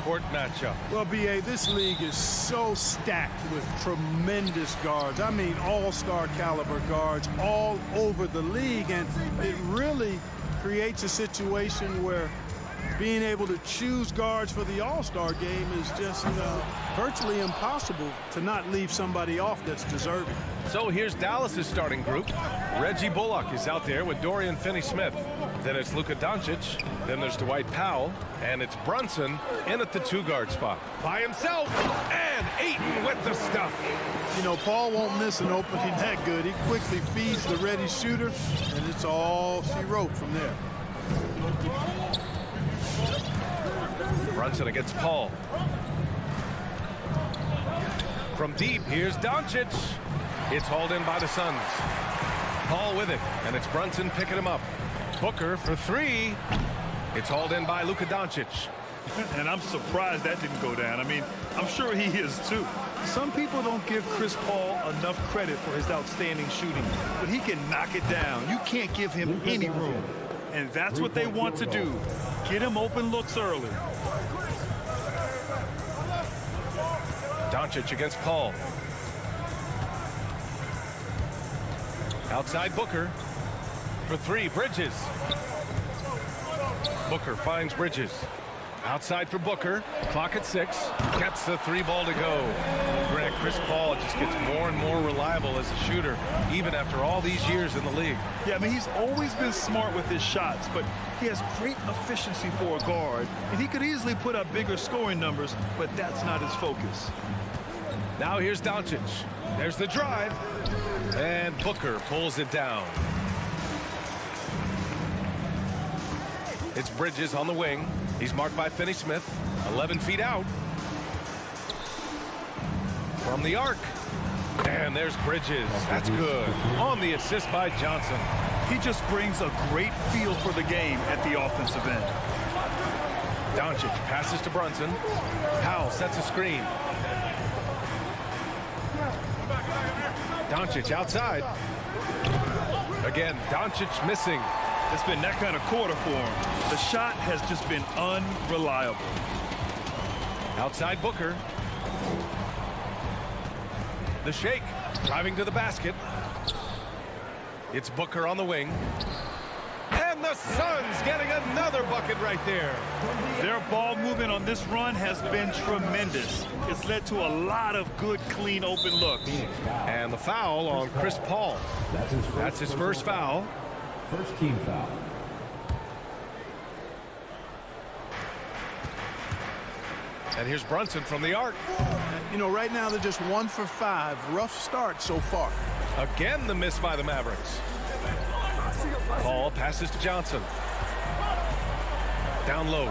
court matchup. Well, B.A., this league is so stacked with tremendous guards. I mean, all-star caliber guards all over the league, and it really creates a situation where being able to choose guards for the all-star game is just virtually impossible to not leave somebody off that's deserving. So here's Dallas's starting group. Reggie Bullock is out there with Dorian Finney-Smith. Then it's Luka Doncic. Then there's Dwight Powell. And it's Brunson in at the two-guard spot. By himself. And Ayton with the stuff. You know, Paul won't miss an opening that good. He quickly feeds the ready shooter, and it's all she wrote from there. Brunson against Paul. From deep, here's Doncic. It's hauled in by the Suns. Paul with it, and it's Brunson picking him up. Booker for three. It's hauled in by Luka Doncic. And I'm surprised that didn't go down. I mean, I'm sure he is too. Some people don't give Chris Paul enough credit for his outstanding shooting, but he can knock it down. You can't give him any room. And that's what they want to do. Get him open looks early. Doncic against Paul. Outside Booker. For three, Bridges. Booker finds Bridges. Outside for Booker. Clock at 6. Gets the three ball to go. Greg, Chris Paul just gets more and more reliable as a shooter, even after all these years in the league. Yeah, I mean, he's always been smart with his shots, but he has great efficiency for a guard, and he could easily put up bigger scoring numbers, but that's not his focus. Now here's Doncic. There's the drive. And Booker pulls it down. It's Bridges on the wing. He's marked by Finney-Smith. 11 feet out. From the arc. And there's Bridges. That's good. On the assist by Johnson. He just brings a great feel for the game at the offensive end. Doncic passes to Brunson. Powell sets a screen. Doncic outside. Again, Doncic missing. It's been that kind of quarter for him. The shot has just been unreliable. Outside Booker. The shake. Driving to the basket. It's Booker on the wing. And the Suns getting another bucket right there. Their ball movement on this run has been tremendous. It's led to a lot of good, clean, open looks. And the foul on Chris Paul. That's his first foul. First team foul. And here's Brunson from the arc. You know, right now they're just 1 for 5. Rough start so far. Again, the miss by the Mavericks. Paul passes to Johnson. Down low.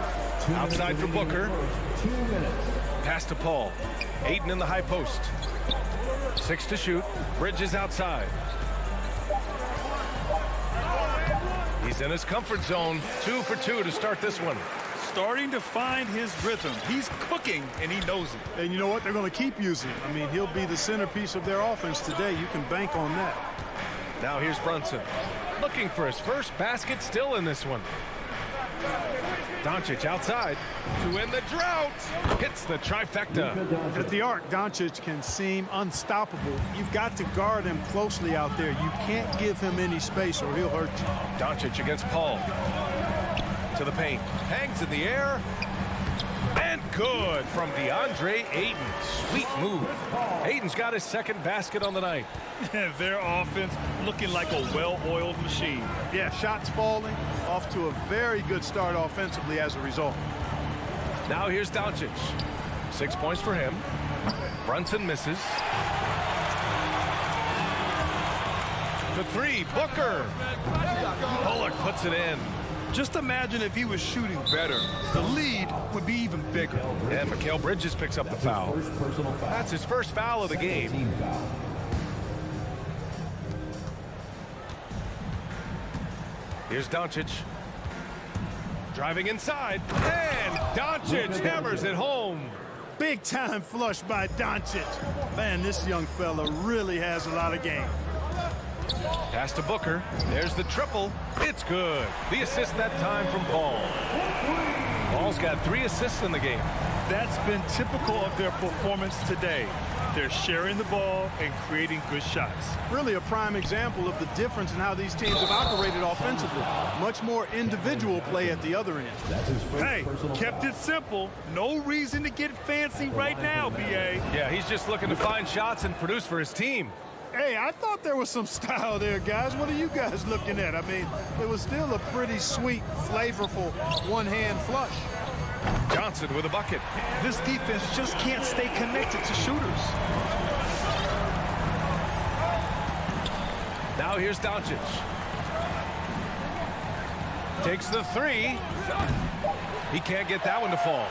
Outside for Booker. 2 minutes. Pass to Paul. Ayton in the high post. 6 to shoot. Bridges outside. He's in his comfort zone. 2 for 2 to start this one. Starting to find his rhythm. He's cooking, and he knows it. And you know what? They're going to keep using him. I mean, he'll be the centerpiece of their offense today. You can bank on that. Now here's Brunson. Looking for his first basket, still in this one. Doncic outside to end the drought. Hits the trifecta. At the arc, Doncic can seem unstoppable. You've got to guard him closely out there. You can't give him any space or he'll hurt you. Doncic against Paul. To the paint. Hangs in the air. And good from DeAndre Ayton. Sweet move. Ayton's got his second basket on the night. Their offense looking like a well-oiled machine. Yeah, shots falling. Off to a very good start offensively as a result. Now here's Doncic. 6 points for him. Brunson misses. For three, Booker. Bullock puts it in. Just imagine if he was shooting better. The lead would be even bigger. And Mikal Bridges picks up the foul. First personal foul. That's his first foul of the game. Team foul. Here's Doncic. Driving inside. And Doncic hammers it home. Big time flush by Doncic. Man, this young fella really has a lot of game. Pass to Booker. There's the triple. It's good. The assist that time from Paul. Paul's got 3 assists in the game. That's been typical of their performance today. They're sharing the ball and creating good shots. Really a prime example of the difference in how these teams have operated offensively. Much more individual play at the other end. That's his first Hey, personal kept foul. it simple. No reason to get fancy right now, B.A. Yeah, he's just looking to find shots and produce for his team. Hey, I thought there was some style there, guys. What are you guys looking at? I mean, it was still a pretty sweet, flavorful one-hand flush. Johnson with a bucket. This defense just can't stay connected to shooters. Now here's Doncic. Takes the three. He can't get that one to fall.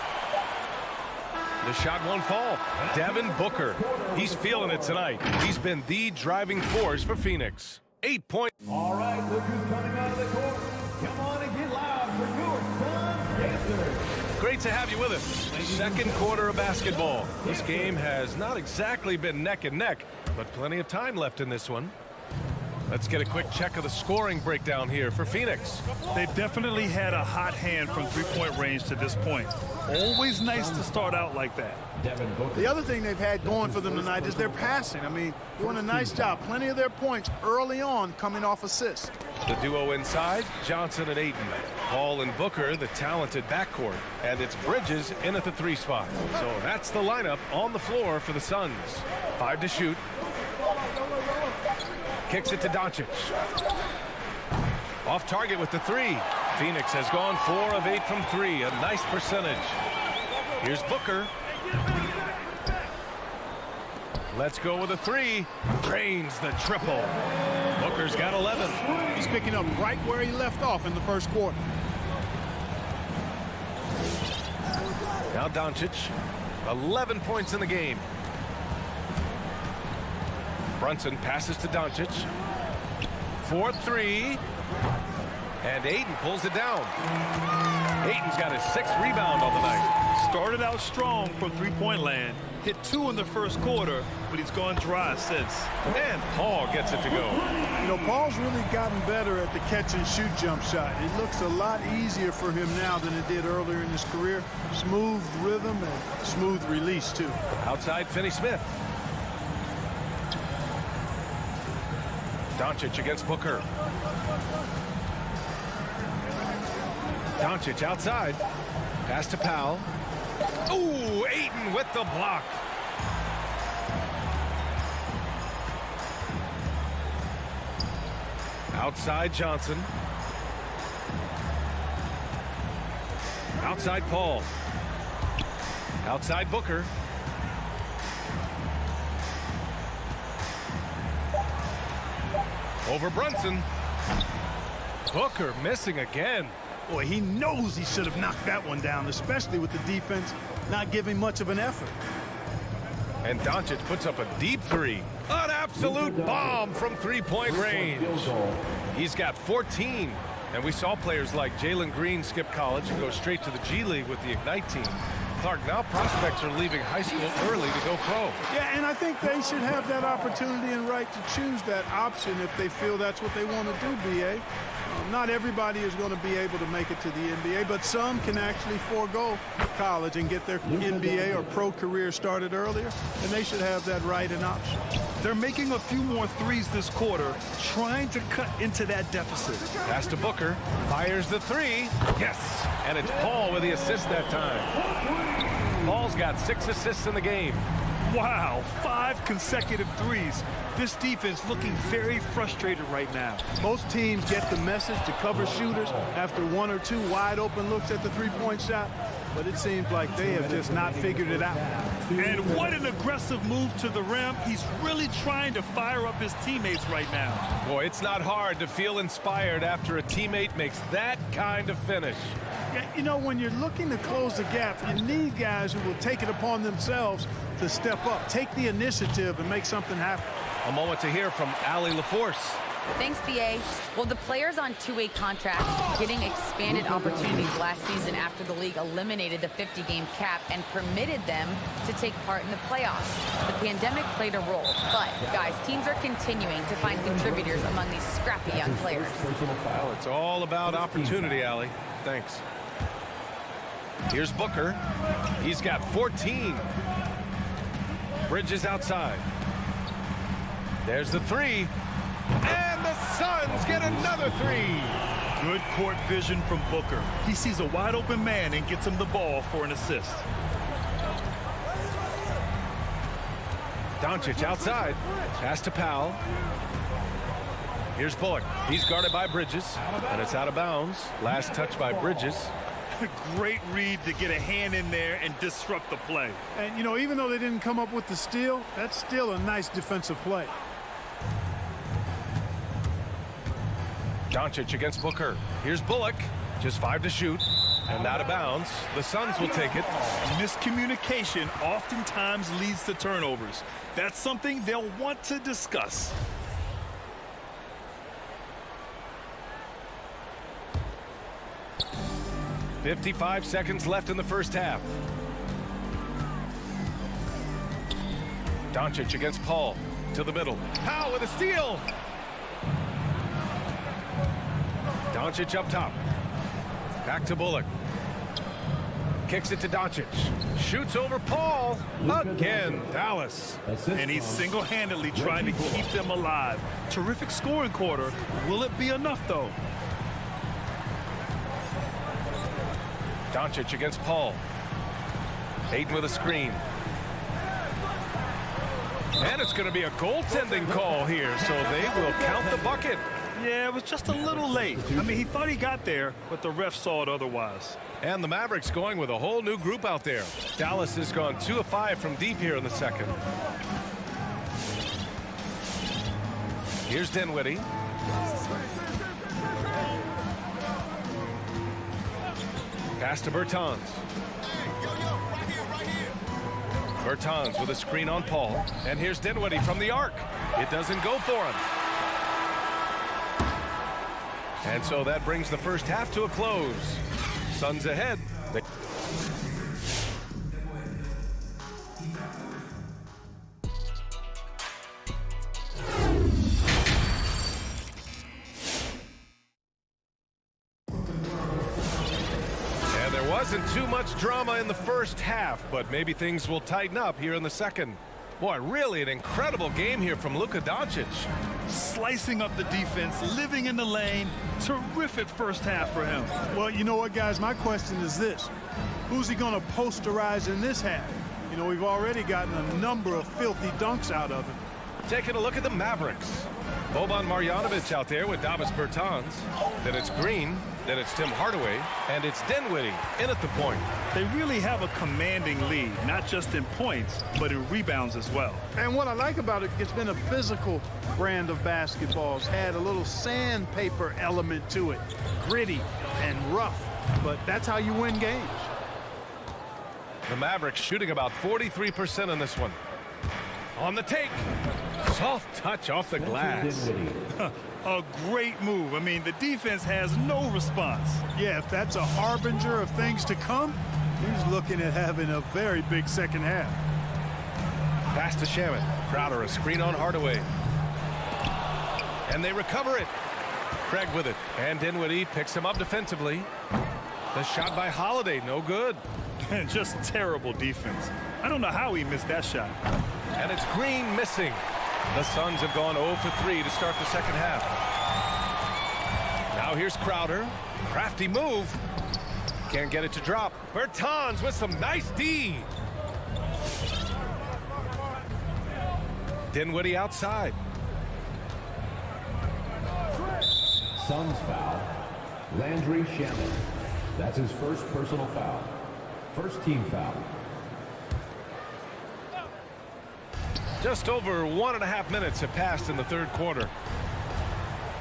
The shot won't fall. Devin Booker. He's feeling it tonight. He's been the driving force for Phoenix. 8 points. All right, look who's coming out of the court. Come on and get loud for your son, Pacers. Great to have you with us. Second quarter of basketball. This game has not exactly been neck and neck, but plenty of time left in this one. Let's get a quick check of the scoring breakdown here for Phoenix. They definitely had a hot hand from three-point range to this point. Always nice to start out like that. Devin Booker. The other thing they've had going for them tonight is their passing. I mean, doing a nice job. Plenty of their points early on coming off assists. The duo inside, Johnson and Ayton. Paul and Booker, the talented backcourt. And it's Bridges in at the 3 spot. So that's the lineup on the floor for the Suns. 5 to shoot. Kicks it to Doncic. Off target with the 3. Phoenix has gone 4 of 8 from 3. A nice percentage. Here's Booker. Let's go with a 3. Drains the triple. Booker's got 11. He's picking up right where he left off in the first quarter. Now Doncic. 11 points in the game. Brunson passes to Doncic. 4-3. And Ayton pulls it down. Ayton's got his 6th rebound on the night. Started out strong from three-point land. Hit 2 in the first quarter, but he's gone dry since. And Paul gets it to go. You know, Paul's really gotten better at the catch-and-shoot jump shot. It looks a lot easier for him now than it did earlier in his career. Smooth rhythm and smooth release, too. Outside Finney-Smith. Doncic against Booker. Doncic outside. Pass to Powell. Ooh, Ayton with the block. Outside Johnson. Outside Paul. Outside Booker. Over Brunson. Booker missing again. Boy, he knows he should have knocked that one down, especially with the defense not giving much of an effort. And Doncic puts up a deep 3. An absolute bomb from three-point range. He's got 14. And we saw players like Jalen Green skip college and go straight to the G League with the Ignite team. Clark, now prospects are leaving high school early to go pro. Yeah, and I think they should have that opportunity and right to choose that option if they feel that's what they want to do, B.A. Not everybody is going to be able to make it to the NBA, but some can actually forego college and get their NBA or pro career started earlier, and they should have that right and option. They're making a few more threes this quarter, trying to cut into that deficit. Pass to Booker. Fires the 3. Yes! And it's Paul with the assist that time. Paul's got 6 assists in the game. Wow, 5 consecutive threes. This defense looking very frustrated right now. Most teams get the message to cover shooters after 1 or 2 wide open looks at the three-point shot, but it seems like they have just not figured it out. And what an aggressive move to the rim. He's really trying to fire up his teammates right now. Boy, it's not hard to feel inspired after a teammate makes that kind of finish. Yeah, you know, when you're looking to close the gap, you need guys who will take it upon themselves to step up, take the initiative, and make something happen. A moment to hear from Allie LaForce. Thanks, BA. Well, the players on two-way contracts getting expanded opportunities last season after the league eliminated the 50-game cap and permitted them to take part in the playoffs. The pandemic played a role, but, guys, teams are continuing to find contributors among these scrappy young players. Well, it's all about opportunity, Allie. Thanks. Here's Booker. He's got 14. Bridges outside. There's the three. And the Suns get another three. Good court vision from Booker. He sees a wide open man and gets him the ball for an assist. Doncic outside. Pass to Powell. Here's Bullock. He's guarded by Bridges. And it's out of bounds. Last touch by Bridges. Great read to get a hand in there and disrupt the play. And, you know, even though they didn't come up with the steal, that's still a nice defensive play. Doncic against Booker. Here's Bullock. Just 5 to shoot. And out of bounds. The Suns will take it. Miscommunication oftentimes leads to turnovers. That's something they'll want to discuss. .55 seconds left in the first half. Doncic against Paul. To the middle. Powell with a steal. Doncic up top. Back to Bullock. Kicks it to Doncic. Shoots over Paul. Again, Dallas. And he's single-handedly trying to keep them alive. Terrific scoring quarter. Will it be enough, though? Doncic against Paul. Ayton with a screen. And it's going to be a goaltending call here, so they will count the bucket. Yeah, it was just a little late. I mean, he thought he got there, but the ref saw it otherwise. And the Mavericks going with a whole new group out there. Dallas has gone 2 of 5 from deep here in the second. Here's Dinwiddie. Pass to Bertans. Bertans with a screen on Paul. And here's Dinwiddie from the arc. It doesn't go for him. And so that brings the first half to a close. Suns ahead. Wasn't too much drama in the first half, but maybe things will tighten up here in the second. Boy, really an incredible game here from Luka Doncic. Slicing up the defense, living in the lane. Terrific first half for him. Well, you know what, guys? My question is this. Who's he going to posterize in this half? You know, we've already gotten a number of filthy dunks out of him. Taking a look at the Mavericks. Boban Marjanovic out there with Davis Bertans. Then it's Green. Then it's Tim Hardaway. And it's Dinwiddie in at the point. They really have a commanding lead, not just in points, but in rebounds as well. And what I like about it, it's been a physical brand of basketball. It's had a little sandpaper element to it. Gritty and rough. But that's how you win games. The Mavericks shooting about 43% in this one. On the take. Soft touch off the glass. A great move. I mean, the defense has no response. Yeah, if that's a harbinger of things to come, he's looking at having a very big second half. Pass to Shaman. Crowder a screen on Hardaway. And they recover it. Craig with it. And Dinwiddie picks him up defensively. The shot by Holiday, no good. Just terrible defense. I don't know how he missed that shot. And it's Green missing. The Suns have gone 0 for 3 to start the second half. Now here's Crowder. Crafty move. Can't get it to drop. Bertans with some nice D. Dinwiddie outside. Suns foul. Landry Shamet. That's his first personal foul. First team foul. Just over 1.5 minutes have passed in the third quarter.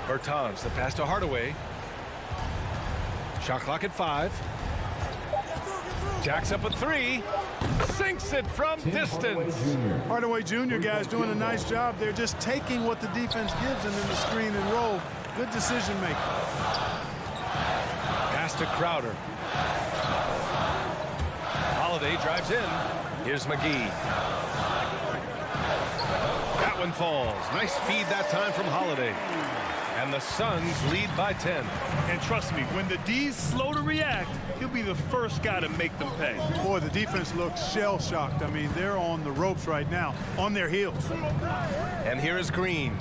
Bertans, the pass to Hardaway. Shot clock at 5. Jacks up a 3. Sinks it from distance. Hardaway Jr., guys, doing a nice job. They're just taking what the defense gives them in the screen and roll. Good decision making. Pass to Crowder. Holiday drives in. Here's McGee. That one falls. Nice feed that time from Holiday. And the Suns lead by 10. And trust me, when the D's slow to react, he'll be the first guy to make them pay. Boy, the defense looks shell-shocked. I mean, they're on the ropes right now, on their heels. And here is Green.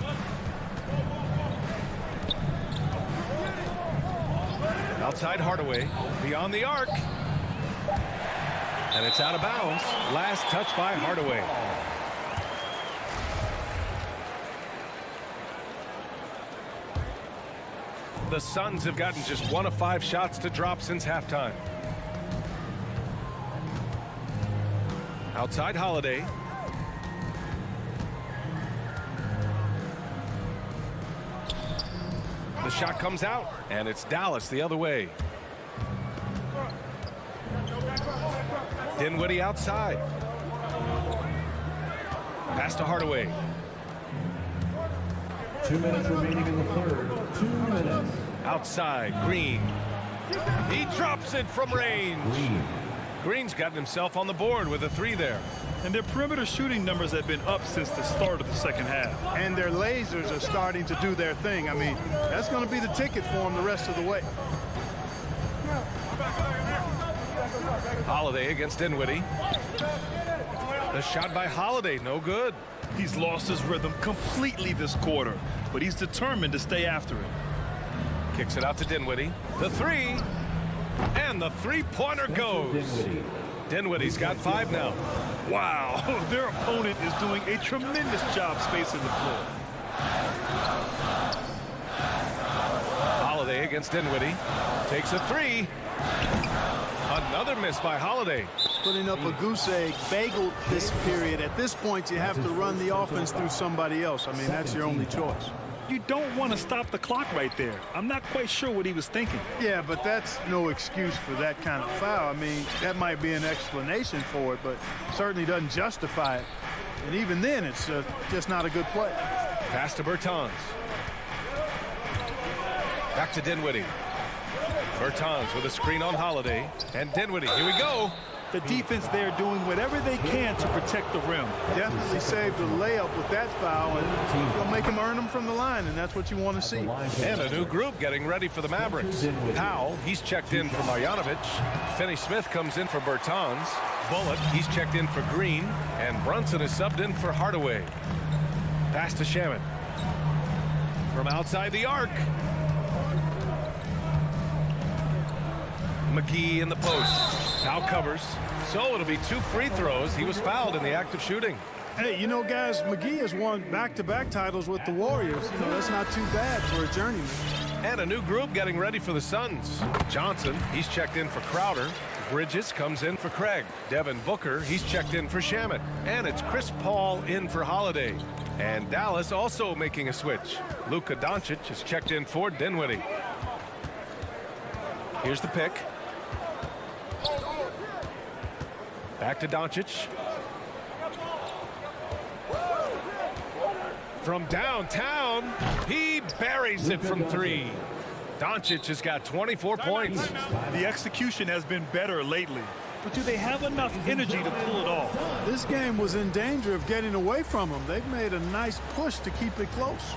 Outside Hardaway, beyond the arc. And it's out of bounds. Last touch by Hardaway. The Suns have gotten just 1 of 5 shots to drop since halftime. Outside Holiday. The shot comes out, and it's Dallas the other way. Dinwiddie outside. Pass to Hardaway. 2 minutes remaining in the third. 2 minutes. Outside, Green. He drops it from range. Green. Green's gotten himself on the board with a 3 there. And their perimeter shooting numbers have been up since the start of the second half. And their lasers are starting to do their thing. I mean, that's going to be the ticket for them the rest of the way. Holiday against Dinwiddie. The shot by Holiday, no good. He's lost his rhythm completely this quarter, but he's determined to stay after it. Kicks it out to Dinwiddie. The 3. And the 3-pointer goes. Dinwiddie. Dinwiddie's got 5 now. Wow, their opponent is doing a tremendous job spacing the floor. Holiday against Dinwiddie. Takes a 3. Another miss by Holiday. Putting up a goose egg, bagel this period. At this point, you have to run the offense through somebody else. I mean, that's your only choice. You don't want to stop the clock right there. I'm not quite sure what he was thinking. Yeah, but that's no excuse for that kind of foul. I mean, that might be an explanation for it, but certainly doesn't justify it. And even then, it's just not a good play. Pass to Bertans. Back to Dinwiddie. Bertans with a screen on Holiday. And Dinwiddie, here we go. The defense there doing whatever they can to protect the rim. Definitely saved the layup with that foul, and you'll make them earn them from the line, and that's what you want to see. And a new group getting ready for the Mavericks. Powell, he's checked in for Marjanovic. Finney-Smith comes in for Bertans. Bullock, he's checked in for Green. And Brunson is subbed in for Hardaway. Pass to Shamet. From outside the arc. McGee in the post. Now covers. So it'll be 2 free throws. He was fouled in the act of shooting. Hey, you know, guys, McGee has won back-to-back titles with the Warriors. You know, that's not too bad for a journeyman. And a new group getting ready for the Suns. Johnson, he's checked in for Crowder. Bridges comes in for Craig. Devin Booker, he's checked in for Shamet. And it's Chris Paul in for Holiday. And Dallas also making a switch. Luka Doncic is checked in for Dinwiddie. Here's the pick. Back to Doncic. From downtown, he buries it from 3. Doncic has got 24 points. The execution has been better lately, but do they have enough energy to pull it off? This game was in danger of getting away from them. They've made a nice push to keep it close.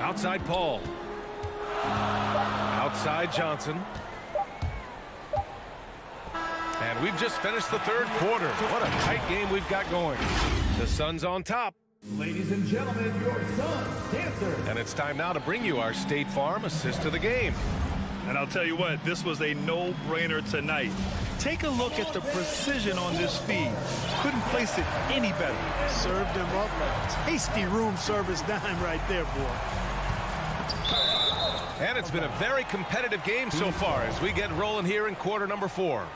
Outside Paul. Outside Johnson. And we've just finished the 3rd quarter. What a tight game we've got going. The Suns on top. Ladies and gentlemen, your Suns dancer. And it's time now to bring you our State Farm assist to the game. And I'll tell you what, this was a no-brainer tonight. Take a look at the precision on this feed. Couldn't place it any better. Served him up a tasty room service dime right there, boy. And it's been a very competitive game so far as we get rolling here in quarter number 4.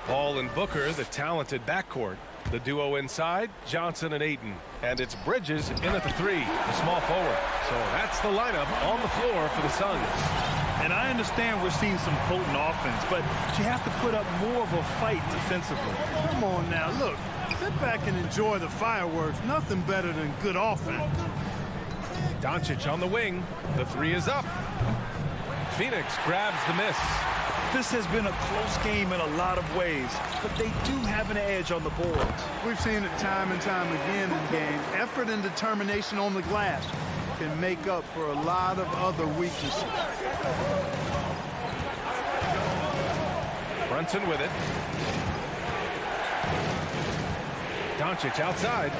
Paul and Booker, the talented backcourt. The duo inside, Johnson and Ayton. And it's Bridges in at the 3, the small forward. So that's the lineup on the floor for the Suns. And I understand we're seeing some potent offense, but you have to put up more of a fight defensively. Come on now, look. Sit back and enjoy the fireworks. Nothing better than good offense. Doncic on the wing. The 3 is up. Phoenix grabs the miss. This has been a close game in a lot of ways, but they do have an edge on the boards. We've seen it time and time again in games. Effort and determination on the glass can make up for a lot of other weaknesses. Brunson with it. Doncic outside.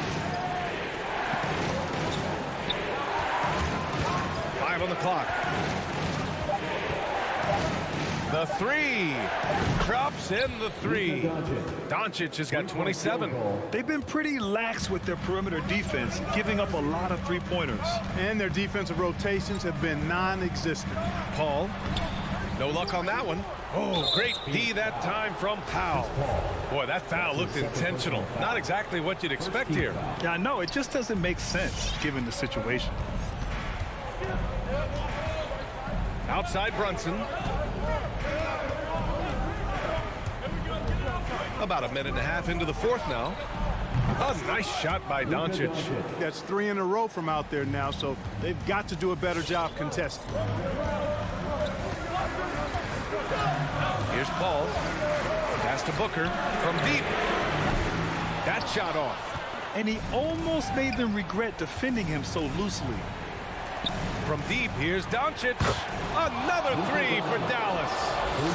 5 on the clock. The three. Drops in the three. Doncic has got 27. They've been pretty lax with their perimeter defense, giving up a lot of three-pointers. And their defensive rotations have been non-existent. Paul. No luck on that one. Oh, great D that time from Powell. Boy, that foul looked intentional. Not exactly what you'd expect here. Yeah, I know. It just doesn't make sense given the situation. Outside Brunson. About a minute and a half into the fourth now. A nice shot by Doncic. That's 3 in a row from out there now, so they've got to do a better job contesting. Here's Paul. Pass to Booker from deep. That shot off. And he almost made them regret defending him so loosely. From deep, here's Doncic. Another three for Dallas.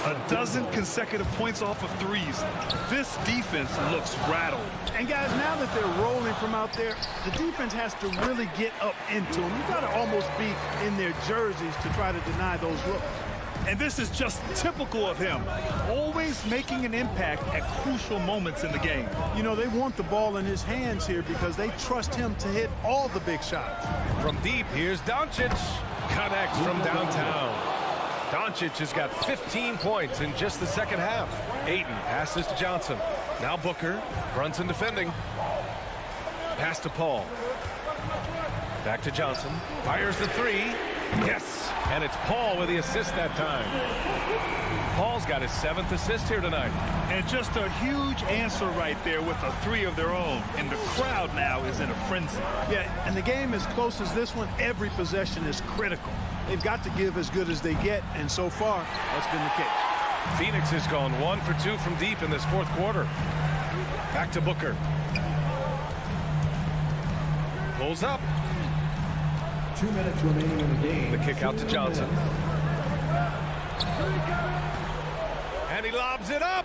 A dozen consecutive points off of threes. This defense looks rattled. And guys, now that they're rolling from out there, the defense has to really get up into them. You've got to almost be in their jerseys to try to deny those looks. And this is just typical of him, always making an impact at crucial moments in the game. You know, they want the ball in his hands here because they trust him to hit all the big shots. From deep, here's Doncic. Connects from downtown. Doncic has got 15 points in just the second half. Ayton passes to Johnson. Now Booker. Brunson defending. Pass to Paul. Back to Johnson. Fires the three. Yes. And it's Paul with the assist that time. Paul's got his 7th assist here tonight. And just a huge answer right there with a three of their own. And the crowd now is in a frenzy. Yeah, and the game as close as this one, every possession is critical. They've got to give as good as they get, and so far, that's been the case. Phoenix has gone 1 for 2 from deep in this fourth quarter. Back to Booker. Pulls up. 2 minutes remaining in the game. The kick out to Johnson. And he lobs it up.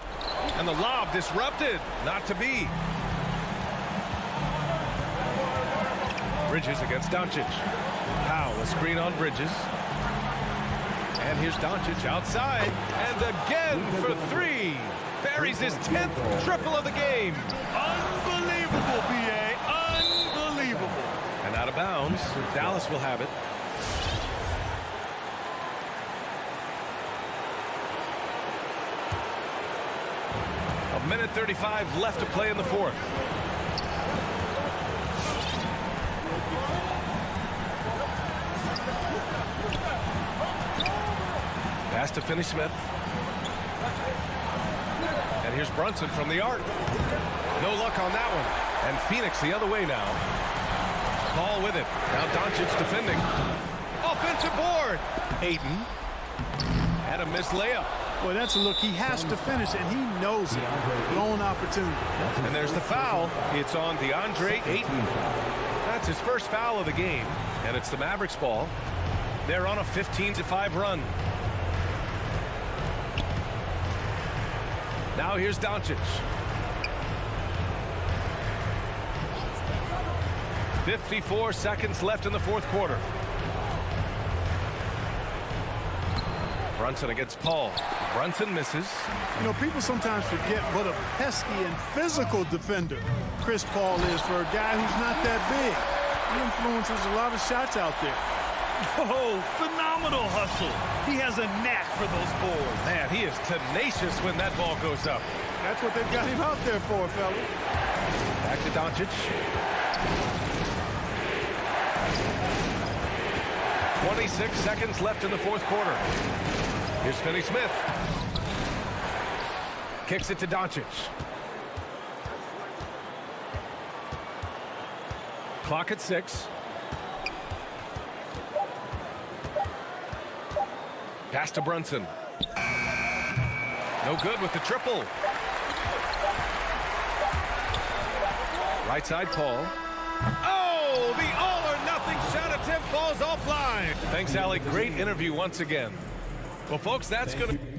And the lob disrupted. Not to be. Bridges against Doncic. Powell, a screen on Bridges. And here's Doncic outside. And again for three. Buries his 10th triple of the game. Unbelievable, B.A. Unbelievable. And out of bounds. Dallas will have it. A minute 35 left to play in the fourth. Pass to Finney-Smith. And here's Brunson from the arc. No luck on that one. And Phoenix the other way now. Paul with it. Now Doncic defending. Offensive board. Ayton. Had a missed layup. Boy, that's a look he has to finish, and he knows it. Lone opportunity. And there's the foul. It's on DeAndre Ayton. That's his first foul of the game. And it's the Mavericks ball. They're on a 15-5 run. Now here's Doncic. 54 seconds left in the fourth quarter. Brunson against Paul. Brunson misses. You know, people sometimes forget what a pesky and physical defender Chris Paul is for a guy who's not that big. He influences a lot of shots out there. Oh, phenomenal hustle. He has a knack for those boards. Man, he is tenacious when that ball goes up. That's what they've got him out there for, fella. Back to Doncic. 26 seconds left in the fourth quarter. Here's Finney-Smith. Kicks it to Doncic. Clock at 6. Pass to Brunson. No good with the triple. Right side, Paul. Oh, the all-or-nothing shot attempt falls offline. Thanks, Allie. Great interview once again. Well, folks, that's going to...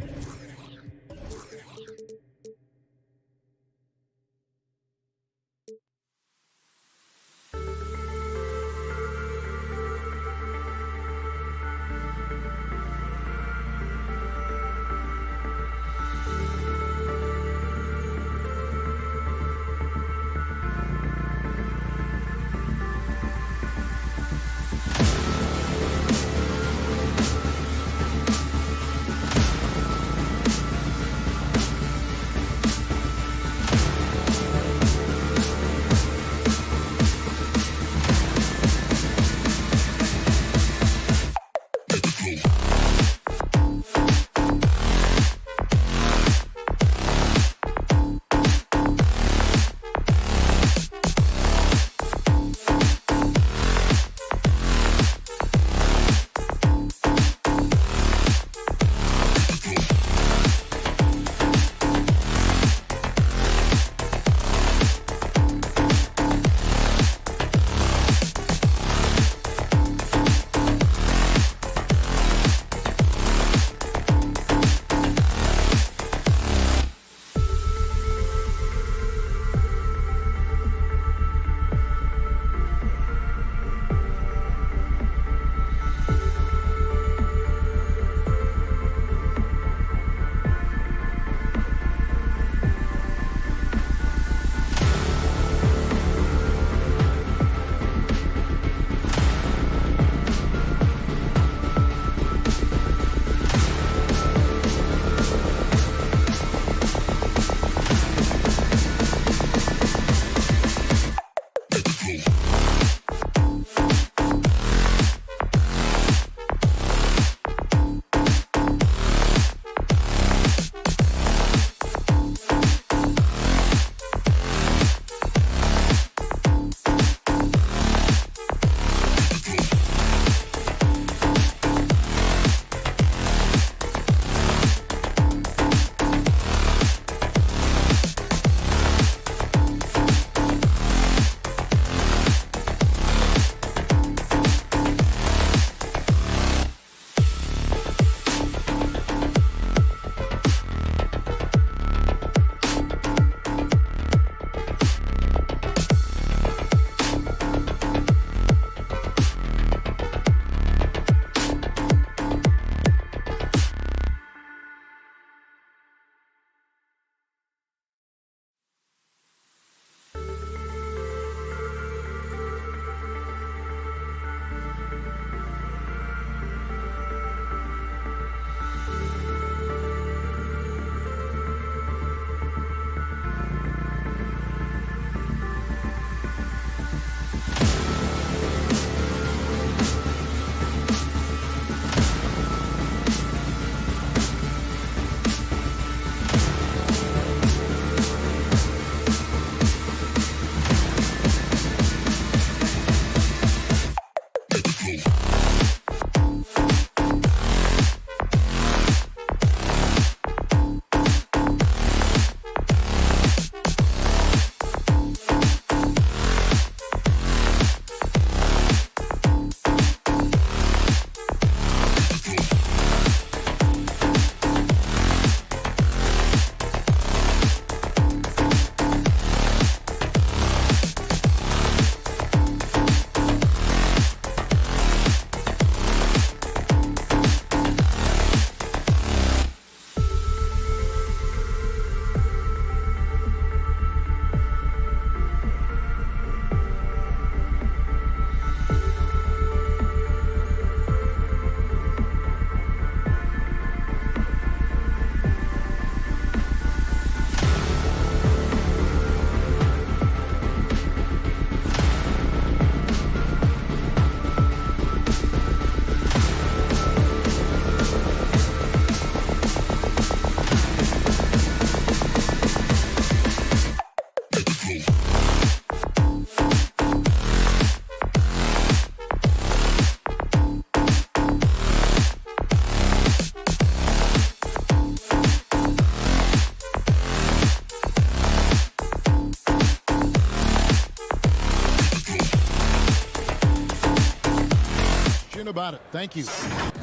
question about it. Thank you.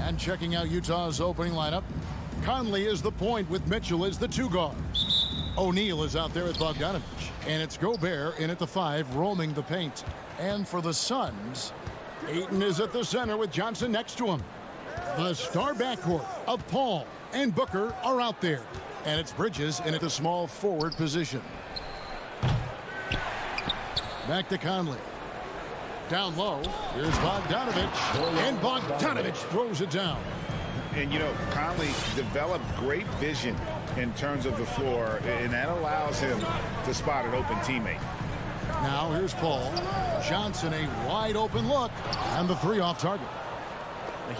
And checking out Utah's opening lineup, Conley is the point with Mitchell as the 2 guard. O'Neal is out there with Bogdanovich. And it's Gobert in at the 5, roaming the paint. And for the Suns, Ayton is at the center with Johnson next to him. The star backcourt of Paul and Booker are out there. And it's Bridges in at the small forward position. Back to Conley. Down low, here's Bogdanovich. And Bogdanovich throws it down. And, you know, Conley developed great vision in terms of the floor, and that allows him to spot an open teammate. Now here's Paul. Johnson, a wide open look, and the 3 off target.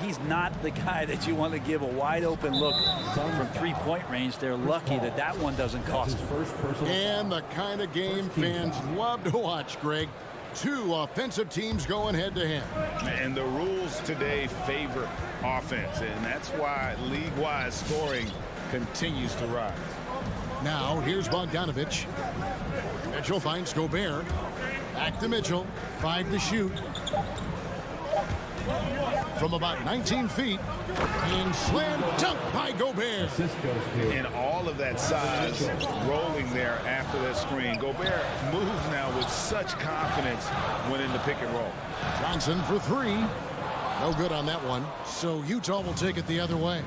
He's not the guy that you want to give a wide open look from 3-point range. They're lucky that that one doesn't cost them. And the kind of game fans love to watch, Greg. 2 offensive teams going head-to-head. And the rules today favor offense, and that's why league-wide scoring continues to rise. Now here's Bogdanovich. Mitchell finds Gobert. Back to Mitchell. 5 to shoot. From about 19 feet. And slam dunk by Gobert. And all of that size rolling there after that screen. Gobert moves now with such confidence when in the pick and roll. Johnson for 3. No good on that one. So Utah will take it the other way.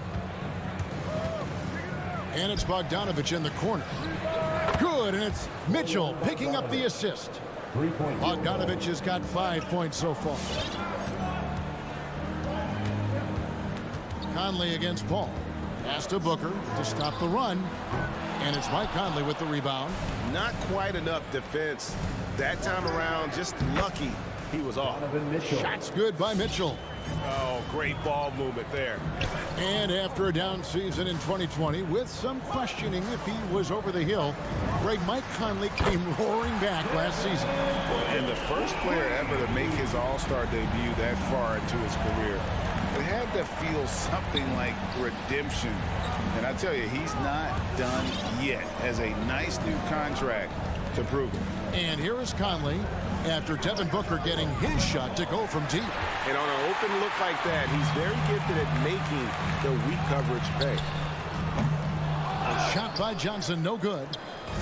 And it's Bogdanovich in the corner. Good, and it's Mitchell picking up the assist. Bogdanovich has got 5 points so far. Conley against Paul. Pass to Booker to stop the run. And it's Mike Conley with the rebound. Not quite enough defense that time around. Just lucky he was off. Shots good by Mitchell. Oh, great ball movement there. And after a down season in 2020, with some questioning if he was over the hill, Mike Conley came roaring back last season. And the first player ever to make his All-Star debut that far into his career. It had to feel something like redemption. And I tell you, he's not done yet. Has a nice new contract to prove it. And here is Conley after Devin Booker getting his shot to go from deep. And on an open look like that, he's very gifted at making the weak coverage pay. A shot by Johnson, no good.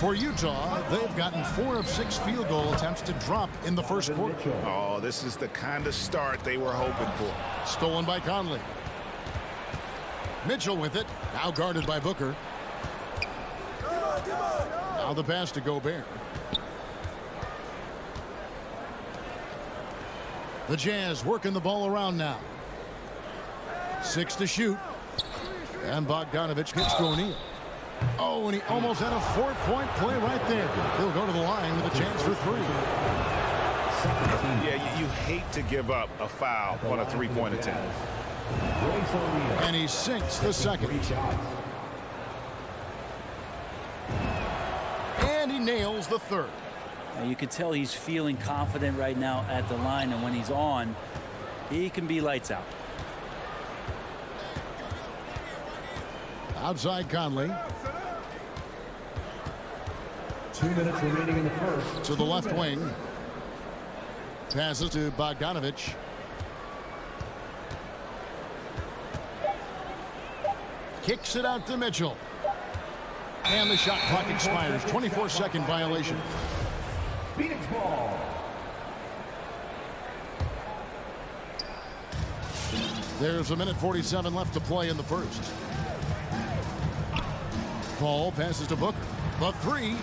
For Utah, they've gotten 4 of 6 field goal attempts to drop in the first quarter. Oh, this is the kind of start they were hoping for. Stolen by Conley. Mitchell with it, now guarded by Booker. Now the pass to Gobert. The Jazz working the ball around now. 6 to shoot. And Bogdanovich gets to O'Neal. Oh, and he almost had a 4-point play right there. He'll go to the line with a chance for 3. Yeah, you hate to give up a foul on a 3-point attempt. And he sinks the second. And he nails the third. You can tell he's feeling confident right now at the line, and when he's on, he can be lights out. Outside Conley. 2 minutes remaining in the first. To the left wing. Passes to Bogdanovich. Kicks it out to Mitchell. And the shot clock expires. 24-second violation. Phoenix ball. There's 1:47 left to play in the first. Paul passes to Booker. The 3.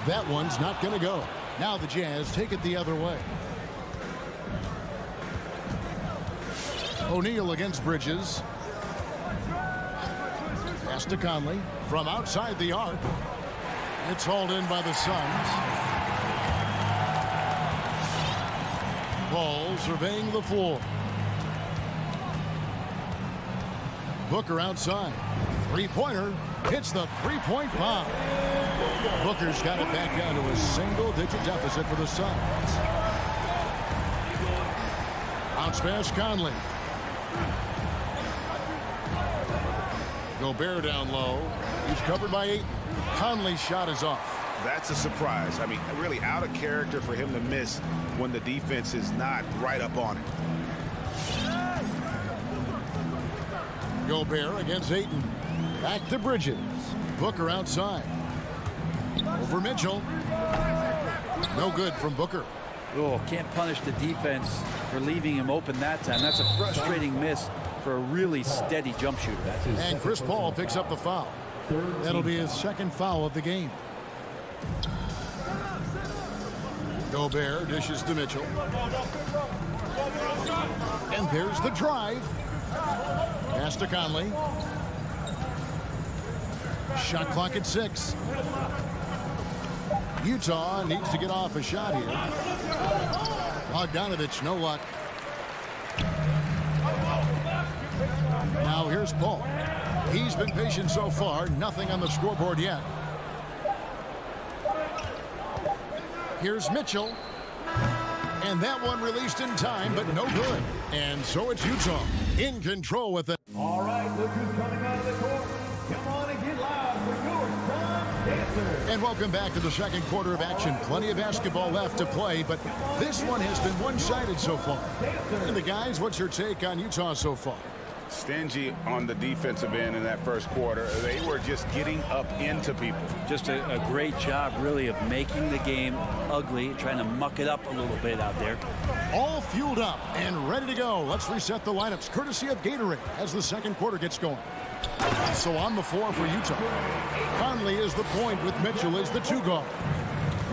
That one's not going to go. Now the Jazz take it the other way. O'Neal against Bridges. Pass to Conley from outside the arc. It's hauled in by the Suns. Paul surveying the floor. Booker outside. 3-pointer. Hits the 3-point bomb. Booker's got it back down to a single-digit deficit for the Suns. Bounce pass Conley. Gobert down low. He's covered by 8. Conley's shot is off. That's a surprise. I mean, really out of character for him to miss when the defense is not right up on it. Gobert against Ayton. Back to Bridges. Booker outside. Over Mitchell. No good from Booker. Oh, can't punish the defense for leaving him open that time. That's a frustrating miss for a really steady jump shooter. And Chris Paul picks up the foul. That'll be his second foul of the game. Gobert dishes to Mitchell. And there's the drive. Pass to Conley. Shot clock at 6. Utah needs to get off a shot here. Bogdanovich, no luck. Now here's Paul. He's been patient so far. Nothing on the scoreboard yet. Here's Mitchell. And that one released in time, but no good. And so it's Utah in control with it. All right, look who's coming out of the court. Come on and get loud for your Sun Dancers. And welcome back to the second quarter of action. Plenty of basketball left to play, but this one has been one-sided so far. And the guys, what's your take on Utah so far? Stingy on the defensive end in that first quarter. They were just getting up into people. Just a great job, really, of making the game ugly, trying to muck it up a little bit out there. All fueled up and ready to go. Let's reset the lineups, courtesy of Gatorade, as the second quarter gets going. So on the floor for Utah, Conley is the point with Mitchell as the 2 guard.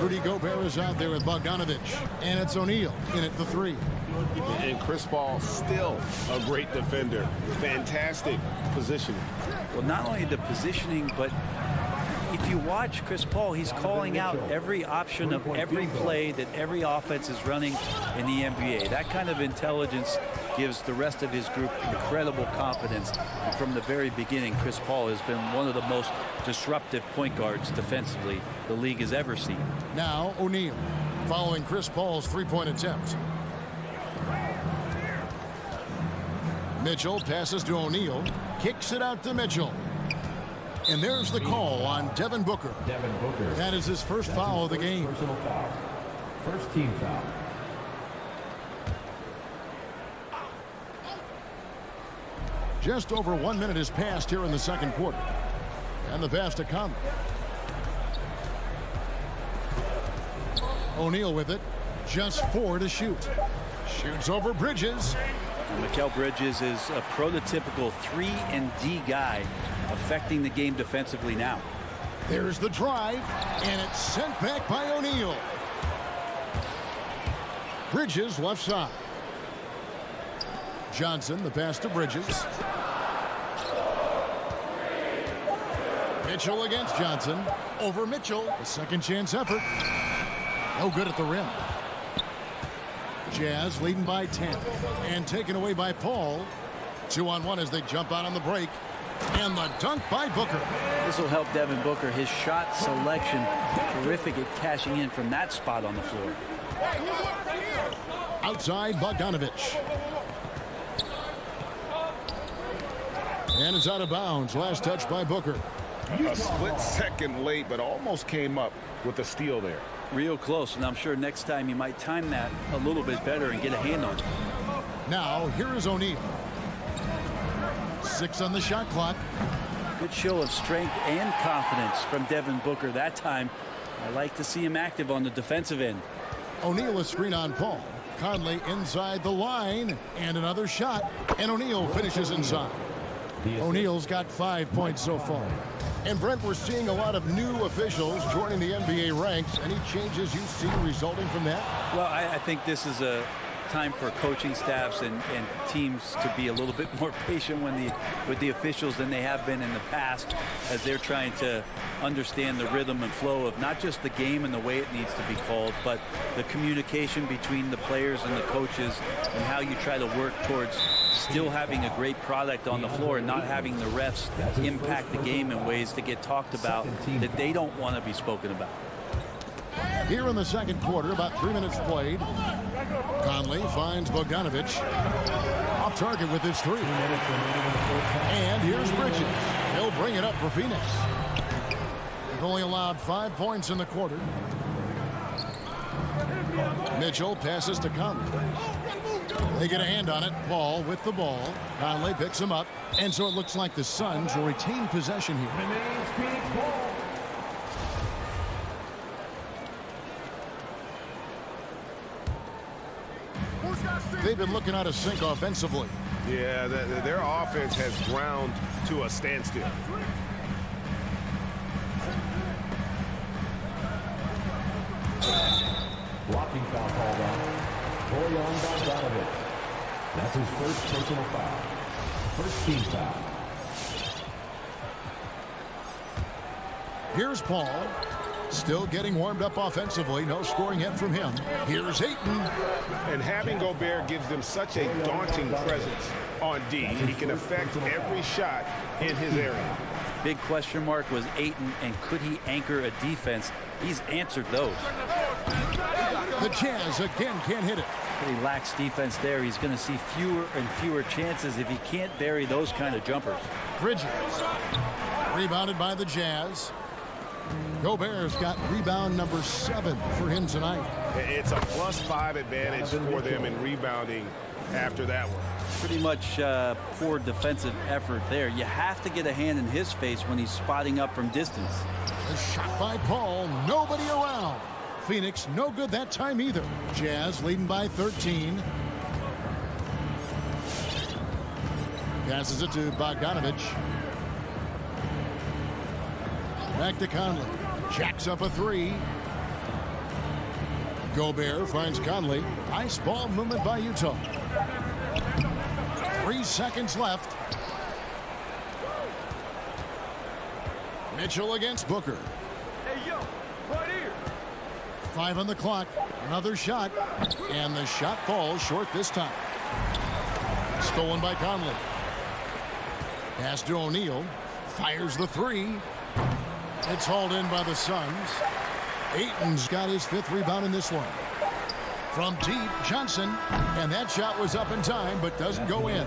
Rudy Gobert is out there with Bogdanovich, and it's O'Neal in at the 3. And Chris Paul still a great defender. Fantastic positioning. Well, not only the positioning, but if you watch Chris Paul, he's calling out every option of every play that every offense is running in the NBA. That kind of intelligence gives the rest of his group incredible confidence. And from the very beginning, Chris Paul has been one of the most disruptive point guards defensively the league has ever seen. Now O'Neal following Chris Paul's 3-point attempt. Mitchell passes to O'Neal, kicks it out to Mitchell. And there's the call on Devin Booker. That is his first foul of the game. Personal foul. First team foul. Just over 1 minute has passed here in the second quarter. And the pass to Conley. O'Neal with it. Just 4 to shoot. Shoots over Bridges. Mikal Bridges is a prototypical 3-and-D guy, affecting the game defensively now. There's the drive, and it's sent back by O'Neal. Bridges left side. Johnson, the pass to Bridges. Mitchell against Johnson. Over Mitchell. A second chance effort. No good at the rim. Jazz leading by 10 and taken away by Paul. 2-on-1 as they jump out on the break. And the dunk by Booker. This will help Devin Booker. His shot selection terrific at cashing in from that spot on the floor. Outside Bogdanovich. And it's out of bounds. Last touch by Booker. A split second late, but almost came up with a steal there. Real close, and I'm sure next time you might time that a little bit better and get a hand on it. Now, here is O'Neal. 6 on the shot clock. Good show of strength and confidence from Devin Booker that time. I like to see him active on the defensive end. O'Neal a screen on Paul. Conley inside the line, and another shot, and O'Neal finishes inside. O'Neal's got 5 points so far. And Brent, we're seeing a lot of new officials joining the NBA ranks. Any changes you see resulting from that? Well, I think this is a time for coaching staffs and teams to be a little bit more patient with the officials than they have been in the past, as they're trying to understand the rhythm and flow of not just the game and the way it needs to be called, but the communication between the players and the coaches, and how you try to work towards still having a great product on the floor and not having the refs impact the game in ways that get talked about that they don't want to be spoken about. Here in the second quarter, about 3 minutes played. Conley finds Bogdanovich. Off target with his 3. And here's Bridges. He'll bring it up for Phoenix. They've only allowed 5 points in the quarter. Mitchell passes to Conley. They get a hand on it. Paul with the ball. Conley picks him up. And so it looks like the Suns will retain possession here. Remains Phoenix ball. They've been looking out of sync offensively. Yeah, their offense has ground to a standstill. Blocking foul called on Bojan Bogdanovic. That's his first personal foul. First team foul. Here's Paul. Still getting warmed up offensively. No scoring yet from him. Here's Ayton. And having Gobert gives them such a daunting presence on D. He can affect every shot in his area. Big question mark was Ayton, and could he anchor a defense? He's answered those. The Jazz again can't hit it. Pretty lax defense there. He's going to see fewer and fewer chances if he can't bury those kind of jumpers. Bridges. Rebounded by the Jazz. Gobert's got rebound number 7 for him tonight. It's a +5 advantage for them in rebounding after that one. Pretty much poor defensive effort there. You have to get a hand in his face when he's spotting up from distance. A shot by Paul. Nobody around. Phoenix no good that time either. Jazz leading by 13. Passes it to Bogdanovic. Back to Conley. Jacks up a 3. Gobert finds Conley. Nice ball movement by Utah. 3 seconds left. Mitchell against Booker. Hey, yo, right here. 5 on the clock. Another shot. And the shot falls short this time. Stolen by Conley. Pass to O'Neal. Fires the 3. It's hauled in by the Suns. Ayton's got his 5th rebound in this one. From deep, Johnson. And that shot was up in time, but doesn't go in.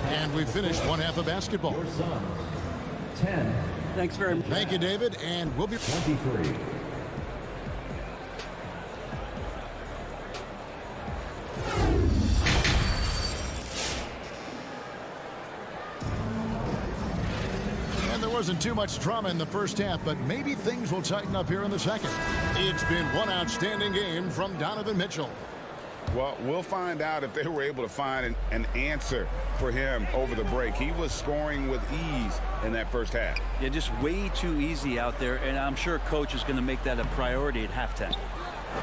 And we finished one half of basketball. Your Suns, 10. Thanks very much. Thank you, David. And we'll be 23. Wasn't too much drama in the first half, but maybe things will tighten up here in the second. It's been one outstanding game from Donovan Mitchell. Well, we'll find out if they were able to find an answer for him over the break. He was scoring with ease in that first half. Yeah, just way too easy out there, and I'm sure coach is going to make that a priority at halftime.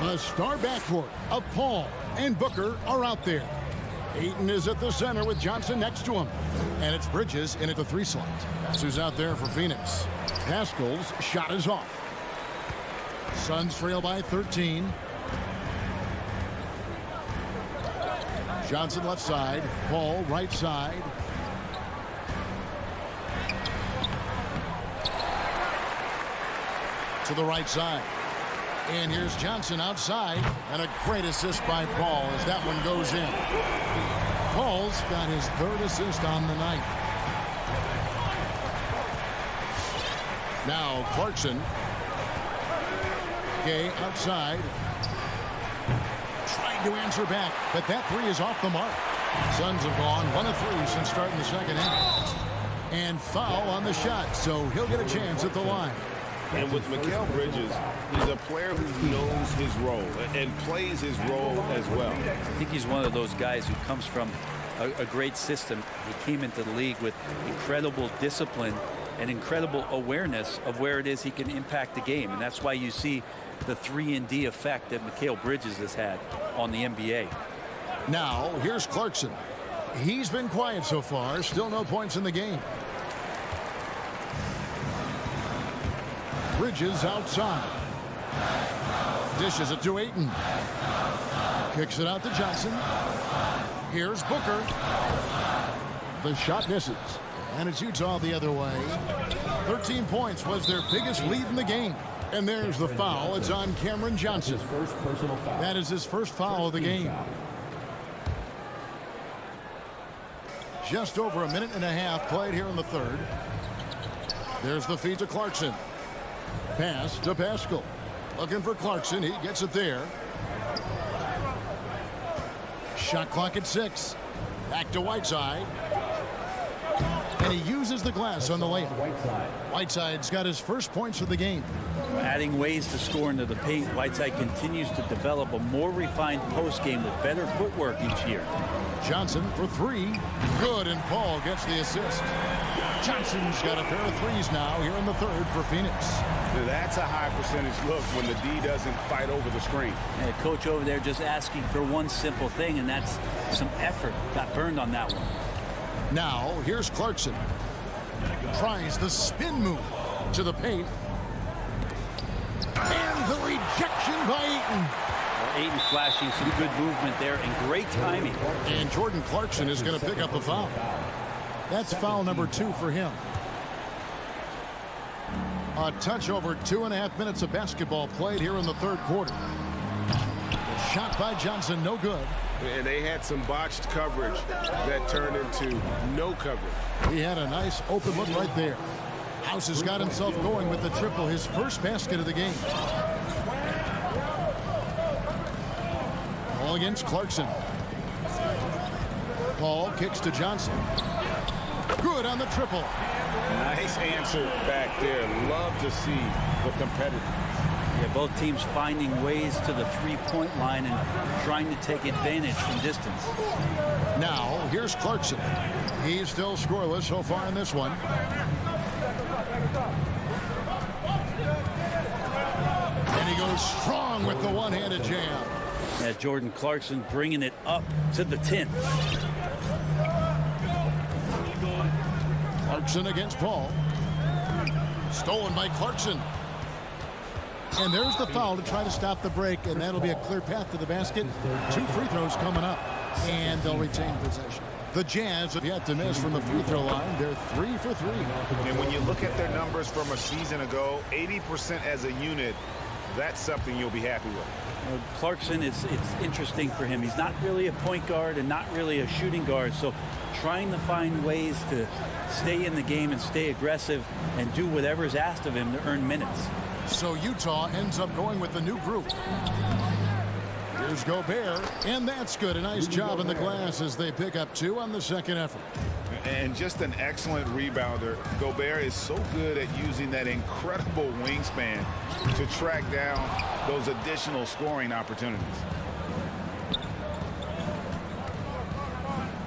The star backcourt of Paul and Booker are out there. Ayton is at the center with Johnson next to him. And it's Bridges in at the 3 slot. That's who's out there for Phoenix. Pascal's shot is off. Suns trail by 13. Johnson left side. Paul right side. To the right side. And here's Johnson outside. And a great assist by Paul as that one goes in. Paul's got his 3rd assist on the night. Now Clarkson. Gay outside. Trying to answer back, but that 3 is off the mark. Suns have gone 1 of 3 since starting the second half. And foul on the shot, so he'll get a chance at the line. And with Mikal Bridges, he's a player who knows his role and plays his role as well. I think he's one of those guys who comes from a great system. He came into the league with incredible discipline and incredible awareness of where it is he can impact the game. And that's why you see the 3-and-D effect that Mikal Bridges has had on the NBA. Now, here's Clarkson. He's been quiet so far. Still no points in the game. Bridges outside. Dishes it to Ayton. Kicks it out to Johnson. Here's Booker. The shot misses. And it's Utah the other way. 13 points was their biggest lead in the game. And there's the foul. It's on Cameron Johnson. His first personal foul. That is his first foul of the game. Just over a minute and a half played here in the 3rd. There's the feed to Clarkson. Pass to Pascal. Looking for Clarkson. He gets it there. Shot clock at 6. Back to Whiteside. And he uses the glass on the layup. Whiteside's got his first points of the game. Adding ways to score into the paint, Whiteside continues to develop a more refined post game with better footwork each year. Johnson for 3. Good, and Paul gets the assist. Johnson's got a pair of threes now here in the third for Phoenix. That's a high percentage look when the D doesn't fight over the screen. And the coach over there just asking for one simple thing, and that's some effort. Got burned on that one. Now, here's Clarkson. Tries the spin move to the paint. And the rejection by Ayton. Well, Ayton flashing some good movement there and great timing. And Jordan Clarkson is going to pick up the foul. That's foul number 2 for him. A touch over 2.5 minutes of basketball played here in the third quarter. The shot by Johnson, no good. And they had some botched coverage that turned into no coverage. He had a nice open look right there. House has got himself going with the triple, his first basket of the game. Ball against Clarkson. Paul kicks to Johnson. Good on the triple. Nice answer back there. Love to see the competitors. Yeah, both teams finding ways to the three-point line and trying to take advantage from distance. Now, here's Clarkson. He's still scoreless so far in this one. And he goes strong with the one-handed jam. Yeah, Jordan Clarkson bringing it up to the 10. Clarkson against Paul. Stolen by Clarkson. And there's the foul to try to stop the break, and that'll be a clear path to the basket. 2 free throws coming up, and they'll retain possession. The Jazz have yet to miss from the free throw line. They're 3 for 3. And when you look at their numbers from a season ago, 80% as a unit, that's something you'll be happy with. Clarkson, it's interesting for him. He's not really a point guard and not really a shooting guard, so trying to find ways to stay in the game and stay aggressive and do whatever is asked of him to earn minutes. So Utah ends up going with the new group. Here's Gobert, and that's good. A nice job in the glass as they pick up 2 on the second effort. And just an excellent rebounder. Gobert is so good at using that incredible wingspan to track down those additional scoring opportunities.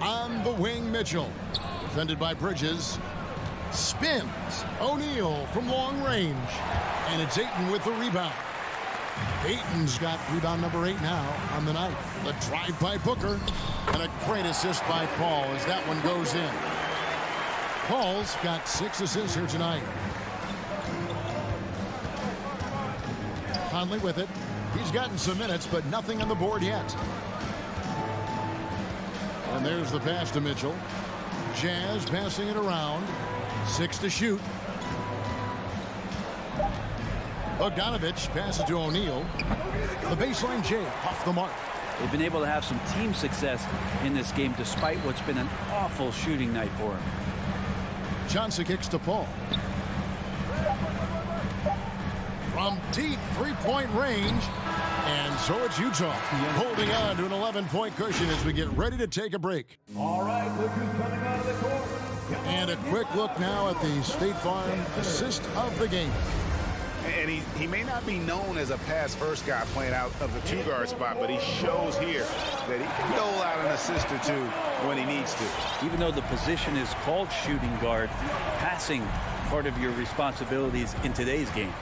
On the wing, Mitchell. Defended by Bridges. Spins. O'Neal from long range. And it's Ayton with the rebound. Ayton's got rebound number 8 now on the night. The drive by Booker. And a great assist by Paul as that one goes in. Paul's got 6 assists here tonight. Conley with it. He's gotten some minutes, but nothing on the board yet. And there's the pass to Mitchell. Jazz passing it around. 6 to shoot. Bogdanovich passes to O'Neal. The baseline J off the mark. They've been able to have some team success in this game despite what's been an awful shooting night for him. Johnson kicks to Paul. From deep three-point range. And so it's Utah holding on to an 11-point cushion as we get ready to take a break. All right, look who's coming out of the court. And a quick look now at the State Farm assist of the game. And he may not be known as a pass-first guy playing out of the 2-guard spot, but he shows here that he can dole out an assist or 2 when he needs to. Even though the position is called shooting guard, passing part of your responsibilities in today's game.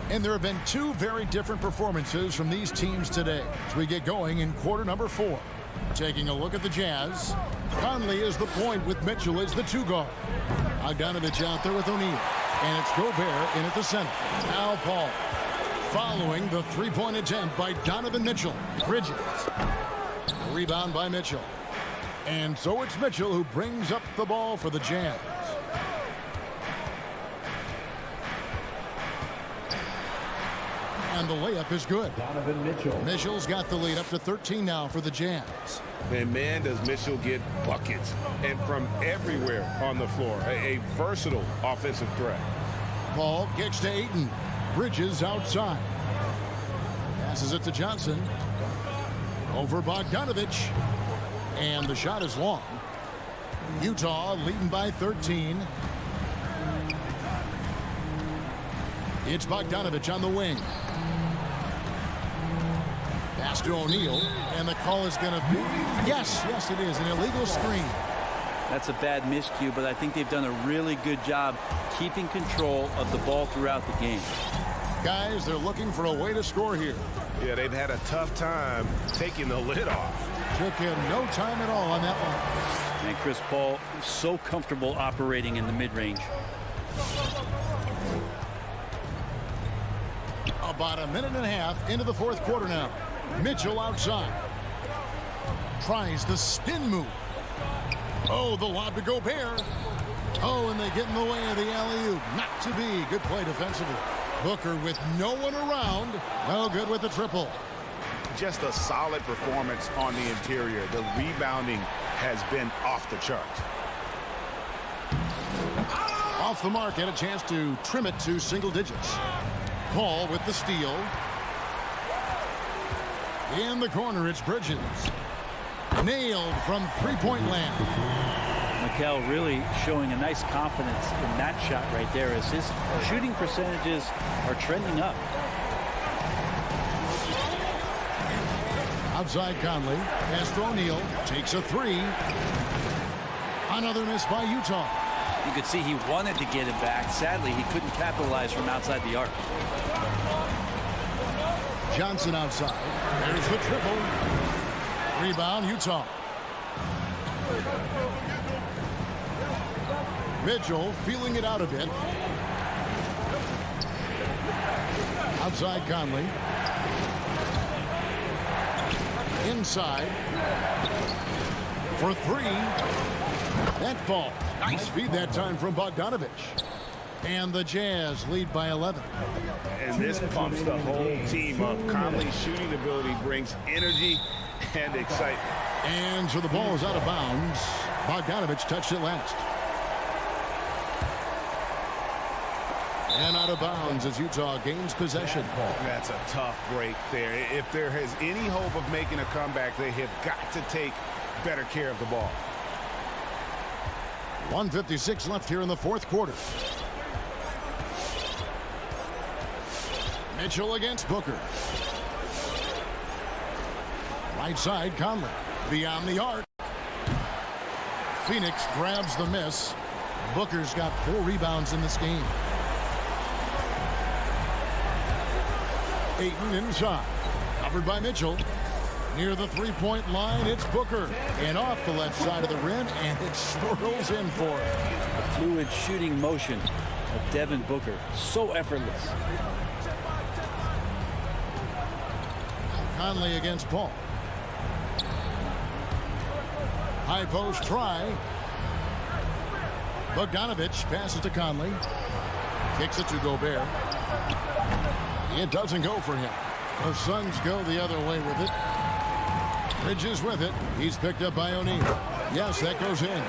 And there have been 2 very different performances from these teams today as we get going in quarter number 4. Taking a look at the Jazz. Conley is the point with Mitchell as the 2-guard. Bogdanovich out there with O'Neal. And it's Gobert in at the center. Now Paul. Following the 3-point attempt by Donovan Mitchell. Bridges. Rebound by Mitchell. And so it's Mitchell who brings up the ball for the Jazz. And the layup is good. Donovan Mitchell. Mitchell's got the lead up to 13 now for the Jazz. And man, does Mitchell get buckets. And from everywhere on the floor. A versatile offensive threat. Paul kicks to Ayton. Bridges outside. Passes it to Johnson. over Bogdanovich. And the shot is long. Utah leading by 13. It's Bogdanovich on the wing. Pass to O'Neal, and the call is going to be, yes, it is, an illegal screen. That's a bad miscue, but I think they've done a really good job keeping control of the ball throughout the game. Guys, they're looking for a way to score here. Yeah, they've had a tough time taking the lid off. Took him no time at all on that one. And Chris Paul so comfortable operating in the mid-range. About a minute and a half into the fourth quarter now. Mitchell outside. Tries the spin move. Oh, the lob to Gobert. Oh, and they get in the way of the alley-oop. Not to be. Good play defensively. Booker with no one around. No good with the triple. Just a solid performance on the interior. The rebounding has been off the charts. Off the mark, and a chance to trim it to single digits. Paul with the steal. In the corner, it's Bridges. Nailed from three-point land. Mikal really showing a nice confidence in that shot right there as his shooting percentages are trending up. Outside Conley. Pass to O'Neal. Takes a three. Another miss by Utah. You could see he wanted to get it back. Sadly, he couldn't capitalize from outside the arc. Johnson outside. There's the triple. Rebound, Utah. Mitchell feeling it out a bit. Outside Conley. Inside. For three. That falls. Nice feed that time from Bogdanovich. And the Jazz lead by 11. And this pumps the whole team up. Conley's shooting ability brings energy and excitement. And so the ball is out of bounds. Bogdanovich touched it last. And out of bounds as Utah gains possession. That's a tough break there. If there is any hope of making a comeback, they have got to take better care of the ball. 1:56 left here in the fourth quarter. Mitchell against Booker. Right side, Conley. Beyond the arc. Phoenix grabs the miss. Booker's got 4 rebounds in this game. Ayton inside. Covered by Mitchell. Near the three-point line, it's Booker. And off the left side of the rim, and it swirls in for it. A fluid shooting motion of Devin Booker. So effortless. Conley against Paul. High post try. Bogdanovich passes to Conley. Kicks it to Gobert. It doesn't go for him. The Suns go the other way with it. Bridges with it. He's picked up by O'Neal. Yes, that goes in.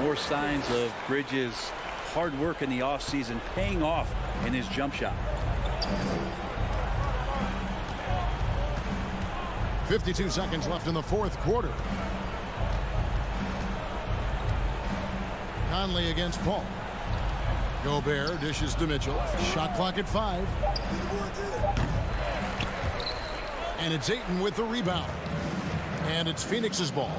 More signs of Bridges' hard work in the offseason paying off in his jump shot. 52 seconds left in the fourth quarter. Conley against Paul. Gobert dishes to Mitchell. Shot clock at 5. And it's Ayton with the rebound. And it's Phoenix's ball.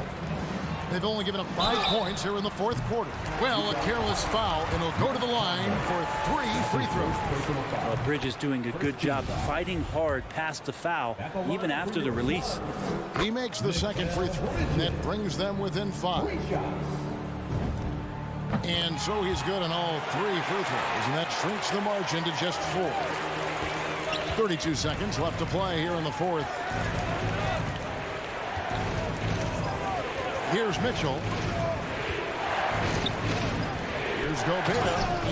They've only given up 5 points here in the fourth quarter. Well, a careless foul, and he'll go to the line for 3 free throws. Bridges doing a good job fighting hard past the foul, even after the release. He makes the second free throw, and that brings them within 5. And so he's good on all 3 free throws, and that shrinks the margin to just 4. 32 seconds left to play here in the fourth. Here's Mitchell. Here's Gobert.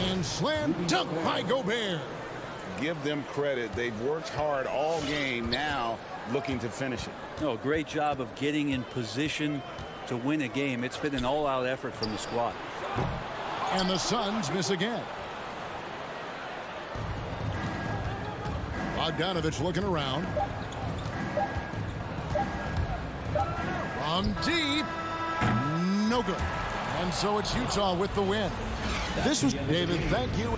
And slam dunk by Gobert. Give them credit. They've worked hard all game, now looking to finish it. No, great job of getting in position to win a game. It's been an all-out effort from the squad. And the Suns miss again. Bogdanovich looking around. From deep. No good. And so it's Utah with the win. This was David. Thank you.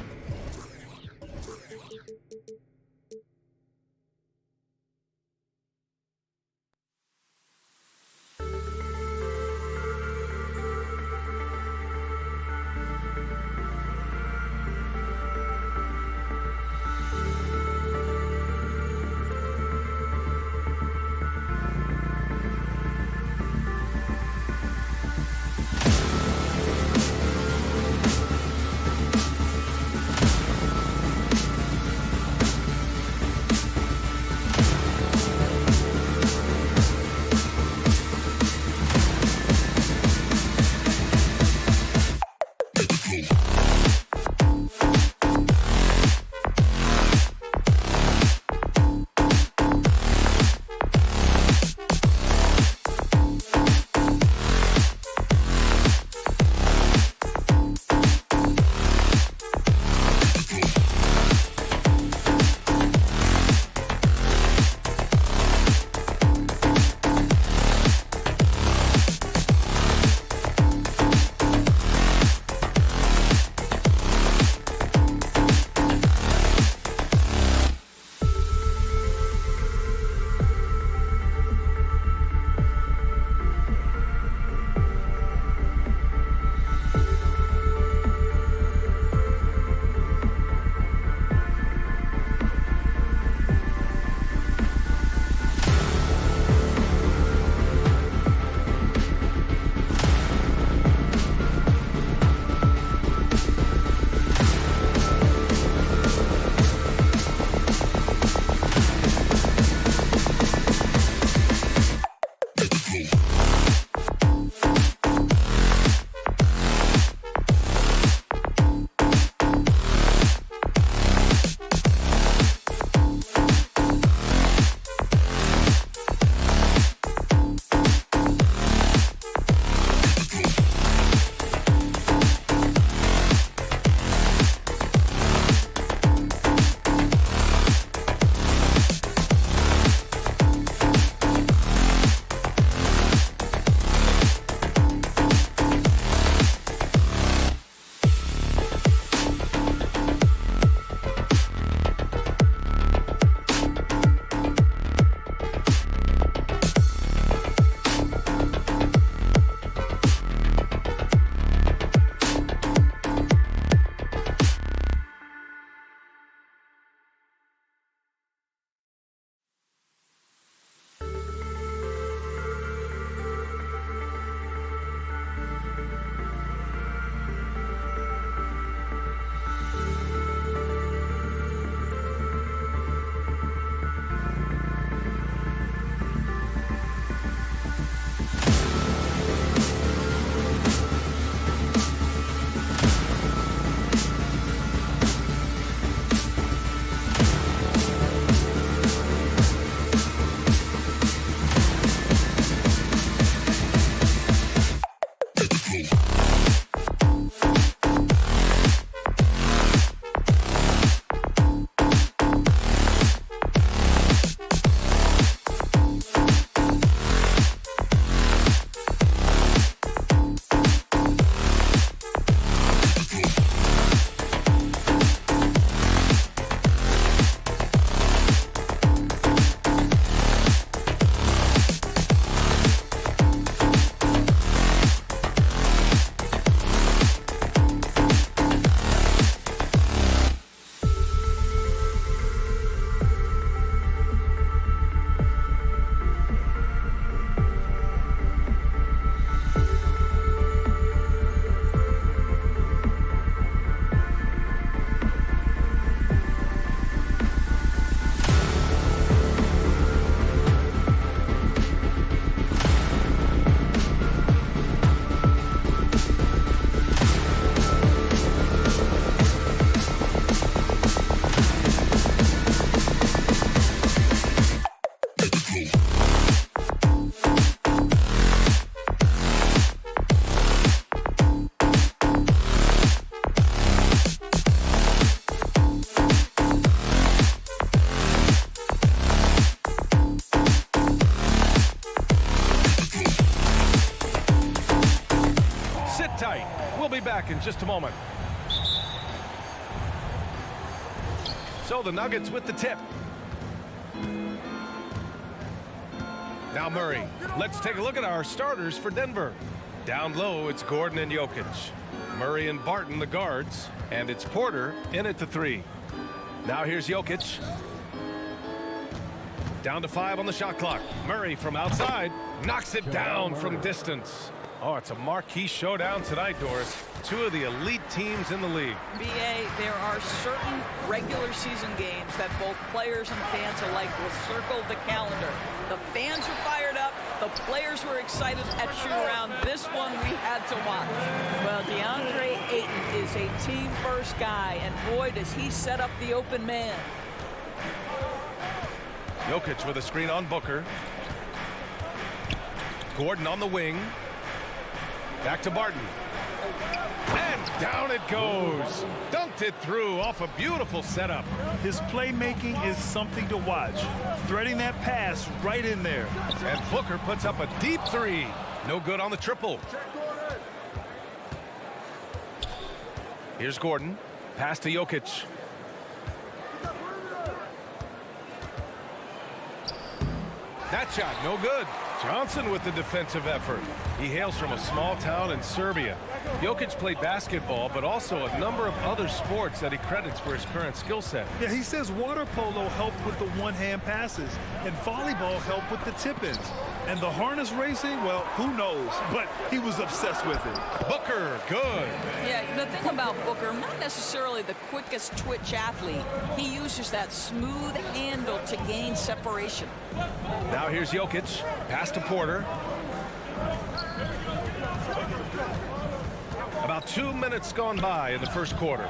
Sit tight. We'll be back in just a moment. So the Nuggets with the tip. Now Murray. Let's take a look at our starters for Denver. Down low, it's Gordon and Jokic. Murray and Barton, the guards. And it's Porter in at the 3. Now here's Jokic. Down to 5 on the shot clock. Murray from outside knocks it down from distance. Oh, it's a marquee showdown tonight, Doris. 2 of the elite teams in the league. B.A., there are certain regular season games that both players and fans alike will circle the calendar. The fans were fired up. The players were excited at shoot-around. This one we had to watch. Well, DeAndre Ayton is a team-first guy, and boy, does he set up the open man. Jokic with a screen on Booker. Gordon on the wing. Back to Barton. And down it goes. Dunked it through off a beautiful setup. His playmaking is something to watch. Threading that pass right in there. And Booker puts up a deep 3. No good on the triple. Here's Gordon. Pass to Jokic. That shot, no good. Johnson with the defensive effort. He hails from a small town in Serbia. Jokic played basketball, but also a number of other sports that he credits for his current skill set. Yeah, he says water polo helped with the one-hand passes, and volleyball helped with the tip-ins. And the harness racing, well, who knows? But he was obsessed with it. Booker, good. Yeah, the thing about Booker, not necessarily the quickest twitch athlete. He uses that smooth handle to gain separation. Now here's Jokic. Pass to Porter. About 2 minutes gone by in the first quarter.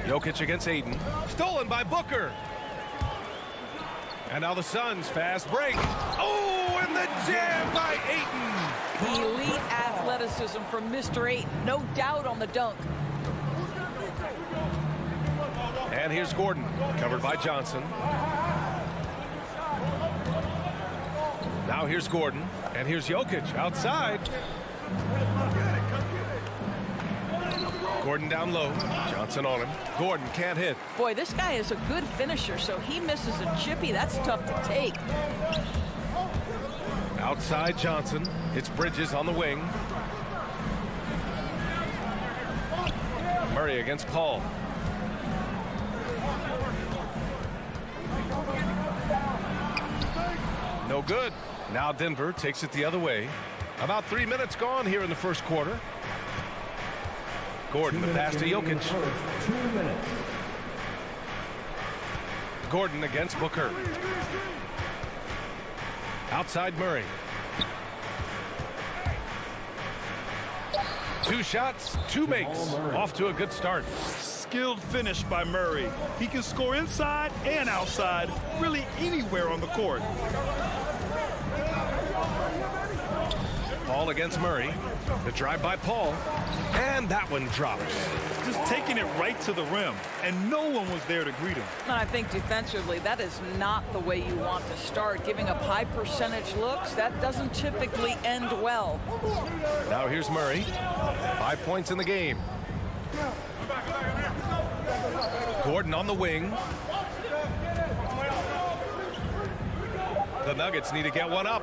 Jokic against Ayton. Stolen by Booker. And now the Suns fast break. Oh, and the jam by Ayton. Elite athleticism from Mr. Ayton. No doubt on the dunk. And here's Gordon, covered by Johnson. Now here's Gordon, and here's Jokic outside. Gordon down low, Johnson on him. Gordon can't hit. Boy, this guy is a good finisher, so he misses a chippy. That's tough to take. Outside Johnson, it's Bridges on the wing. Murray against Paul. No good. Now Denver takes it the other way. About 3 minutes gone here in the first quarter. Gordon, the pass to Jokic. 2 minutes. Gordon against Booker. Outside Murray. 2 shots, 2 makes. Off to a good start. Skilled finish by Murray. He can score inside and outside, really anywhere on the court. Paul against Murray. The drive by Paul. And that one drops. Just taking it right to the rim, and no one was there to greet him. And I think defensively, that is not the way you want to start. Giving up high percentage looks, that doesn't typically end well. Now here's Murray. 5 points in the game. Gordon on the wing. The Nuggets need to get one up.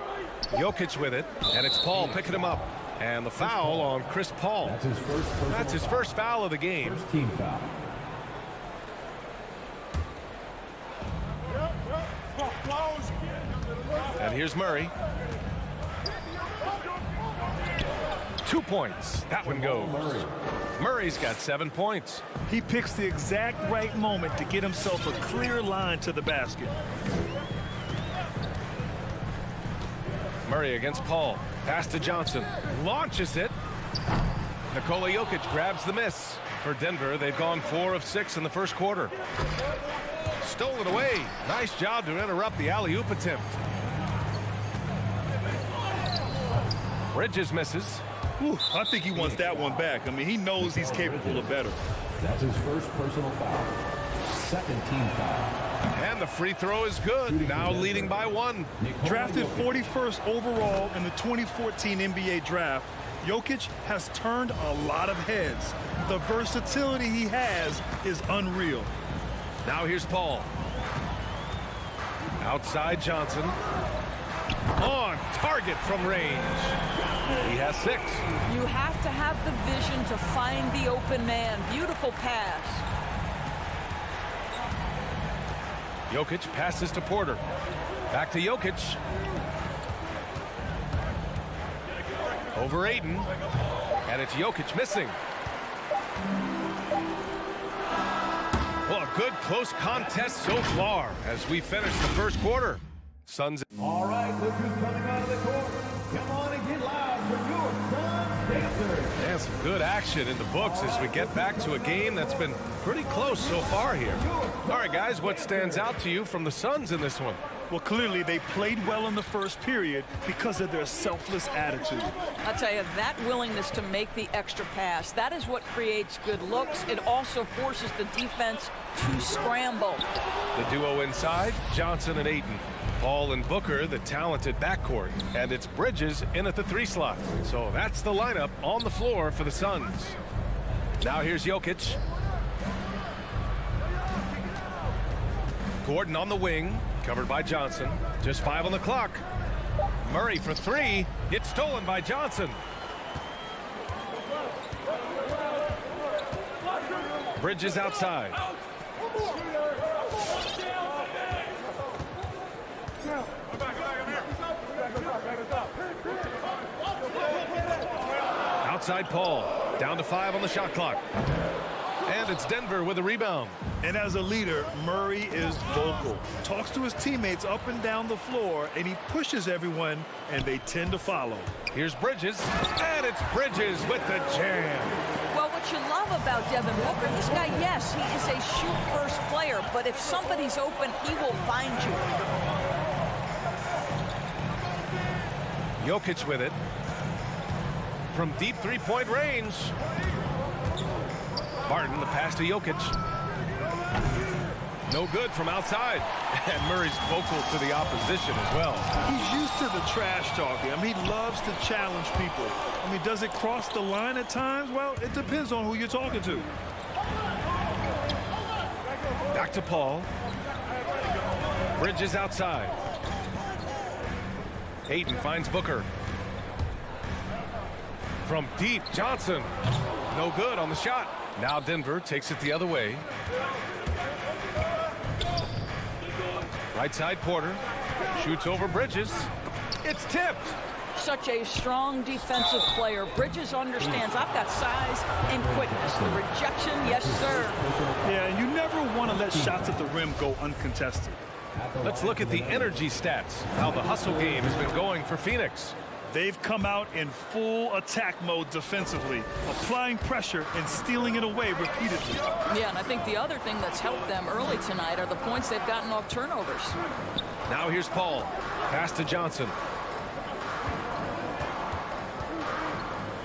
Jokic with it, and it's Paul picking him up. And the foul on Chris Paul. That's his first foul of the game. First team foul. And here's Murray. 2 points. That one goes. Murray's got 7 points. He picks the exact right moment to get himself a clear line to the basket. Murray against Paul. Pass to Johnson. Launches it. Nikola Jokic grabs the miss. For Denver, they've gone 4 of 6 in the first quarter. Stolen away. Nice job to interrupt the alley-oop attempt. Bridges misses. Whew, I think he wants that one back. I mean, he knows he's capable of better. That's his first personal foul. Second team foul. And the free throw is good. Now leading by 1. Drafted 41st overall in the 2014 NBA draft, Jokic has turned a lot of heads. The versatility he has is unreal. Now here's Paul. Outside Johnson. On target from range. He has 6. You have to have the vision to find the open man. Beautiful pass. Jokic passes to Porter. Back to Jokic. Over Aiden. And it's Jokic missing. Well, a good close contest so far as we finish the first quarter. Suns. All right, look who's coming out of the court. Come on and get loud for your Suns Pacers. And some good action in the books as we get back to a game that's been pretty close so far here. All right, guys, what stands out to you from the Suns in this one? Well, clearly they played well in the first period because of their selfless attitude. I'll tell you, that willingness to make the extra pass, that is what creates good looks. It also forces the defense to scramble. The duo inside, Johnson and Ayton. Paul and Booker, the talented backcourt. And it's Bridges in at the 3 slot. So that's the lineup on the floor for the Suns. Now here's Jokic. Gordon on the wing, covered by Johnson. Just 5 on the clock. Murray for 3. It's stolen by Johnson. Bridges outside. Outside Paul. Down to 5 on the shot clock. And it's Denver with a rebound. And as a leader, Murray is vocal. Talks to his teammates up and down the floor, and he pushes everyone, and they tend to follow. Here's Bridges, and it's Bridges with the jam. Well, what you love about Devin Booker, this guy, yes, he is a shoot-first player, but if somebody's open, he will find you. Jokic with it. From deep three-point range. Barton, the pass to Jokic. No good from outside. And Murray's vocal to the opposition as well. He's used to the trash talking. I mean, he loves to challenge people. I mean, does it cross the line at times? Well, it depends on who you're talking to. Back to Paul. Bridges outside. Ayton finds Booker. From deep, Johnson. No good on the shot. Now Denver takes it the other way. Right side Porter. Shoots over Bridges. It's tipped. Such a strong defensive player. Bridges understands I've got size and quickness. The rejection, yes, sir. Yeah, and you never want to let shots at the rim go uncontested. Let's look at the energy stats. How the hustle game has been going for Phoenix. They've come out in full attack mode defensively, applying pressure and stealing it away repeatedly. Yeah, and I think the other thing that's helped them early tonight are the points they've gotten off turnovers. Now here's Paul. Pass to Johnson.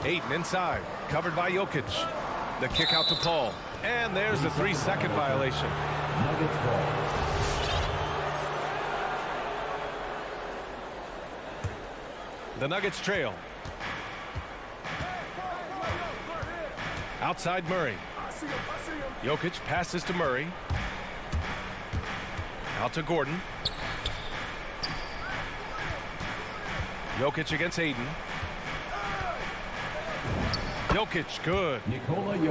Ayton inside, covered by Jokic. The kick out to Paul. And there's the 3-second violation. Nuggets ball. The Nuggets trail. Outside Murray. Jokic passes to Murray. Out to Gordon. Jokic against Ayton. Jokic, good.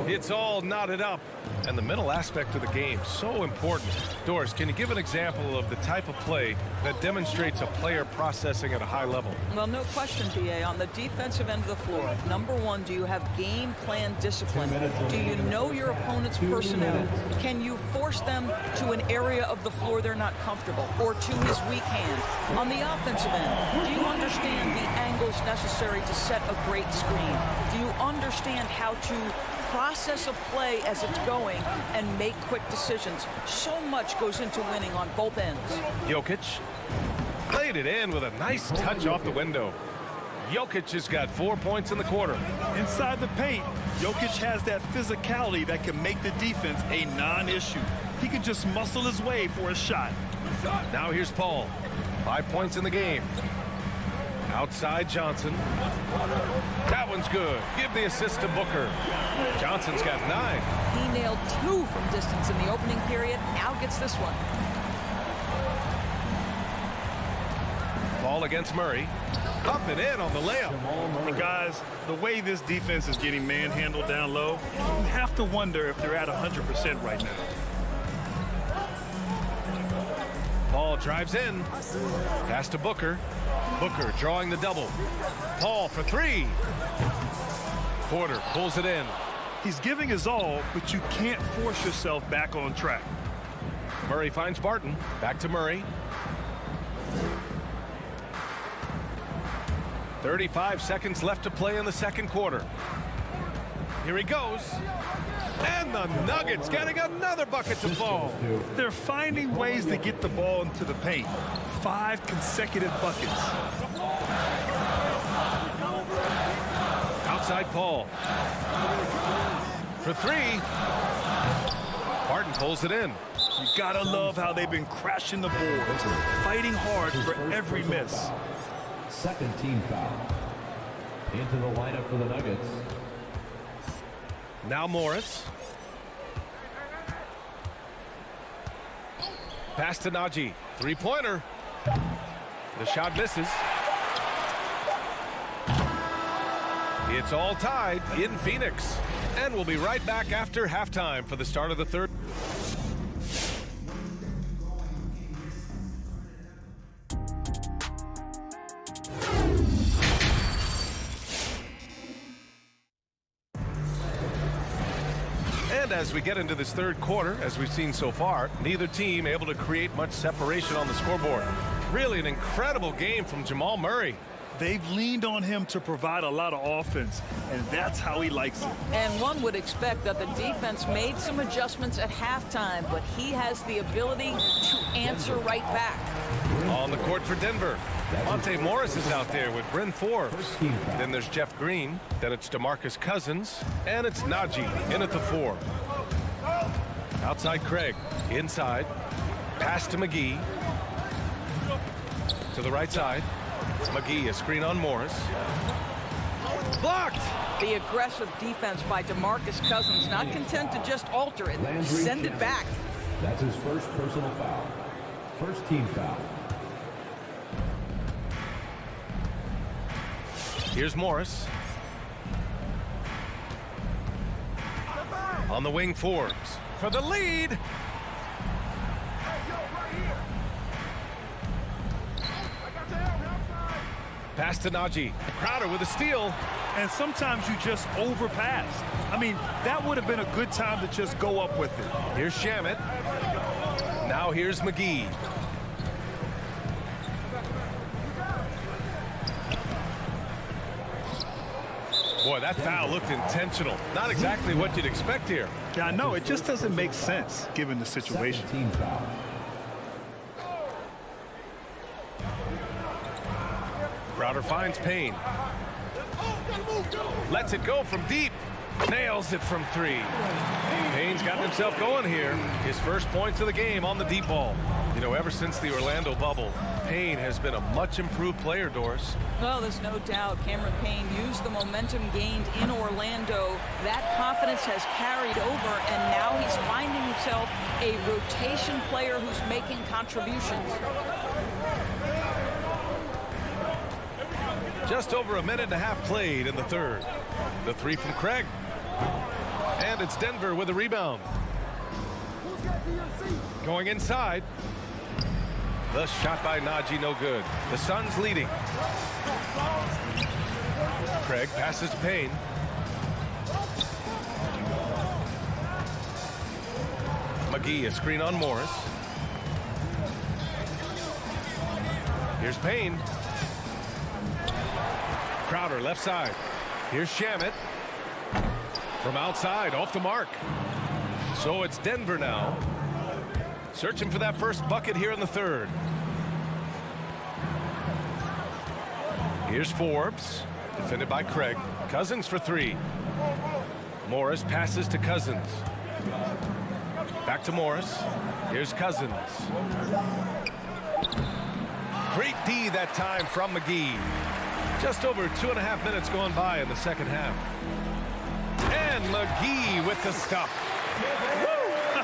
It's all knotted up. And the middle aspect of the game, so important. Doris, can you give an example of the type of play that demonstrates a player processing at a high level? Well, no question, B.A. On the defensive end of the floor, number one, do you have game plan discipline? Do you know your opponent's personnel? Can you force them to an area of the floor they're not comfortable or to his weak hand? On the offensive end, do you understand the angles necessary to set a great screen? Do you understand how to process a play as it's going and make quick decisions? So much goes into winning on both ends. Jokic played it in with a nice touch off the window. Jokic has got 4 points in the quarter. Inside the paint, Jokic has that physicality that can make the defense a non-issue. He can just muscle his way for a shot. Now here's Paul. 5 points in the game. Outside Johnson. That one's good. Give the assist to Booker. Johnson's got 9. He nailed 2 from distance in the opening period. Now gets this one. Ball against Murray. Up and in on the layup. And guys, the way this defense is getting manhandled down low, you have to wonder if they're at 100% right now. Paul drives in. Pass to Booker. Booker drawing the double. Paul for 3. Porter pulls it in. He's giving his all, but you can't force yourself back on track. Murray finds Barton. Back to Murray. 35 seconds left to play in the second quarter. Here he goes. And the Nuggets getting another bucket to fall. They're finding ways to get the ball into the paint. 5 consecutive buckets. Outside Paul. For 3. Barton pulls it in. You gotta love how they've been crashing the boards, fighting hard for every miss. Second team foul. Into the lineup for the Nuggets. Now Morris. Pass to Najee. 3-pointer. The shot misses. It's all tied in Phoenix. And we'll be right back after halftime for the start of the third. And as we get into this third quarter, as we've seen so far, neither team able to create much separation on the scoreboard. Really an incredible game from Jamal Murray. They've leaned on him to provide a lot of offense, and that's how he likes it. And one would expect that the defense made some adjustments at halftime, but he has the ability to answer right back. On the court for Denver, Monte Morris is out there with Bryn Forbes. Then there's Jeff Green. Then it's DeMarcus Cousins. And it's Najee in at the 4. Outside Craig. Inside. Pass to McGee. To the right side. McGee, a screen on Morris. Blocked! The aggressive defense by DeMarcus Cousins, not content to just alter it, send it back. That's his first personal foul. First team foul. Here's Morris. On the wing, Forbes for the lead. Pass to Najee. Crowder with a steal. And sometimes you just overpass. I mean, that would have been a good time to just go up with it. Here's Shamet. Now here's McGee. Boy, that foul looked intentional. Not exactly what you'd expect here. Yeah, I know. It just doesn't make sense given the situation. Team foul. Crowder finds Payne. Lets it go from deep. Nails it from 3. Payne's gotten himself going here. His first points of the game on the deep ball. You know, ever since the Orlando bubble, Payne has been a much improved player, Doris. Well, there's no doubt Cameron Payne used the momentum gained in Orlando. That confidence has carried over, and now he's finding himself a rotation player who's making contributions. Just over a minute and a half played in the third. The 3 from Craig. And it's Denver with a rebound. Going inside. The shot by Najee, no good. The Suns leading. Craig passes to Payne. McGee, a screen on Morris. Here's Payne. Crowder, left side. Here's Shamet. From outside, off the mark. So it's Denver now. Searching for that first bucket here in the third. Here's Forbes. Defended by Craig. Cousins for 3. Morris passes to Cousins. Back to Morris. Here's Cousins. Great D that time from McGee. Just over 2.5 minutes going by in the second half. And McGee with the stuff.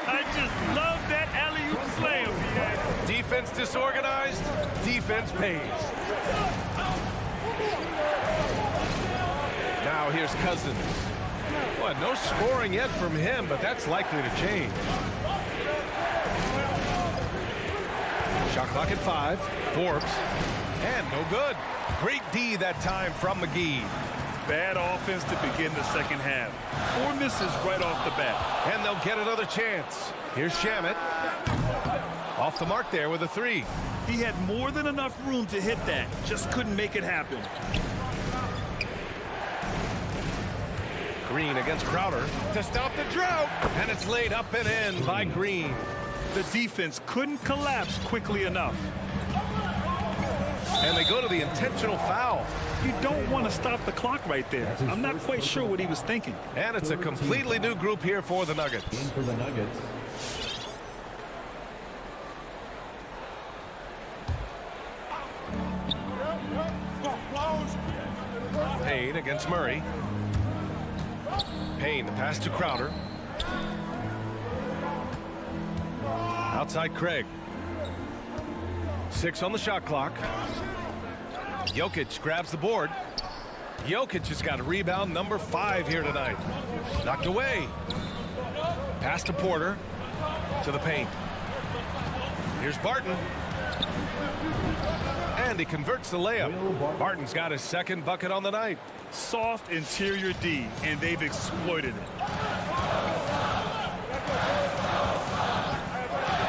I just love that alley-oop slam. Defense disorganized, defense pays. Now here's Cousins. Boy, no scoring yet from him, but that's likely to change. Shot clock at 5. Forbes. And no good. Great D that time from McGee. Bad offense to begin the second half. 4 misses right off the bat. And they'll get another chance. Here's Shamet. Off the mark there with a 3. He had more than enough room to hit that. Just couldn't make it happen. Green against Crowder to stop the drought. And it's laid up and in by Green. The defense couldn't collapse quickly enough. And they go to the intentional foul. You don't want to stop the clock right there. I'm not quite sure what he was thinking. And it's a completely new group here for the Nuggets. In for the Nuggets. Payne against Murray. Payne, the pass to Crowder. Outside Craig. 6 on the shot clock. Jokic grabs the board. Jokic has got a rebound number 5 here tonight. Knocked away. Pass to Porter. To the paint. Here's Barton. And he converts the layup. Barton's got his second bucket on the night. Soft interior D, and they've exploited it.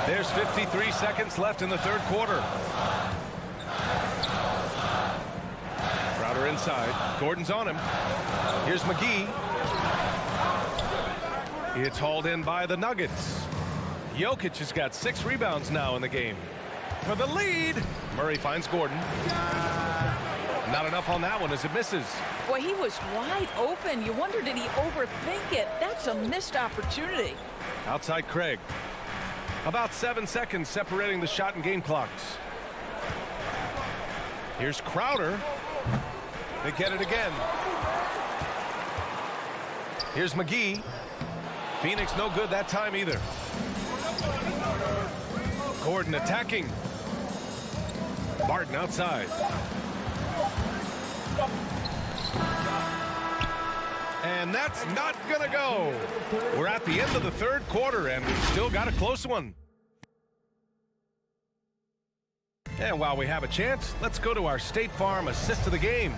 There's 53 seconds left in the third quarter. Crowder inside. Gordon's on him. Here's McGee. It's hauled in by the Nuggets. Jokic has got 6 rebounds now in the game. For the lead, Murray finds Gordon. Not enough on that one as it misses. Boy, he was wide open. You wonder, did he overthink it? That's a missed opportunity. Outside Craig. About 7 seconds separating the shot and game clocks. Here's Crowder. They get it again. Here's McGee. Phoenix no good that time either. Gordon attacking. Barton outside. And that's not gonna go. We're at the end of the third quarter and we've still got a close one. And while we have a chance, let's go to our State Farm assist of the game.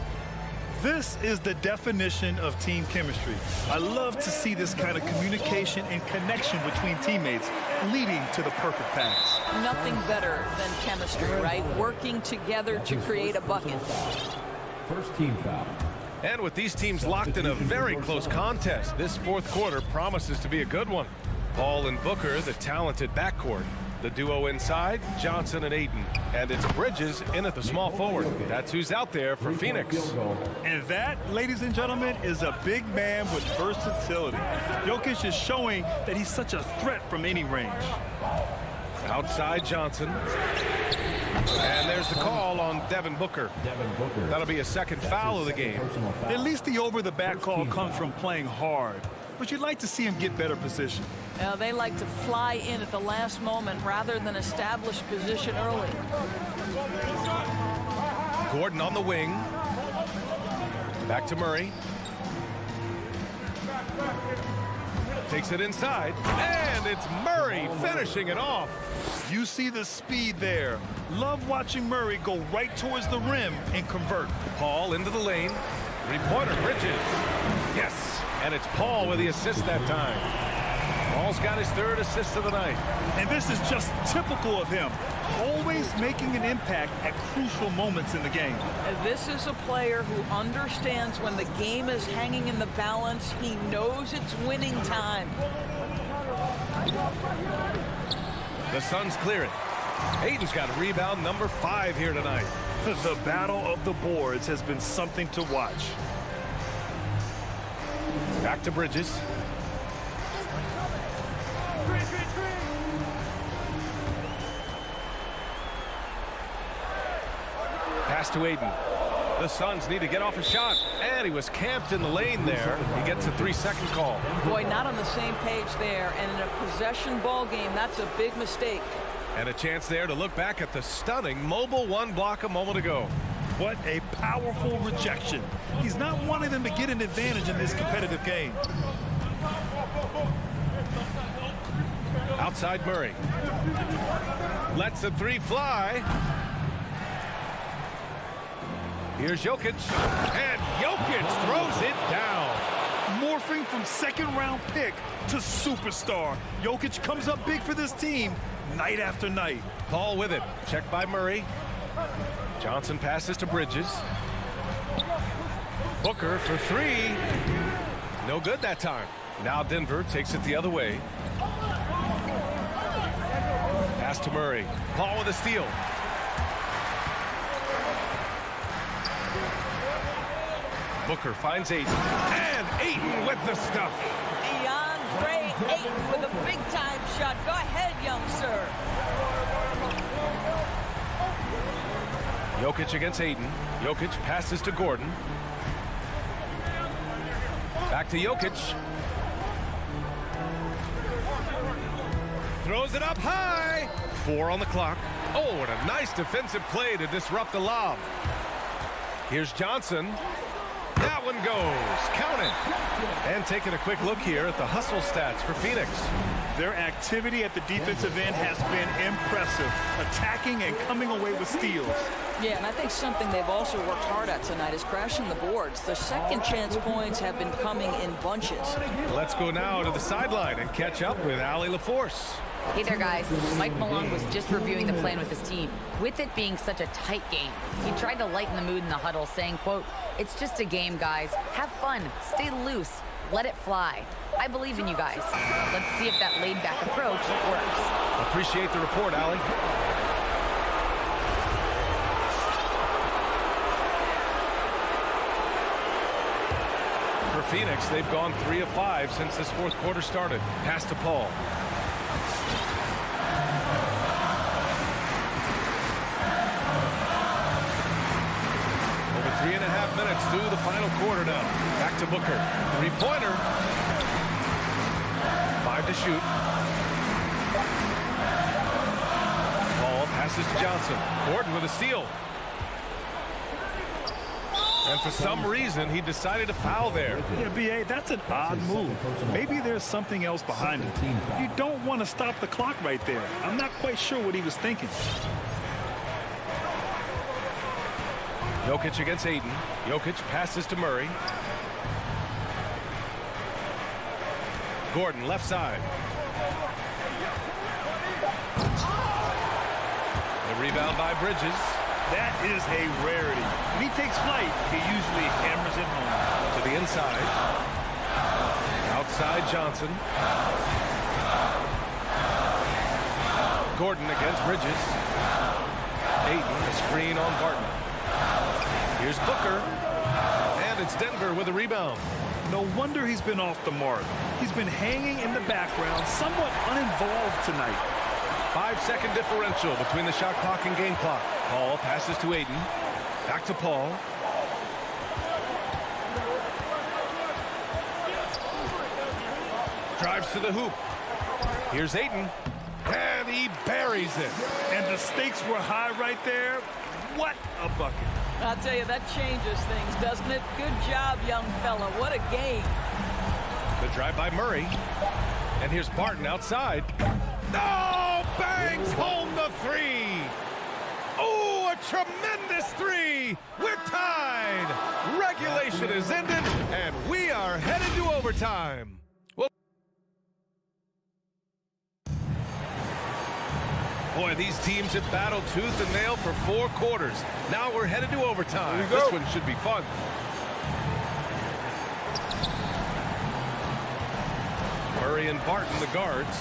This is the definition of team chemistry. I love to see this kind of communication and connection between teammates leading to the perfect pass. Nothing better than chemistry, right? Working together to create a bucket. First team foul. And with these teams locked in a very close contest, this fourth quarter promises to be a good one. Paul and Booker, the talented backcourt. The duo inside, Johnson and Ayton. And it's Bridges in at the small forward. That's who's out there for Phoenix. And that, ladies and gentlemen, is a big man with versatility. Jokic is showing that he's such a threat from any range. Outside Johnson. And there's the call on Devin Booker. That'll be a second foul of the game. At least the over-the-back call comes from playing hard. But you'd like to see him get better position. They like to fly in at the last moment rather than establish position early. Gordon on the wing. Back to Murray. Takes it inside. And it's Murray finishing it off. You see the speed there. Love watching Murray go right towards the rim and convert. Paul into the lane. Three-pointer, Bridges. Yes. And it's Paul with the assist that time. Paul's got his third assist of the night. And this is just typical of him. Always making an impact at crucial moments in the game. This is a player who understands when the game is hanging in the balance. He knows it's winning time. The Suns clear it. Ayton's got a rebound number 5 here tonight. The battle of the boards has been something to watch. Back to Bridges. Pass to Ayton. The Suns need to get off a shot, and he was camped in the lane there. He gets a 3-second call. Boy, not on the same page there, and in a possession ball game, that's a big mistake. And a chance there to look back at the stunning mobile one block a moment ago. What a powerful rejection. He's not wanting them to get an advantage in this competitive game. Outside Murray. Lets the three fly. Here's Jokic. And Jokic throws it down. Morphing from second-round pick to superstar. Jokic comes up big for this team night after night. Paul with it. Checked by Murray. Johnson passes to Bridges. Booker for three. No good that time. Now Denver takes it the other way. Pass to Murray. Paul with a steal. Booker finds Ayton. And Ayton with the stuff. DeAndre Ayton with a big-time shot. Go ahead, young sir. Jokic against Ayton. Jokic passes to Gordon. Back to Jokic. Throws it up high. 4 on the clock. Oh, and a nice defensive play to disrupt the lob. Here's Johnson. That one goes. Count it. And taking a quick look here at the hustle stats for Phoenix. Their activity at the defensive end has been impressive, attacking and coming away with steals. Yeah, and I think something they've also worked hard at tonight is crashing the boards. The second chance points have been coming in bunches. Let's go now to the sideline and catch up with Allie LaForce. Hey there, guys. Mike Malone was just reviewing the plan with his team. With it being such a tight game, he tried to lighten the mood in the huddle, saying, quote, "It's just a game, guys. Have fun. Stay loose. Let it fly. I believe in you guys." Let's see if that laid-back approach works. Appreciate the report, Allie. For Phoenix, they've gone 3 of 5 since this fourth quarter started. Pass to Paul. Over 3.5 minutes through the final quarter now. Back to Booker. 3-pointer. 5 to shoot. Paul passes to Johnson. Gordon with a steal. And for some reason, he decided to foul there. Yeah, B.A., that's an odd move. Maybe there's something else behind it. You don't want to stop the clock right there. I'm not quite sure what he was thinking. Jokic against Ayton. Jokic passes to Murray. Gordon, left side. The rebound by Bridges. That is a rarity. When he takes flight, he usually hammers it home. To the inside. Outside Johnson. Gordon against Bridges. Ayton, a screen on Barton. Here's Booker. And it's Denver with a rebound. No wonder he's been off the mark. He's been hanging in the background, somewhat uninvolved tonight. 5-second differential between the shot clock and game clock. Paul passes to Ayton. Back to Paul. Drives to the hoop. Here's Ayton. And he buries it. And the stakes were high right there. What a bucket. I'll tell you, that changes things, doesn't it? Good job, young fella. What a game. The drive by Murray. And here's Barton outside. No! Bangs home the three. Oh, a tremendous three. We're tied. Regulation is ended, and we are headed to overtime. Well, boy, these teams have battled tooth and nail for 4 quarters. Now we're headed to overtime. This one should be fun. Murray and Barton, the guards.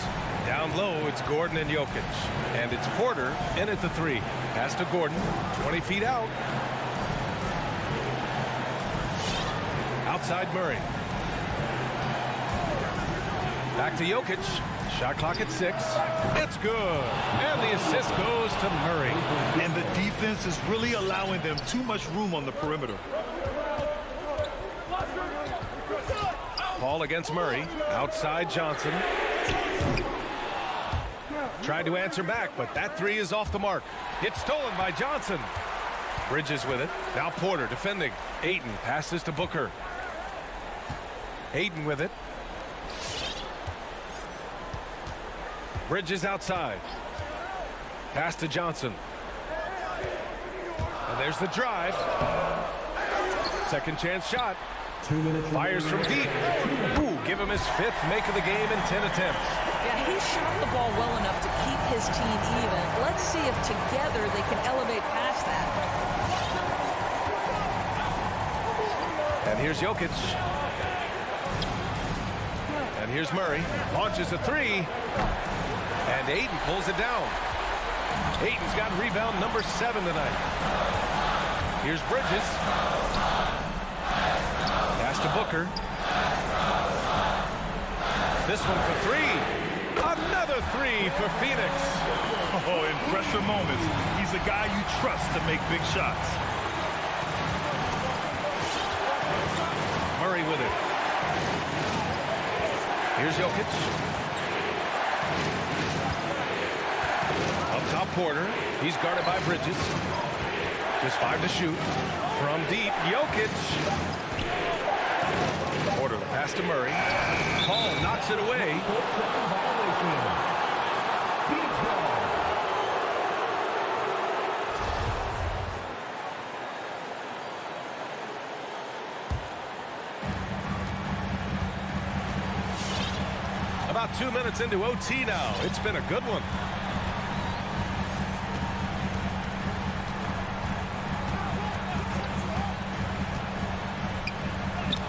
Down low, it's Gordon and Jokic. And it's Porter in at the 3. Pass to Gordon, 20 feet out. Outside Murray. Back to Jokic. Shot clock at 6. It's good. And the assist goes to Murray. And the defense is really allowing them too much room on the perimeter. Paul against Murray. Outside Johnson. Tried to answer back, but that three is off the mark. It's stolen by Johnson. Bridges with it. Now Porter defending. Ayton passes to Booker. Ayton with it. Bridges outside. Pass to Johnson. And there's the drive. Second chance shot. Fires from deep. Ooh, give him his 5th make of the game in 10 attempts. Yeah, he shot the ball well enough to keep his team even. Let's see if together they can elevate past that. And here's Jokic. And here's Murray. Launches a 3. And Ayton pulls it down. Ayton's got rebound number 7 tonight. Here's Bridges. Pass to Booker. This one for 3. Another 3 for Phoenix. Oh, in pressure moments, he's a guy you trust to make big shots. Murray with it. Here's Jokic. Up top, Porter. He's guarded by Bridges. Just 5 to shoot. From deep, Jokic. Porter, the pass to Murray. Paul knocks it away. About 2 minutes into OT now. It's been a good one.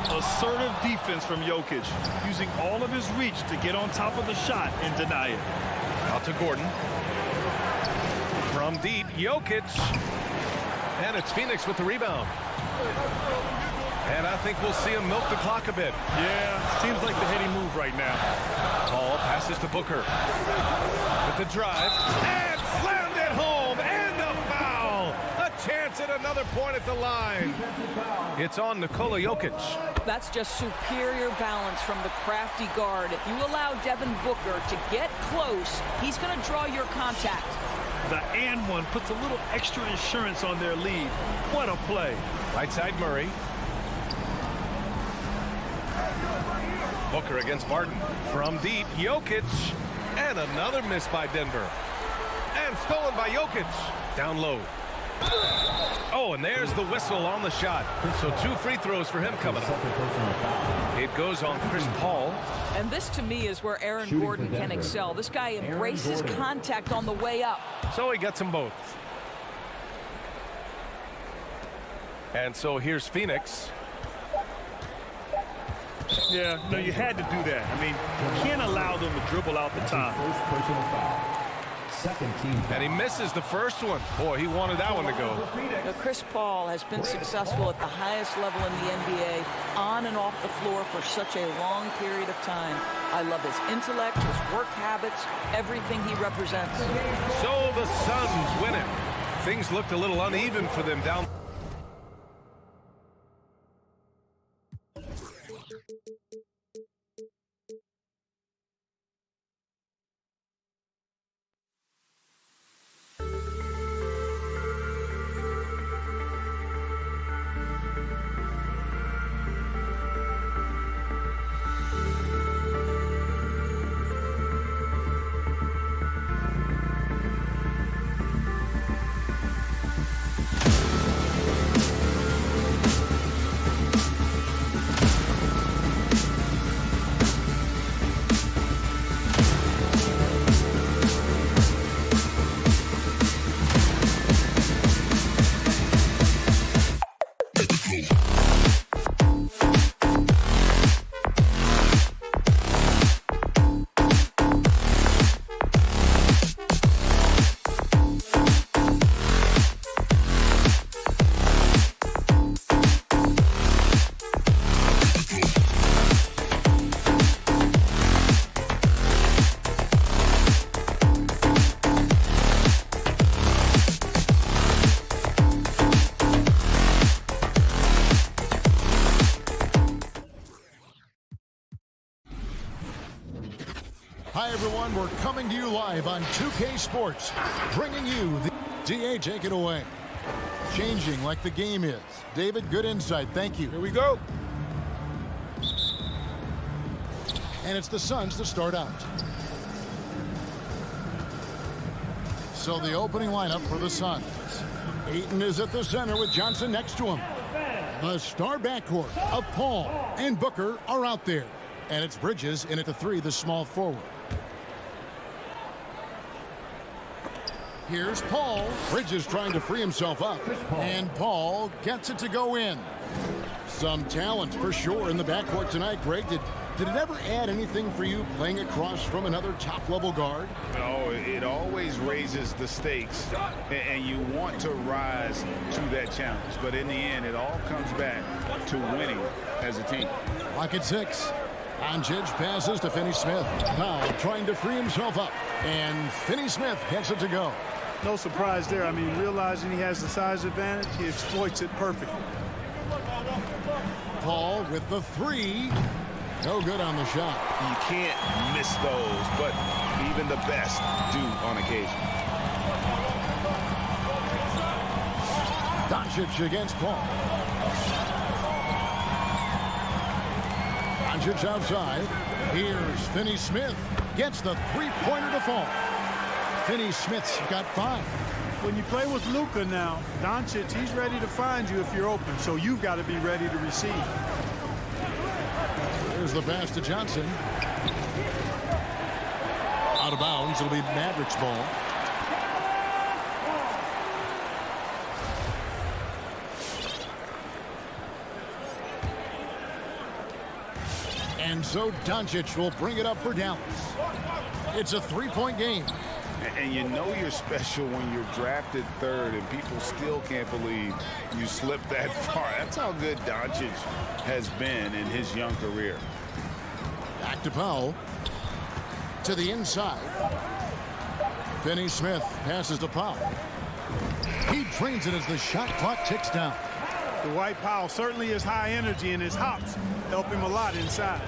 Assertive defense from Jokic, using all of his reach to get on top of the shot and deny it. Out to Gordon. From deep, Jokic. And it's Phoenix with the rebound. And I think we'll see him milk the clock a bit. Yeah, seems like the heady move right now. Paul passes to Booker. With the drive. And slammed it home. And a foul. A chance at another point at the line. It's on Nikola Jokic. That's just superior balance from the crafty guard. If you allow Devin Booker to get close, he's going to draw your contact. The and one puts a little extra insurance on their lead. What a play. Right side Murray. Booker against Barton. From deep, Jokic. And another miss by Denver. And stolen by Jokic. Down low. Oh, and there's the whistle on the shot. So 2 free throws for him coming up. It goes on Chris Paul. And this, to me, is where Aaron Gordon can excel. This guy embraces contact on the way up. So he gets them both. And so here's Phoenix. Yeah, no, you had to do that. I mean, you can't allow them to dribble out the top. First personal foul. Second team foul. And he misses the first one. Boy, he wanted that one to go. Now, Chris Paul has been successful at the highest level in the NBA, on and off the floor for such a long period of time. I love his intellect, his work habits, everything he represents. So the Suns win it. Things looked a little uneven for them down. Hi, everyone. We're coming to you live on 2K Sports, bringing you the DA. Take it away. Changing like the game is. David, good insight. Thank you. Here we go. And it's the Suns to start out. So the opening lineup for the Suns. Ayton is at the center with Johnson next to him. The star backcourt of Paul and Booker are out there. And it's Bridges in at the 3, the small forward. Here's Paul. Bridges trying to free himself up. And Paul gets it to go in. Some talent for sure in the backcourt tonight, Greg. Did it ever add anything for you playing across from another top-level guard? No, it always raises the stakes, and you want to rise to that challenge. But in the end, it all comes back to winning as a team. Lock at 6. Doncic passes to Finney-Smith. Powell trying to free himself up. And Finney-Smith gets it to go. No surprise there. I mean, realizing he has the size advantage, he exploits it perfectly. Paul with the 3. No good on the shot. You can't miss those, but even the best do on occasion. Doncic against Paul. Doncic outside. Here's Finney-Smith. Gets the three-pointer to fall. Finney-Smith's got 5. When you play with Luka now, Doncic, he's ready to find you if you're open, so you've got to be ready to receive. Here's the pass to Johnson. Out of bounds. It'll be Mavericks ball. And so Doncic will bring it up for Dallas. It's a 3-point game. And you know you're special when you're drafted 3rd and people still can't believe you slipped that far. That's how good Doncic has been in his young career. Back to Powell. To the inside. Finney-Smith passes to Powell. He drains it as the shot clock ticks down. Dwight Powell certainly is high energy, and his hops help him a lot inside.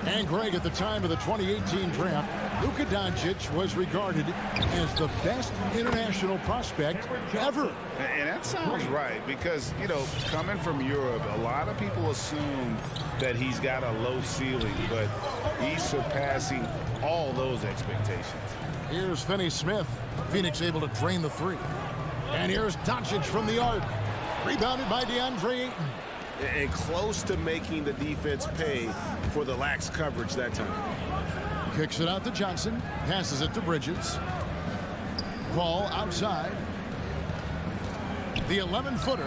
And Greg, at the time of the 2018 draft, Luka Doncic was regarded as the best international prospect ever. And that sounds right, because, you know, coming from Europe, a lot of people assume that he's got a low ceiling, but he's surpassing all those expectations. Here's Finney-Smith. Phoenix able to drain the 3. And here's Doncic from the arc. Rebounded by DeAndre Ayton. And close to making the defense pay for the lax coverage that time. Kicks it out to Johnson. Passes it to Bridges. Ball outside. The 11-footer.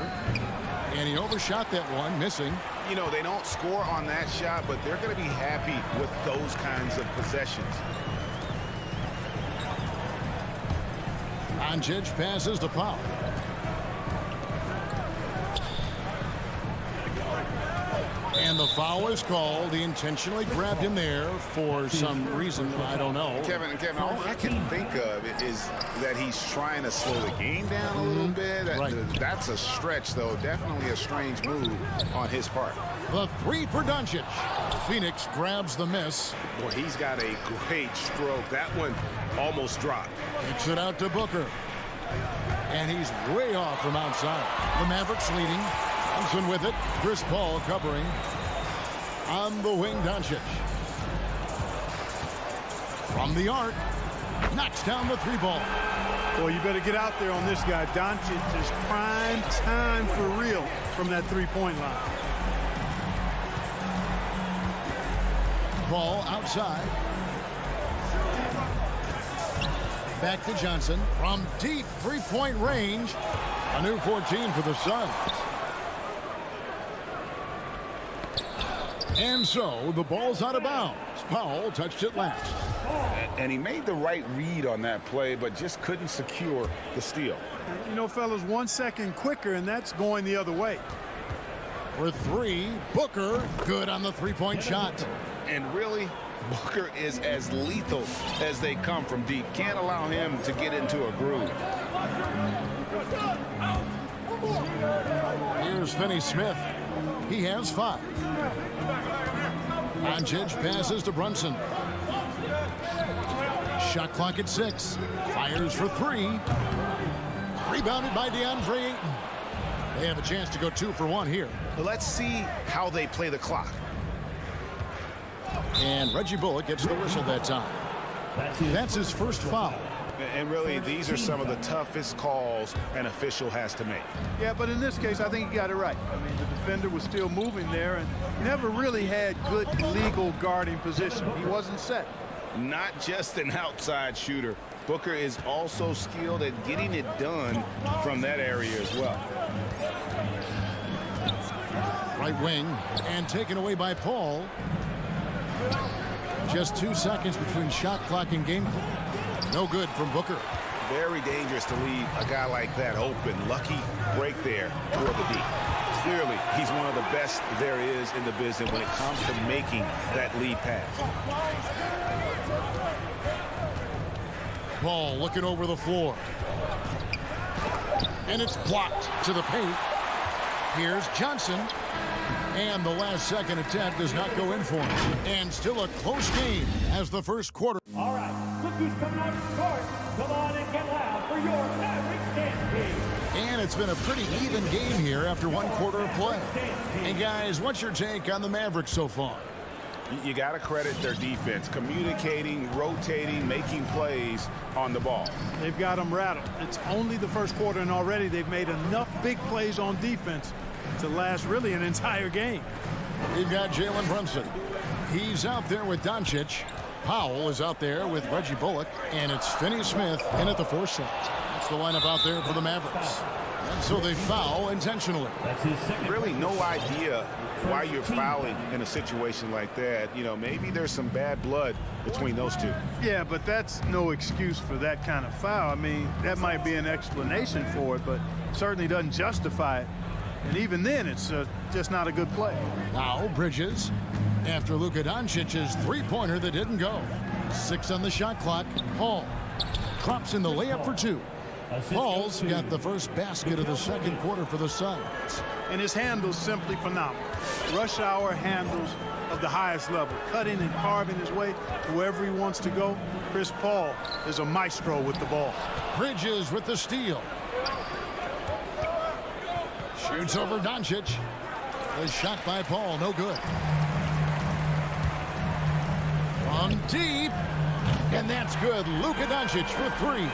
And he overshot that one, missing. You know, they don't score on that shot, but they're going to be happy with those kinds of possessions. Doncic passes to Powell. And the foul is called. He intentionally grabbed him there for some reason. I don't know. Kevin, all I can think of is that he's trying to slow the game down a little bit. That's a stretch, though. Definitely a strange move on his part. The 3 for Doncic. Phoenix grabs the miss. Boy, he's got a great stroke. That one almost dropped. Kicks it out to Booker. And he's way off from outside. The Mavericks leading. Johnson with it. Chris Paul covering. On the wing, Doncic. From the arc. Knocks down the 3-ball. Boy, you better get out there on this guy. Doncic is prime time for real from that 3-point line. Ball outside. Back to Johnson. From deep 3-point range. A new 14 for the Suns. And so the ball's out of bounds. Powell touched it last. And he made the right read on that play, but just couldn't secure the steal. You know, fellas, 1 second quicker, and that's going the other way. For 3, Booker, good on the 3-point shot. And really, Booker is as lethal as they come from deep. Can't allow him to get into a groove. Here's Finney-Smith. He has 5. Doncic passes to Brunson. shot clock at 6. Fires for 3. Rebounded by DeAndre Ayton. They have a chance to go 2 for 1 here. Let's see how they play the clock. And Reggie Bullock gets the whistle that time. That's his first foul. And really, these are some of the toughest calls an official has to make. Yeah, but in this case, I think he got it right. I mean, the defender was still moving there and never really had good legal guarding position. He wasn't set. Not just an outside shooter. Booker is also skilled at getting it done from that area as well. Right wing, and taken away by Paul. Just 2 seconds between shot clock and game clock. No good from Booker. Very dangerous to leave a guy like that open. Lucky break there toward the D. Clearly, he's one of the best there is in the business when it comes to making that lead pass. Paul looking over the floor. And it's blocked to the paint. Here's Johnson. And the last second attempt does not go in for him. And still a close game as the first quarter. All right, look who's coming out to court. Come on and get loud for your Mavericks dance team. And it's been a pretty even game here after 1 quarter of play. And guys, what's your take on the Mavericks so far? You got to credit their defense, communicating, rotating, making plays on the ball. They've got them rattled. It's only the first quarter, and already they've made enough big plays on defense to last really an entire game. We've got Jalen Brunson. He's out there with Doncic. Powell is out there with Reggie Bullock. And it's Finney Smith in at the 4 slot. That's the lineup out there for the Mavericks. And so they foul intentionally. Really no idea why you're fouling in a situation like that. You know, maybe there's some bad blood between those two. Yeah, but that's no excuse for that kind of foul. I mean, that might be an explanation for it, but certainly doesn't justify it. And even then, it's just not a good play. Now Bridges, after Luka Doncic's 3-pointer that didn't go. 6 on the shot clock. Paul drops in the layup for 2. Paul's got the first basket of the second quarter for the Suns. And his handle's simply phenomenal. Rush hour handles of the highest level. Cutting and carving his way wherever he wants to go. Chris Paul is a maestro with the ball. Bridges with the steal. Shoots over Doncic. The shot by Paul, no good. From deep. And that's good. Luka Doncic for 3.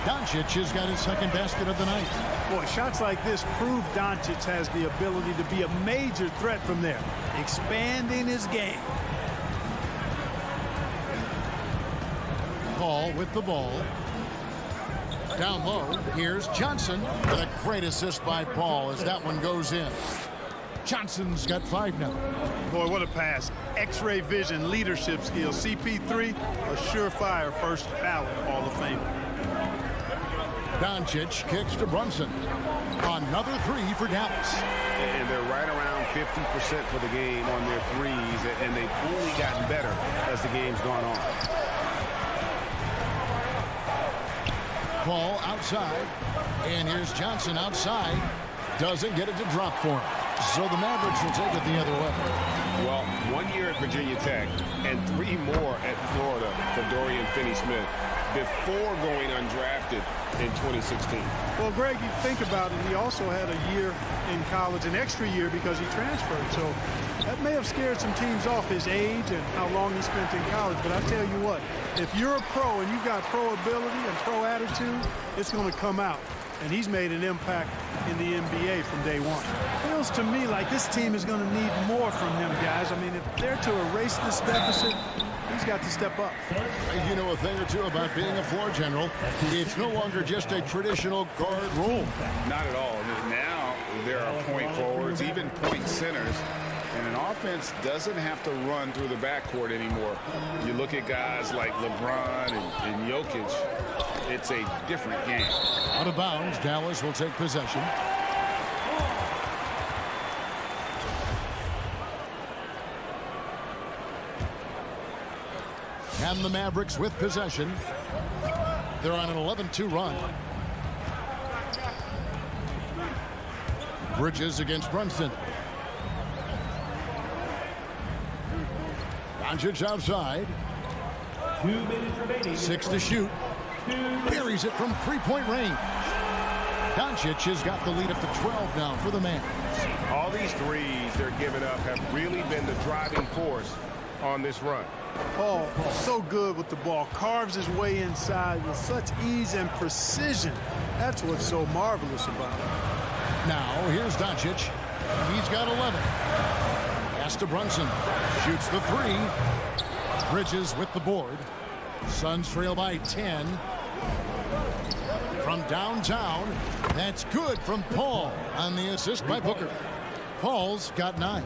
Doncic has got his second basket of the night. Boy, shots like this prove Doncic has the ability to be a major threat from there. Expanding his game. Paul with the ball. Down low, here's Johnson. And a great assist by Paul as that one goes in. Johnson's got 5 now. Boy, what a pass. X-ray vision, leadership skills. CP3, a surefire first ballot Hall of Famer. Doncic kicks to Brunson. Another 3 for Dallas. And they're right around 50% for the game on their threes, and they've only gotten better as the game's gone on. Paul outside, and here's Johnson outside. Doesn't get it to drop for him. So the Mavericks will take it the other way. Well, 1 year at Virginia Tech and 3 more at Florida for Dorian Finney-Smith before going undrafted in 2016. Well, Greg, you think about it, he also had a year in college, an extra year because he transferred. So that may have scared some teams off, his age and how long he spent in college. But I tell you what, if you're a pro and you've got pro ability and pro attitude, it's going to come out. And he's made an impact in the NBA from day one. Feels to me like this team is going to need more from him, guys. I mean, if they're to erase this deficit, he's got to step up. You know a thing or two about being a floor general. It's no longer just a traditional guard role. Not at all. Now there are point forwards, even point centers. And an offense doesn't have to run through the backcourt anymore. You look at guys like LeBron and Jokic, it's a different game. Out of bounds, Dallas will take possession. And the Mavericks with possession. They're on an 11-2 run. Bridges against Brunson. Doncic outside. 2 minutes remaining. 6 to shoot. Buries it from three-point range. Doncic has got the lead up to 12 now for the man. All these threes they're giving up have really been the driving force on this run. Paul, so good with the ball. Carves his way inside with such ease and precision. That's what's so marvelous about him. Now, here's Doncic. He's got 11. Pass to Brunson. Shoots the three. Bridges with the board. Suns trail by 10. From downtown, that's good from Paul on the assist by Booker. Paul's got 9.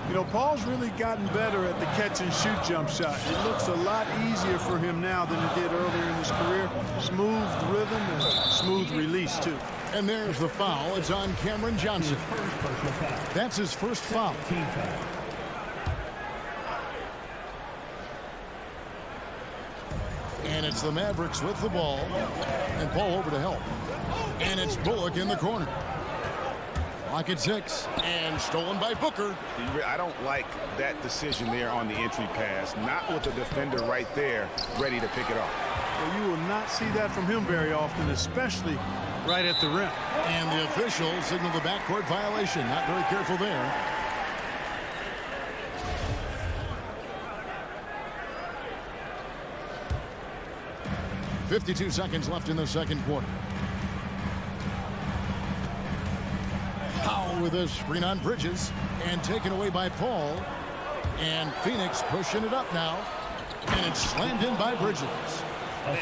You know, Paul's really gotten better at the catch-and-shoot jump shot. It looks a lot easier for him now than it did earlier in his career. Smooth rhythm and smooth release, too. And there's the foul. It's on Cameron Johnson. That's his first foul. And it's the Mavericks with the ball. And Paul over to help. And it's Bullock in the corner. Clock at 6. And stolen by Booker. I don't like that decision there on the entry pass. Not with the defender right there ready to pick it off. Well, you will not see that from him very often, especially right at the rim. And the official signaled the backcourt violation. Not very careful there. .52 seconds left in the second quarter. Powell with a screen on Bridges and taken away by Paul. And Phoenix pushing it up now. And it's slammed in by Bridges.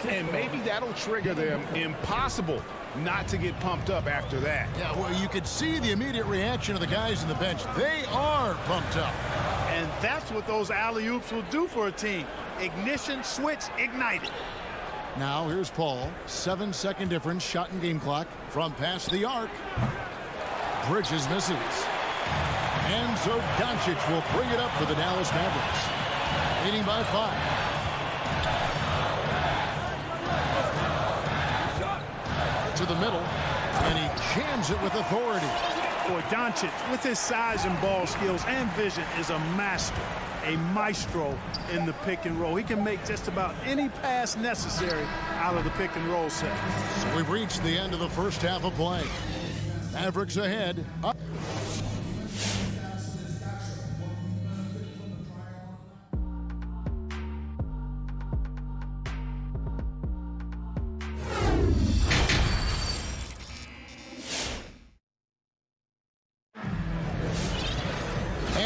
And maybe that'll trigger them. Impossible not to get pumped up after that. Yeah, well, you could see the immediate reaction of the guys on the bench. They are pumped up. And that's what those alley-oops will do for a team. Ignition, switch, ignited. Now here's Paul. 7-second difference, shot and game clock from past the arc. Bridges misses. And so Doncic will bring it up for the Dallas Mavericks. Leading by 5. To the middle, and he jams it with authority. Boy, Doncic, with his size and ball skills and vision, is a master. A maestro in the pick and roll. He can make just about any pass necessary out of the pick and roll set. So we've reached the end of the first half of play. Mavericks ahead. Up.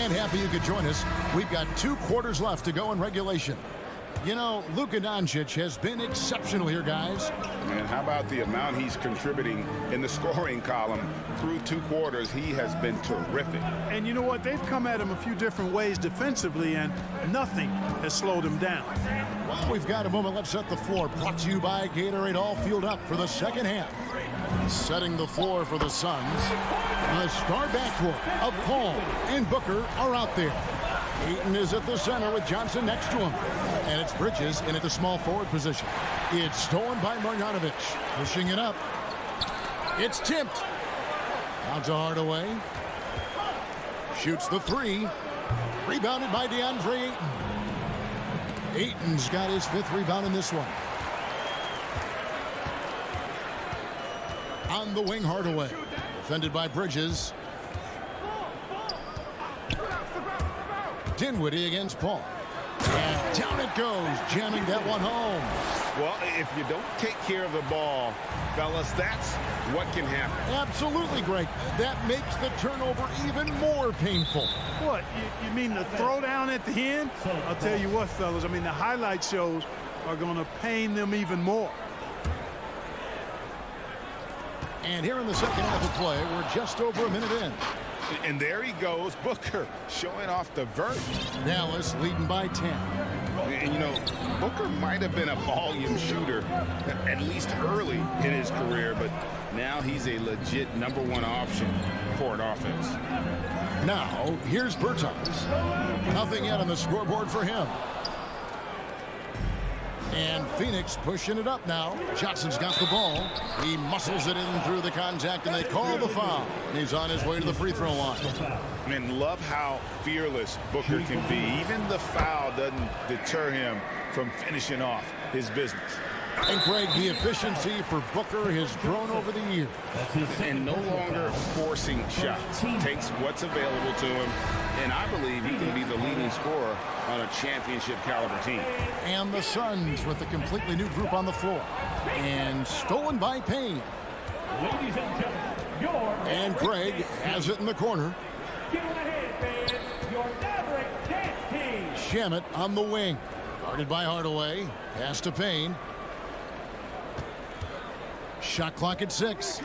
Happy you could join us. We've got 2 quarters left to go in regulation. You know, Luka Doncic has been exceptional here, guys. And how about the amount he's contributing in the scoring column through 2 quarters? He has been terrific. And you know what? They've come at him a few different ways defensively, and nothing has slowed him down. Well, we've got a moment. Let's set the floor. Brought to you by Gatorade. All fueled up for the second half. Setting the floor for the Suns. The star backcourt of Paul and Booker are out there. Ayton is at the center with Johnson next to him. And it's Bridges in at the small forward position. It's stolen by Marjanovic. Pushing it up. It's tipped. Out to Hardaway. Shoots the 3. Rebounded by DeAndre Ayton. Ayton's got his 5th rebound in this one. On the wing, Hardaway. Defended by Bridges. Dinwiddie against Paul. And down it goes, jamming that one home. Well, if you don't take care of the ball, fellas, that's what can happen. Absolutely, Greg. That makes the turnover even more painful. What, you mean the throwdown at the end? I'll tell you what, fellas, I mean, the highlight shows are going to pain them even more. And here in the second half of play, we're just over a minute in. And there he goes, Booker, showing off the vert. Dallas leading by 10. And, you know, Booker might have been a volume shooter, at least early in his career, but now he's a legit #1 option for an offense. Now, here's Bertans. Nothing yet on the scoreboard for him. And Phoenix pushing it up now. Johnson's got the ball. He muscles it in through the contact, and they call the foul. He's on his way to the free throw line. And love how fearless Booker can be. Even the foul doesn't deter him from finishing off his business. And Greg, the efficiency for Booker has grown over the years. And no longer forcing shots. Takes what's available to him. And I believe he can be the leading scorer on a championship caliber team. And the Suns with a completely new group on the floor. And stolen by Payne. Ladies and gentlemen, And Greg has it in the corner. give it a hand, fans. Your Maverick dance team. Shamet on the wing. Guarded by Hardaway. Pass to Payne. Shot clock at 6.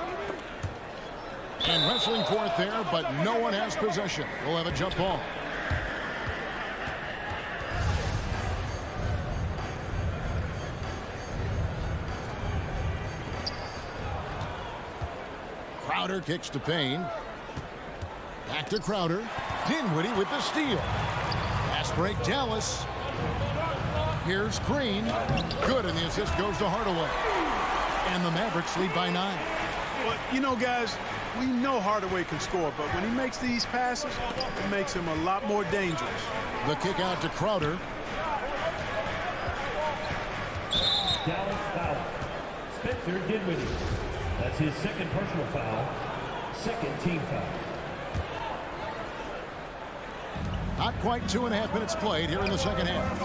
And wrestling for it there, but no one has possession. We'll have a jump ball. Crowder kicks to Payne. Back to Crowder. Dinwiddie with the steal. Pass break, Dallas. Here's Green. Good, and the assist goes to Hardaway. And the Mavericks lead by 9. Well, you know, guys, we know Hardaway can score, but when he makes these passes, it makes him a lot more dangerous. The kick out to Crowder. Dallas foul. Spencer Dinwiddie. That's his second personal foul. Second team foul. Not quite 2.5 minutes played here in the second half.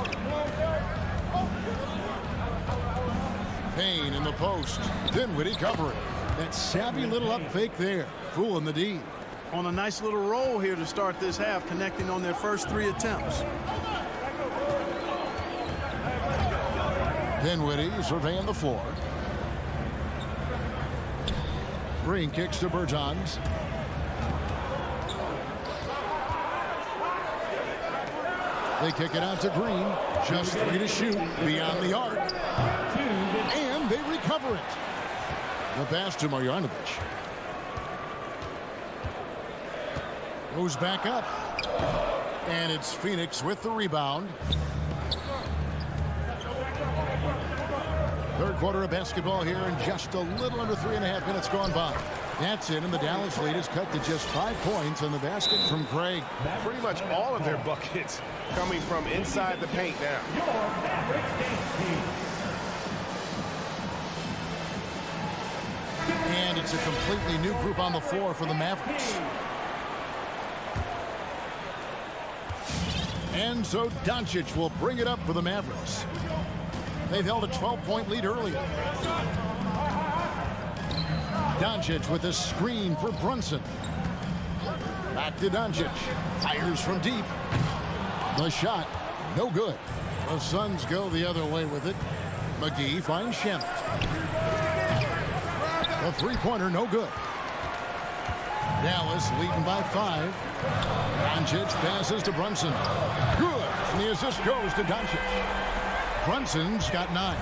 Payne in the post. Dinwiddie covering. That savvy little up fake there. Fooling the D. On a nice little roll here to start this half, connecting on their first 3 attempts. Dinwiddie surveying the floor. Green kicks to Bertans. They kick it out to Green. Just 3 to shoot beyond the arc. And they recover it. The pass to Marjanovic. Goes back up. And it's Phoenix with the rebound. Third quarter of basketball here, and just a little under 3.5 minutes gone by. That's it, and the Dallas lead is cut to just 5 points on the basket from Craig. Pretty much all of their buckets coming from inside the paint now. Your Maverick dance team. And it's a completely new group on the floor for the Mavericks. And so Doncic will bring it up for the Mavericks. They've held a 12-point lead earlier. Doncic with a screen for Brunson. Back to Doncic. Fires from deep. The shot, no good. The Suns go the other way with it. McGee finds Shamet. The three-pointer, no good. Dallas leading by 5. Doncic passes to Brunson. Good. And the assist goes to Doncic. Brunson's got 9.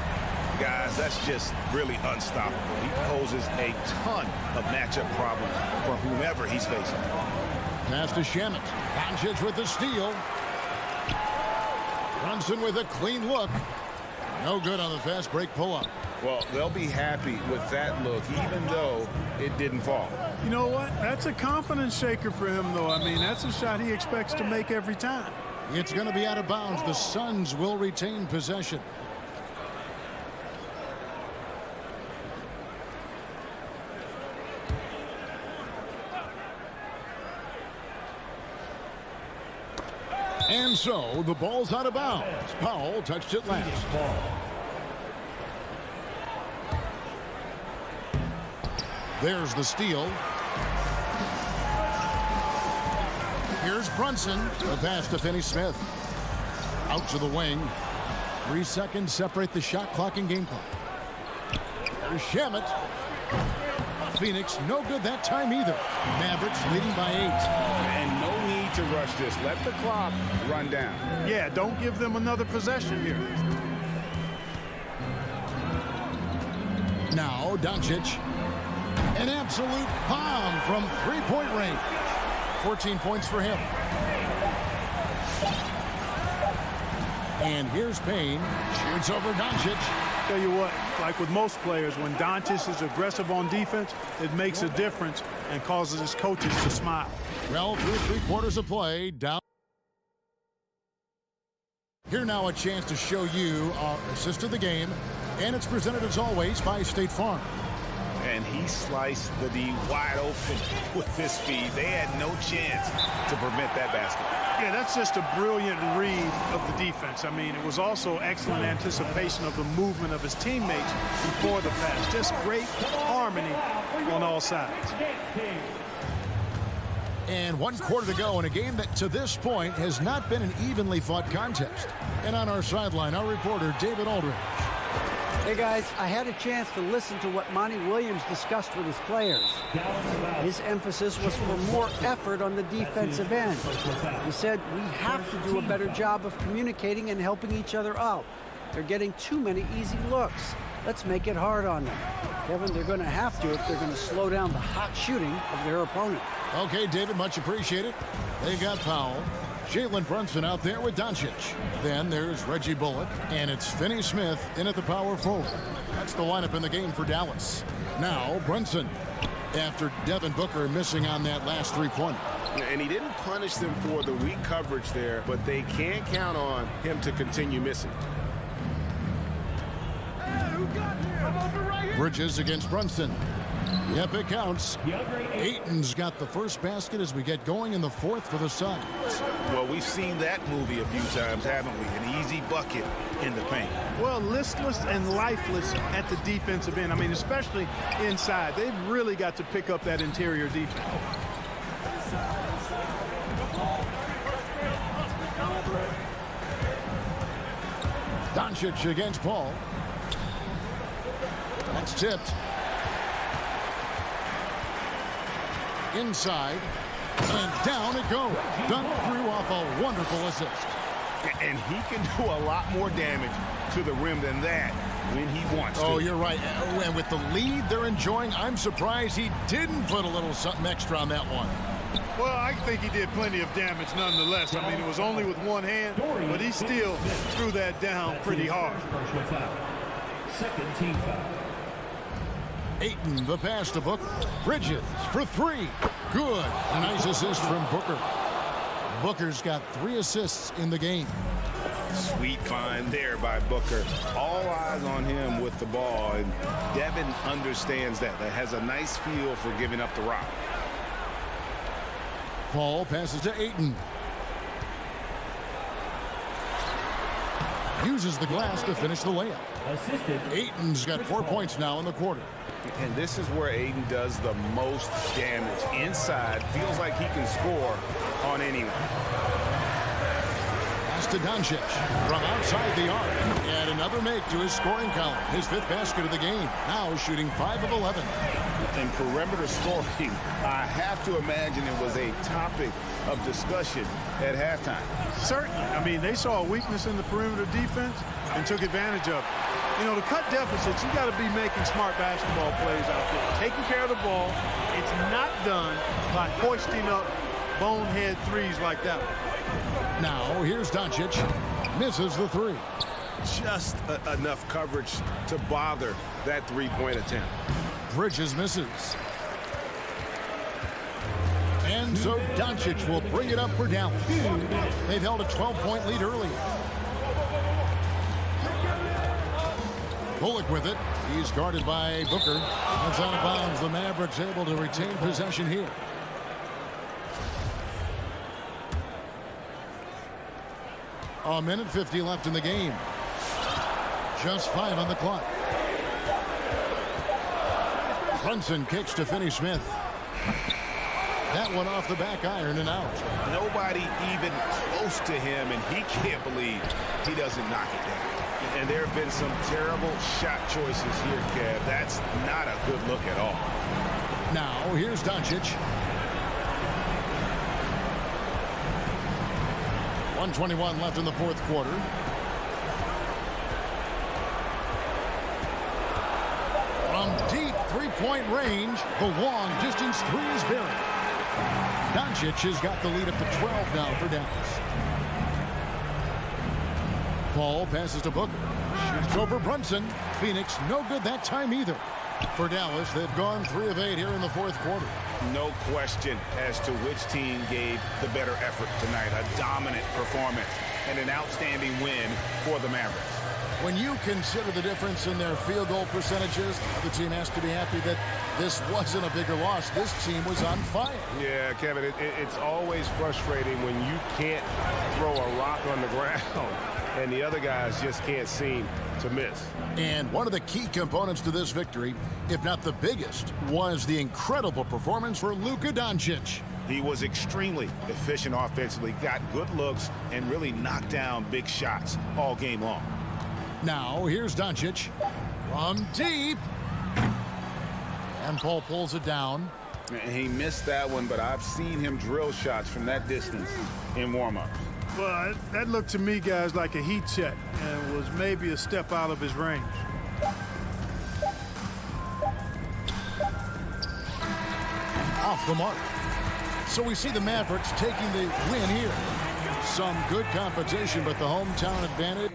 Guys, that's just really unstoppable. He poses a ton of matchup problems for whomever he's facing. Pass to Shamet. Doncic with the steal. Brunson with a clean look. No good on the fast break pull-up. Well, they'll be happy with that look, even though it didn't fall. You know what? That's a confidence shaker for him, though. I mean, that's a shot he expects to make every time. It's going to be out of bounds. The Suns will retain possession. And so the ball's out of bounds. Powell touched it last. There's the steal. Here's Brunson. The pass to Finney-Smith. Out to the wing. 3 seconds separate the shot clock and game clock. There's Shamet. Phoenix no good that time either. Mavericks leading by 8. And no need to rush this. Let the clock run down. Yeah, don't give them another possession here. Now Doncic. An absolute bomb from 3-point range. 14 points for him. And here's Payne. Shoots over Doncic. Tell you what, like with most players, when Doncic is aggressive on defense, it makes a difference and causes his coaches to smile. Well, through 3 quarters of play, down. Here now a chance to show you our assist of the game, and it's presented as always by State Farm. And he sliced the D wide open with his speed. They had no chance to prevent that basket. Yeah, that's just a brilliant read of the defense. I mean, it was also excellent anticipation of the movement of his teammates before the pass. Just great harmony on all sides. And 1 quarter to go in a game that to this point has not been an evenly fought contest. And on our sideline, our reporter David Aldridge. Hey guys, I had a chance to listen to what Monty Williams discussed with his players. His emphasis was for more effort on the defensive end. He said we have to do a better job of communicating and helping each other out. They're getting too many easy looks. Let's make it hard on them. Kevin, they're going to have to if they're going to slow down the hot shooting of their opponent. Okay, David, much appreciated. They got Powell. Jalen Brunson out there with Doncic. Then there's Reggie Bullock, and it's Finney Smith in at the power forward. That's the lineup in the game for Dallas. Now Brunson, after Devin Booker missing on that last 3-pointer. And he didn't punish them for the weak coverage there, but they can't count on him to continue missing. Bridges against Brunson. Yep, it counts. Ayton's got the first basket as we get going in the 4th for the Suns. Well, we've seen that movie a few times, haven't we? An easy bucket in the paint. Well, listless and lifeless at the defensive end. I mean, especially inside. They've really got to pick up that interior defense. Doncic against Paul. That's tipped. Inside, and down it goes. Dunked through off a wonderful assist. And he can do a lot more damage to the rim than that when he wants to. Oh, you're right. And with the lead they're enjoying, I'm surprised he didn't put a little something extra on that one. Well, I think he did plenty of damage nonetheless. I mean, it was only with one hand, but he still threw that down pretty hard. Second team foul. Ayton, the pass to Booker. Bridges for 3. Good. A nice assist from Booker. Booker's got 3 assists in the game. Sweet find there by Booker. All eyes on him with the ball, and Devin understands that. That has a nice feel for giving up the rock. Paul passes to Ayton. Uses the glass to finish the layup. Ayton's got 4 points now in the quarter. And this is where Ayton does the most damage. Inside, feels like he can score on anyone. Pass to Doncic from outside the arc. And another make to his scoring column. His 5th basket of the game. Now shooting 5 of 11. And perimeter scoring, I have to imagine it was a topic of discussion at halftime. Certainly. I mean, they saw a weakness in the perimeter defense and took advantage of it. You know, to cut deficits, you got to be making smart basketball plays out there. Taking care of the ball. It's not done by hoisting up bonehead threes like that one. Now, here's Doncic. Misses the 3. Just enough coverage to bother that 3-point attempt. Bridges misses. And so Doncic will bring it up for Dallas. They've held a 12-point lead earlier. Bullock with it. He's guarded by Booker. That's out of bounds. The Mavericks able to retain possession here. A minute 50 left in the game. Just 5 on the clock. Brunson kicks to Finney Smith. That one off the back iron and out. Nobody even close to him, and he can't believe he doesn't knock it down. And there have been some terrible shot choices here, Kev. That's not a good look at all. Now, here's Doncic. 1:21 left in the 4th quarter. From deep 3-point range, the long distance 3 is buried. Doncic has got the lead up to 12 now for Dallas. Paul passes to Booker. Shoots over Brunson. Phoenix no good that time either. For Dallas, they've gone 3 of 8 here in the fourth quarter. No question as to which team gave the better effort tonight. A dominant performance and an outstanding win for the Mavericks. When you consider the difference in their field goal percentages, the team has to be happy that this wasn't a bigger loss. This team was on fire. Yeah, Kevin, it's always frustrating when you can't throw a rock on the ground and the other guys just can't seem to miss. And one of the key components to this victory, if not the biggest, was the incredible performance for Luka Doncic. He was extremely efficient offensively, got good looks, and really knocked down big shots all game long. Now, here's Doncic from deep. And Paul pulls it down. And he missed that one, but I've seen him drill shots from that distance in warm-up. Well, that looked to me, guys, like a heat check and was maybe a step out of his range. Off the mark. So we see the Mavericks taking the win here. Some good competition, but the hometown advantage.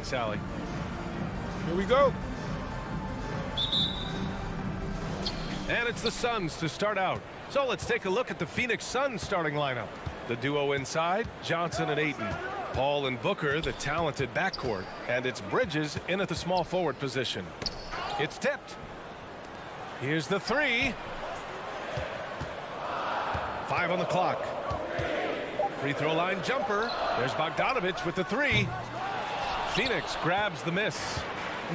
Thanks, Allie. Here we go. And it's the Suns to start out. So let's take a look at the Phoenix Suns starting lineup. The duo inside, Johnson and Ayton. Paul and Booker, the talented backcourt. And it's Bridges in at the small forward position. It's tipped. Here's the three. 5 on the clock. Free throw line jumper. There's Bogdanovich with the three. Phoenix grabs the miss.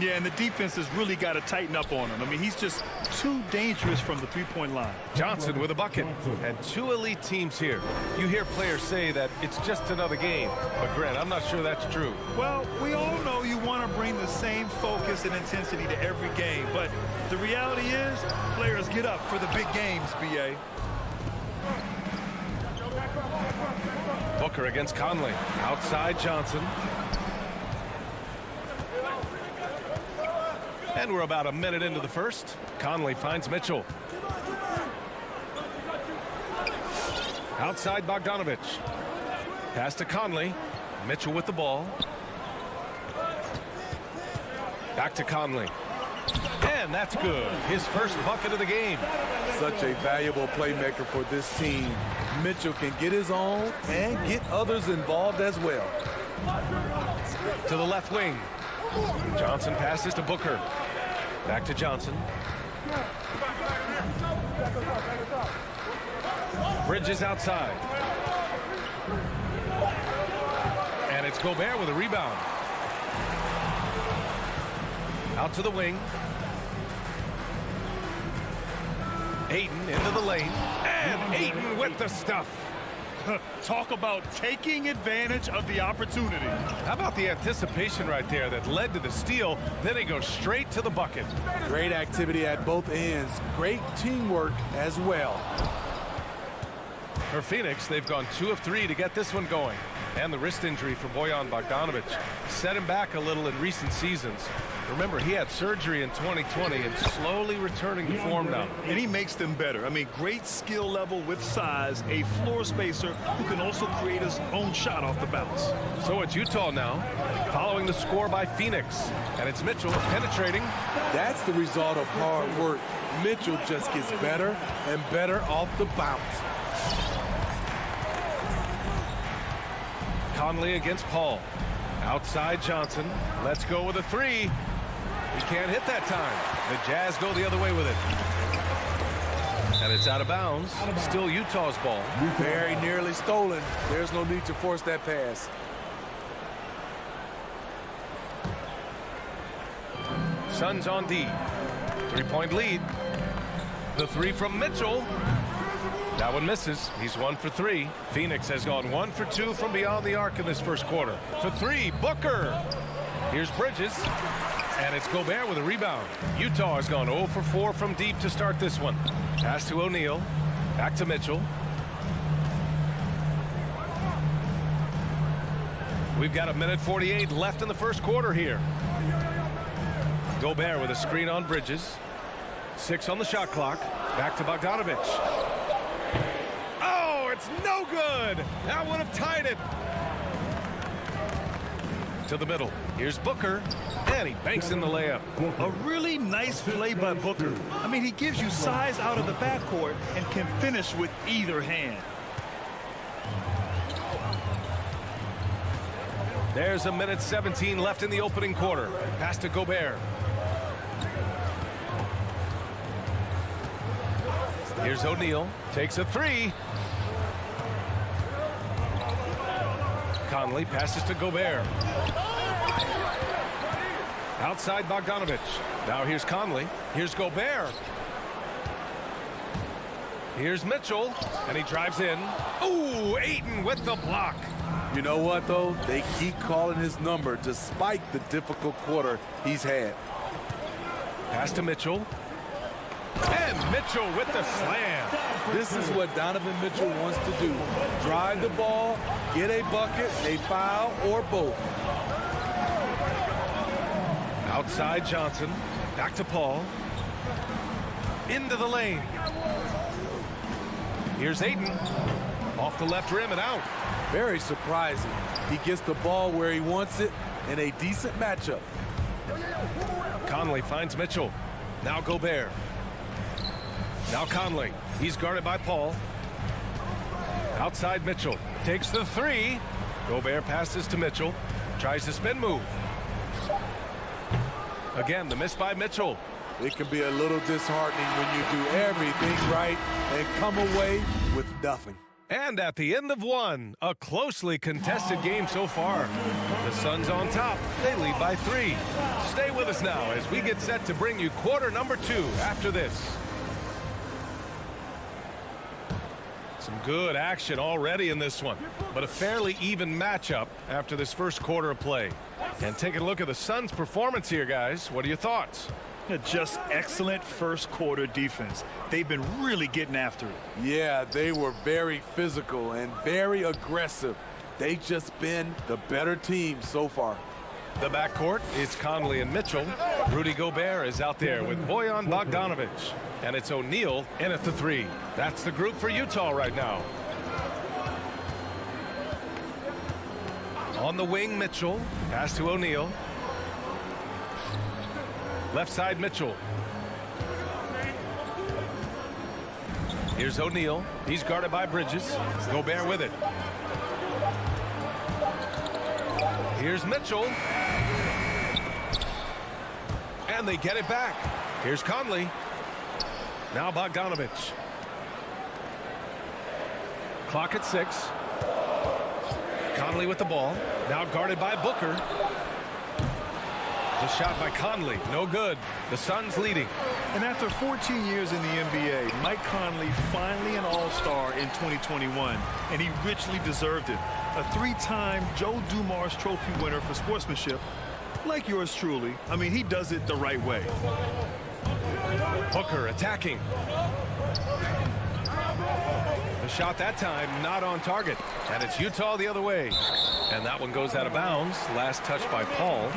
Yeah, and the defense has really got to tighten up on him. I mean, he's just too dangerous from the three-point line. Johnson with a bucket. And 2 elite teams here. You hear players say that it's just another game. But, Grant, I'm not sure that's true. Well, we all know you want to bring the same focus and intensity to every game. But the reality is, players get up for the big games, B.A. Booker against Conley. Outside Johnson. And we're about a minute into the first. Conley finds Mitchell. Outside Bogdanovich. Pass to Conley. Mitchell with the ball. Back to Conley. And that's good. His first bucket of the game. Such a valuable playmaker for this team. Mitchell can get his own and get others involved as well. To the left wing. Johnson passes to Booker. Back to Johnson. Bridges outside. And it's Gobert with a rebound. Out to the wing. Ayton into the lane. And Ayton with the stuff. Talk about taking advantage of the opportunity. How about the anticipation right there that led to the steal? Then he goes straight to the bucket. Great activity at both ends. Great teamwork as well. For Phoenix, they've gone 2 of 3 to get this one going. And the wrist injury for Bojan Bogdanovich set him back a little in recent seasons. Remember, he had surgery in 2020 and slowly returning to form now. And he makes them better. I mean, great skill level with size, a floor spacer who can also create his own shot off the bounce. So it's Utah now, following the score by Phoenix. And it's Mitchell penetrating. That's the result of hard work. Mitchell just gets better and better off the bounce. Conley against Paul. Outside Johnson. Let's go with a three. He can't hit that time. The Jazz go the other way with it. And it's out of bounds. Still Utah's ball. Very nearly stolen. There's no need to force that pass. Suns on D. 3-point lead. The three from Mitchell. That one misses. He's 1 for 3. Phoenix has gone 1 for 2 from beyond the arc in this first quarter. For 3, Booker. Here's Bridges. And it's Gobert with a rebound. Utah has gone 0 for 4 from deep to start this one. Pass to O'Neal. Back to Mitchell. We've got 1:48 left in the first quarter here. Gobert with a screen on Bridges. 6 on the shot clock. Back to Bogdanovich. Oh, it's no good. That would have tied it. To the middle. Here's Booker. And he banks in the layup. A really nice play by Booker. I mean, he gives you size out of the backcourt and can finish with either hand. There's 1:17 left in the opening quarter. Pass to Gobert. Here's O'Neal. Takes a three. Conley passes to Gobert. Outside Bogdanovich. Now here's Conley. Here's Gobert. Here's Mitchell. And he drives in. Ooh, Ayton with the block. You know what, though? They keep calling his number despite the difficult quarter he's had. Pass to Mitchell. And Mitchell with the slam. This is what Donovan Mitchell wants to do. Drive the ball, get a bucket, a foul, or both. Outside Johnson. Back to Paul. Into the lane. Here's Ayton. Off the left rim and out. Very surprising. He gets the ball where he wants it, in a decent matchup. Conley finds Mitchell. Now Gobert. Now Conley. He's guarded by Paul. Outside Mitchell. Takes the three. Gobert passes to Mitchell. Tries the spin move. Again, the miss by Mitchell. It can be a little disheartening when you do everything right and come away with nothing. And at the end of one, a closely contested game so far. The Suns on top. They lead by 3. Stay with us now as we get set to bring you quarter number 2 after this. Some good action already in this one, but a fairly even matchup after this first quarter of play. And taking a look at the Suns' performance here, guys. What are your thoughts? Just excellent first quarter defense. They've been really getting after it. Yeah, they were very physical and very aggressive. They've just been the better team so far. The backcourt, it's Conley and Mitchell. Rudy Gobert is out there with Bojan Bogdanovic. And it's O'Neal in at the 3. That's the group for Utah right now. On the wing, Mitchell. Pass to O'Neal. Left side, Mitchell. Here's O'Neal. He's guarded by Bridges. Gobert with it. Here's Mitchell. And they get it back. Here's Conley. Now Bogdanovic. Clock at 6. Conley with the ball. Now guarded by Booker. The shot by Conley, no good. The Suns leading. And after 14 years in the NBA, Mike Conley finally an all-star in 2021, and he richly deserved it. A 3-time Joe Dumars Trophy winner for sportsmanship, like yours truly. I mean, he does it the right way. Booker attacking. The shot that time not on target, and it's Utah the other way. And that one goes out of bounds. Last touch by Paul.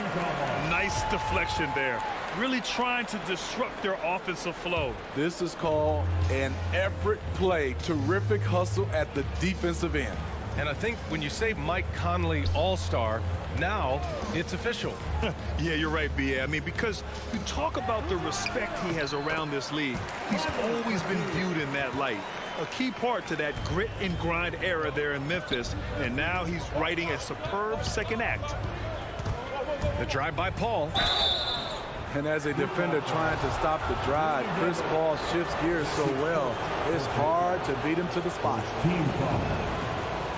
Nice deflection there. Really trying to disrupt their offensive flow. This is called an effort play. Terrific hustle at the defensive end. And I think when you say Mike Conley All-Star, now it's official. Yeah, you're right, B.A. I mean, because you talk about the respect he has around this league. He's always been viewed in that light. A key part to that grit and grind era there in Memphis, and now he's writing a superb second act. The drive by Paul. And as a defender trying to stop the drive, Chris Paul shifts gears so well, it's hard to beat him to the spot.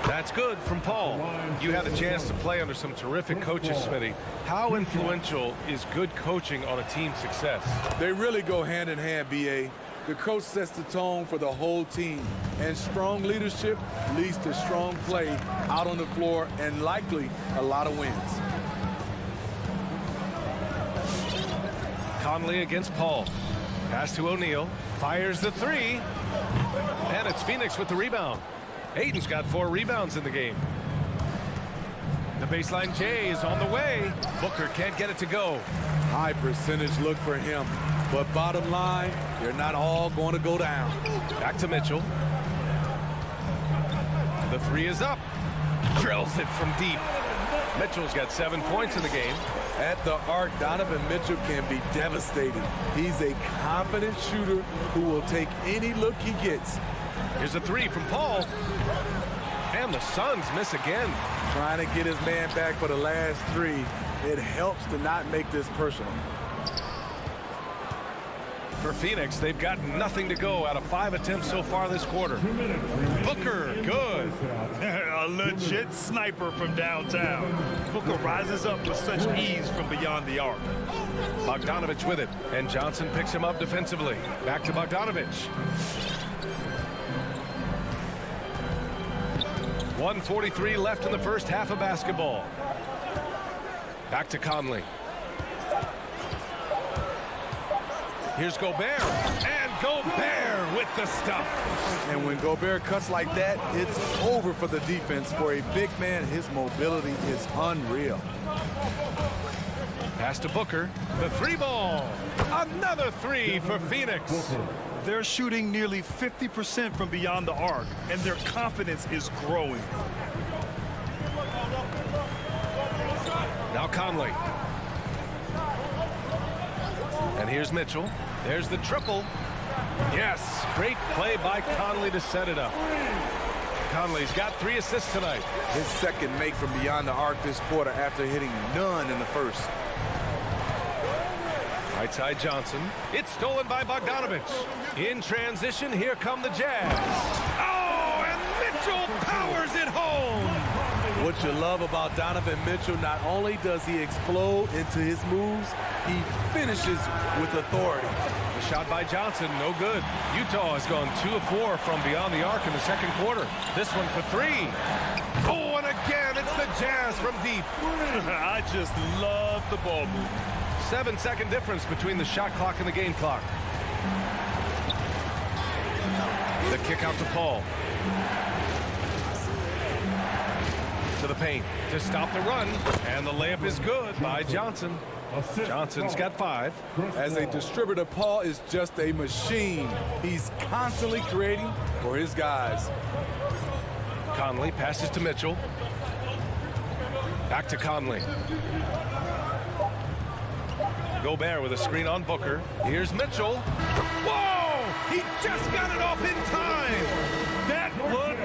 That's good from Paul. You had a chance to play under some terrific coaches, Smitty. How influential is good coaching on a team's success? They really go hand in hand, B.A. The coach sets the tone for the whole team, and strong leadership leads to strong play out on the floor and likely a lot of wins. Conley against Paul. Pass to O'Neal. Fires the 3. And it's Phoenix with the rebound. Ayton's got 4 rebounds in the game. The baseline J is on the way. Booker can't get it to go. High percentage look for him. But bottom line, they're not all going to go down. Back to Mitchell. The 3 is up. Drills it from deep. Mitchell's got 7 points in the game. At the arc, Donovan Mitchell can be devastating. He's a confident shooter who will take any look he gets. Here's a 3 from Paul. And the Suns miss again. Trying to get his man back for the last 3. It helps to not make this personal. For Phoenix, they've got nothing to go out of 5 attempts so far this quarter. Booker, good. A legit sniper from downtown. Booker rises up with such ease from beyond the arc. Bogdanovic with it, and Johnson picks him up defensively. Back to Bogdanovic. 1:43 left in the first half of basketball. Back to Conley. Here's Gobert, and Gobert with the stuff. And when Gobert cuts like that, it's over for the defense. For a big man, his mobility is unreal. Pass to Booker, the 3 ball. Another 3 for Phoenix. They're shooting nearly 50% from beyond the arc, and their confidence is growing. Now Conley. And here's Mitchell. There's the triple. Yes, great play by Conley to set it up. Conley's got 3 assists tonight. His second make from beyond the arc this quarter after hitting none in the first. Right side Johnson. It's stolen by Bogdanovich. In transition, here come the Jazz. Oh, and Mitchell powers it home. What you love about Donovan Mitchell, not only does he explode into his moves, he finishes with authority. The shot by Johnson, no good. Utah has gone 2 of 4 from beyond the arc in the second quarter. This one for 3. Oh, and again, it's the Jazz from deep. I just love the ball movement. 7-second difference between the shot clock and the game clock. The kick out to Paul. To the paint to stop the run, and the layup is good by Johnson. Johnson's got 5. As a distributor, Paul is just a machine. He's constantly creating for his guys. Conley passes to Mitchell. Back to Conley. Gobert with a screen on Booker. Here's Mitchell. Whoa! He just got it off in time. That would.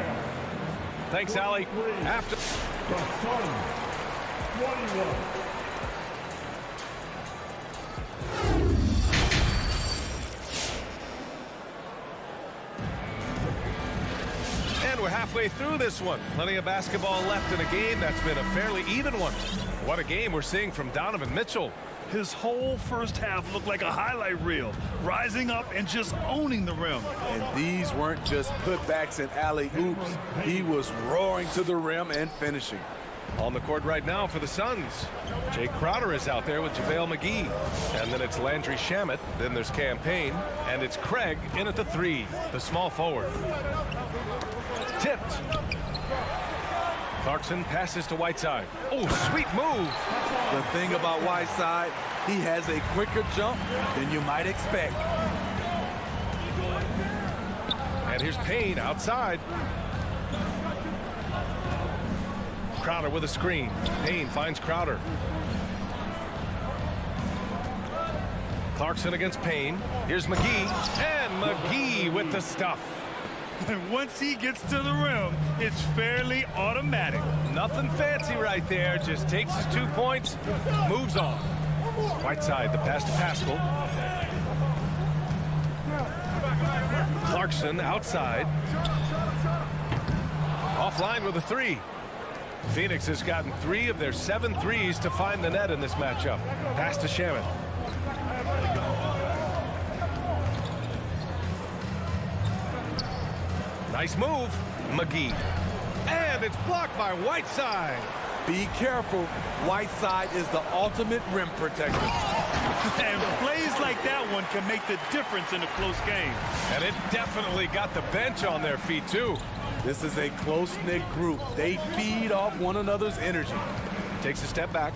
Thanks, Allie. After. And we're halfway through this one. Plenty of basketball left in a game that's been a fairly even one. What a game we're seeing from Donovan Mitchell. His whole first half looked like a highlight reel, rising up and just owning the rim. And these weren't just putbacks and alley-oops. He was roaring to the rim and finishing. On the court right now for the Suns. Jay Crowder is out there with JaVale McGee. And then it's Landry Shamet. Then there's Cam Payne. And it's Craig in at the 3, the small forward. Tipped. Clarkson passes to Whiteside. Oh, sweet move. The thing about Whiteside, he has a quicker jump than you might expect. And here's Payne outside. Crowder with a screen. Payne finds Crowder. Clarkson against Payne. Here's McGee. And McGee with the stuff. And once he gets to the rim, it's fairly automatic. Nothing fancy right there. Just takes his 2 points, moves on. Whiteside, the pass to Pascal. Clarkson outside. Offline with a 3. Phoenix has gotten 3 of their 7 threes to find the net in this matchup. Pass to Shamet. Nice move, McGee. And it's blocked by Whiteside. Be careful. Whiteside is the ultimate rim protector. And plays like that one can make the difference in a close game. And it definitely got the bench on their feet, too. This is a close-knit group. They feed off one another's energy. Takes a step back.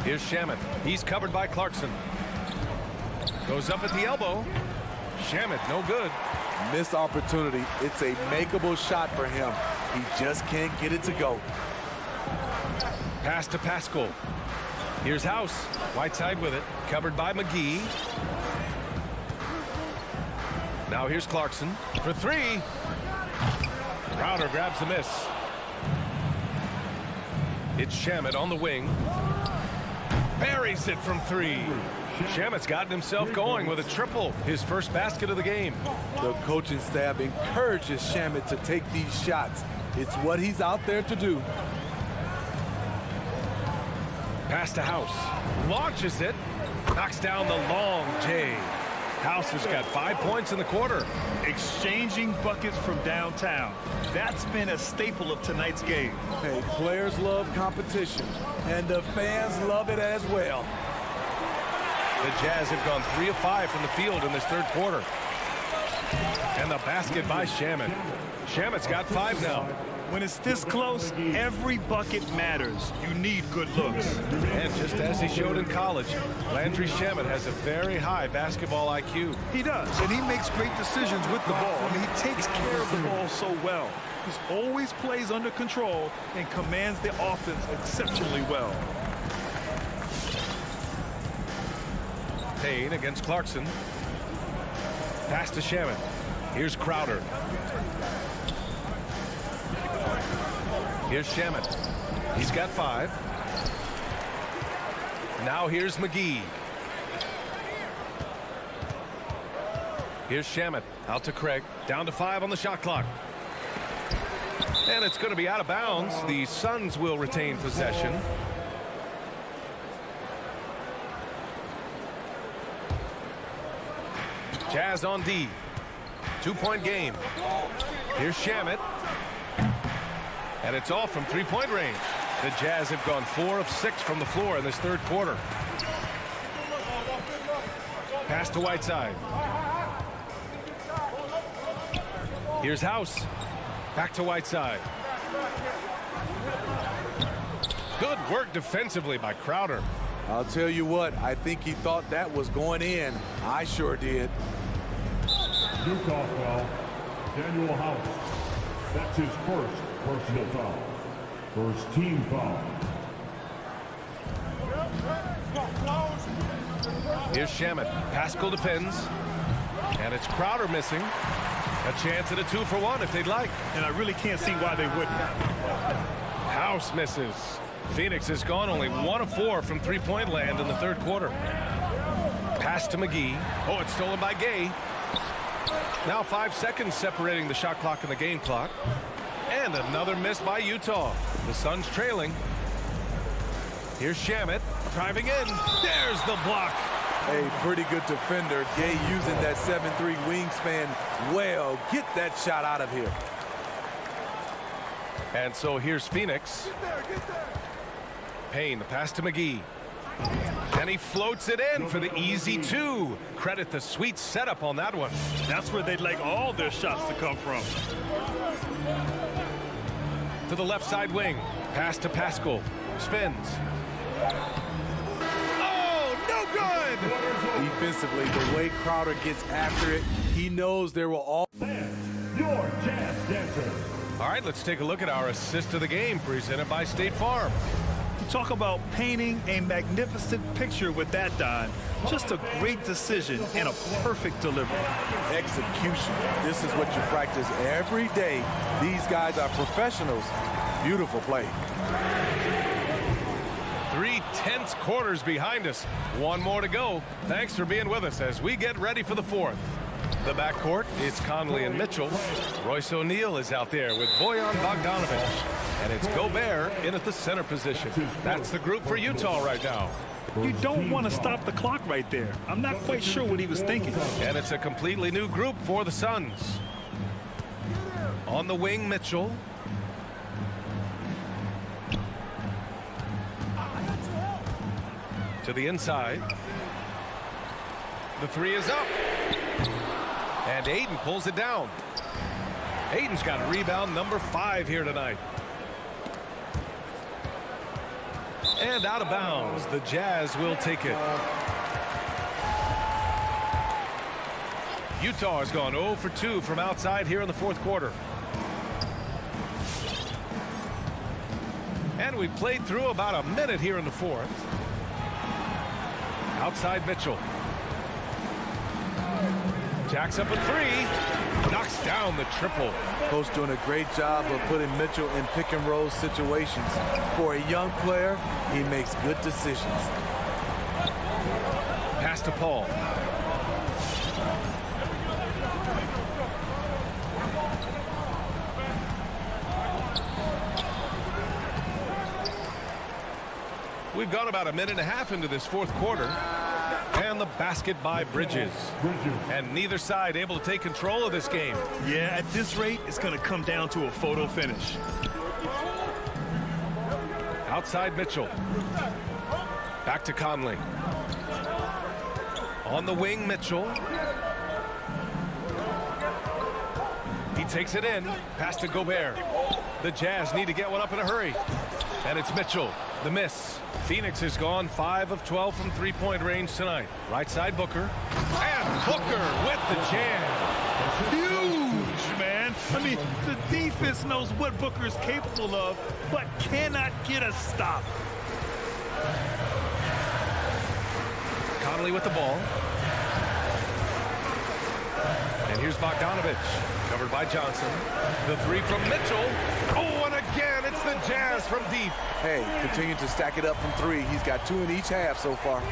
Here's Shamet. He's covered by Clarkson. Goes up at the elbow. Shamet, no good. Missed opportunity. It's a makeable shot for him. He just can't get it to go. Pass to Pascal. Here's House. Whiteside with it. Covered by McGee. Now here's Clarkson for 3. Crowder grabs the miss. It's Shamet on the wing. Buries it from 3. Shamet's gotten himself going with a triple, his first basket of the game. The coaching staff encourages Shamet to take these shots. It's what he's out there to do. Pass to House. Launches it. Knocks down the long J. House has got 5 points in the quarter. Exchanging buckets from downtown. That's been a staple of tonight's game. Hey, players love competition, and the fans love it as well. The Jazz have gone 3 of 5 from the field in this third quarter. And the basket by Shamet. Shamet's got 5 now. When it's this close, every bucket matters. You need good looks. And just as he showed in college, Landry Shamet has a very high basketball IQ. He does, and he makes great decisions with the ball. I mean, he takes care of the ball so well. He always plays under control and commands the offense exceptionally well. Payne against Clarkson. Pass to Shamet. Here's Crowder. Here's Shamet. He's got 5. Now here's McGee. Here's Shamet. Out to Craig. Down to 5 on the shot clock. And it's going to be out of bounds. The Suns will retain possession. Jazz on D. 2-point game. Here's Shamet. And it's all from 3-point range. The Jazz have gone 4 of 6 from the floor in this third quarter. Pass to Whiteside. Here's House. Back to Whiteside. Good work defensively by Crowder. I'll tell you what, I think he thought that was going in. I sure did. Utah foul, Daniel House. That's his first personal foul. First team foul. Here's Shamet. Pascal defends. And it's Crowder missing. A chance at a 2-for-1 if they'd like. And I really can't see why they wouldn't. House misses. Phoenix has gone only 1 of 4 from 3-point land in the third quarter. Pass to McGee. Oh, it's stolen by Gay. Now 5 seconds separating the shot clock and the game clock. And another miss by Utah. The Suns trailing. Here's Shamet driving in. There's the block. A pretty good defender. Gay using that 7'3" wingspan well. Get that shot out of here. And so here's Phoenix. Payne, the pass to McGee. And he floats it in for the easy 2. Credit the sweet setup on that one. That's where they'd like all their shots to come from. To the left side wing. Pass to Pascal. Spins. Oh, no good! Defensively, the way Crowder gets after it, he knows there will all... Your Jazz Dancers. All right, let's take a look at our assist of the game presented by State Farm. Talk about painting a magnificent picture with that, Don. Just a great decision and a perfect delivery. Execution. This is what you practice every day. These guys are professionals. Beautiful play. 3 tense quarters behind us. 1 more to go. Thanks for being with us as we get ready for the 4th. The backcourt, it's Conley and Mitchell. Royce O'Neal is out there with Bojan Bogdanovic. And it's Gobert in at the center position. That's the group for Utah right now. You don't want to stop the clock right there. I'm not quite sure what he was thinking. And it's a completely new group for the Suns. On the wing, Mitchell. To the inside. The 3 is up. And Ayton pulls it down. Ayton's got rebound number 5 here tonight. And out of bounds. The Jazz will take it. Utah has gone 0 for 2 from outside here in the 4th quarter. And we've played through about a minute here in the 4th. Outside Mitchell. Jacks up a 3. Knocks down the triple. Coach doing a great job of putting Mitchell in pick and roll situations. For a young player, he makes good decisions. Pass to Paul. We've gone about a minute and a half into this 4th quarter. And the basket by Bridges. And neither side able to take control of this game. Yeah, at this rate, it's going to come down to a photo finish. Outside Mitchell. Back to Conley. On the wing, Mitchell. He takes it in. Pass to Gobert. The Jazz need to get one up in a hurry. And it's Mitchell. The miss. Phoenix has gone 5 of 12 from three-point range tonight. Right side Booker. And Booker with the jam. Huge, man. I mean, the defense knows what Booker is capable of, but cannot get a stop. Conley with the ball. And here's Bogdanovich. Covered by Johnson. The three from Mitchell. Oh, and again, it's the Jazz from deep. Hey, continue to stack it up from three. He's got 2 in each half so far.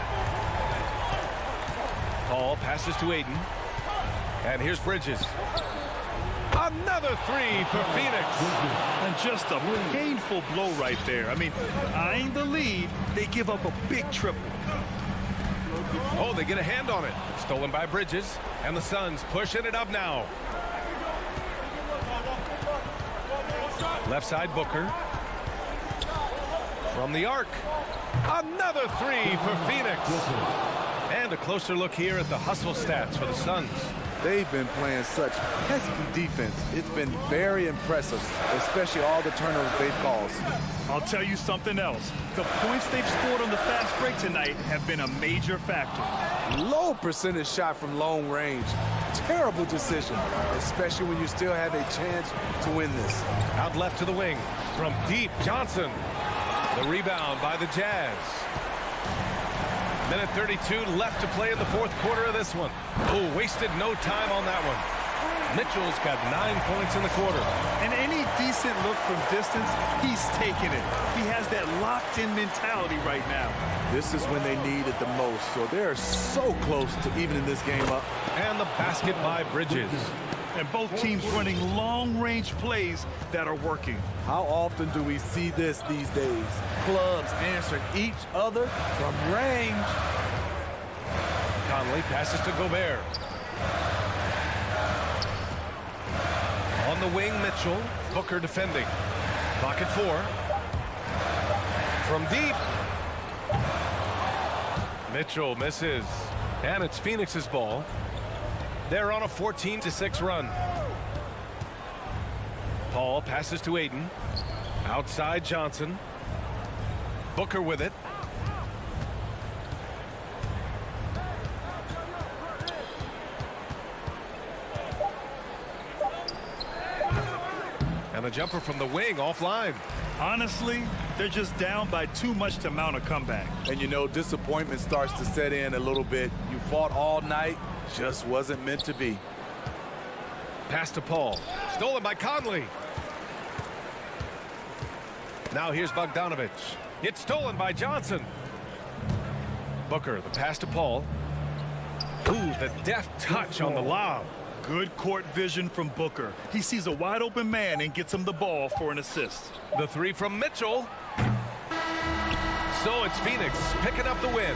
Paul passes to Ayton. And here's Bridges. Another three for Phoenix. And just a painful blow right there. I mean, eyeing the lead, they give up a big triple. Oh, they get a hand on it. Stolen by Bridges. And the Suns pushing it up now. Left side Booker. From the arc. Another three for Phoenix. And a closer look here at the hustle stats for the Suns. They've been playing such pesky defense. It's been very impressive, especially all the turnovers they've caused. I'll tell you something else. The points they've scored on the fast break tonight have been a major factor. Low percentage shot from long range. Terrible decision, especially when you still have a chance to win this. Out left to the wing. From deep, Johnson. The rebound by the Jazz. Minute 32 left to play in the fourth quarter of this one. Oh, wasted no time on that one. Mitchell's got 9 points in the quarter. And any decent look from distance, he's taking it. He has that locked-in mentality right now. This is when they need it the most, so they're so close to evening this game up. And the basket by Bridges. And both teams running long-range plays that are working. How often do we see this these days? Clubs answering each other from range. Conley passes to Gobert. On the wing, Mitchell. Booker defending. Clock at 4. From deep. Mitchell misses. And it's Phoenix's ball. They're on a 14-6 run. Paul passes to Ayton. Outside Johnson. Booker with it. And the jumper from the wing offline. Honestly, they're just down by too much to mount a comeback. And you know, disappointment starts to set in a little bit. You fought all night, just wasn't meant to be. Pass to Paul. Stolen by Conley. Now here's Bogdanovich. It's stolen by Johnson. Booker, the pass to Paul. Ooh, the deft touch on the lob. Good court vision from Booker. He sees a wide open man and gets him the ball for an assist. The three from Mitchell. So it's Phoenix picking up the win.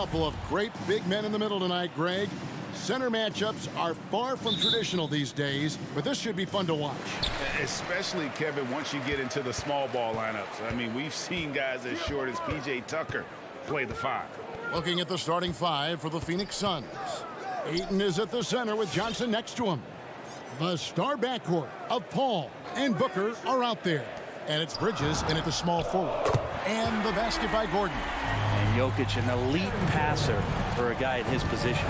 couple of great big men in the middle tonight, Greg. Center matchups are far from traditional these days, but this should be fun to watch. Especially, Kevin, once you get into the small ball lineups. I mean, we've seen guys as short as P.J. Tucker play the 5. Looking at the starting 5 for the Phoenix Suns. Ayton is at the center with Johnson next to him. The star backcourt of Paul and Booker are out there. And it's Bridges in at the small forward. And the basket by Gordon. And Jokic, an elite passer for a guy at his position.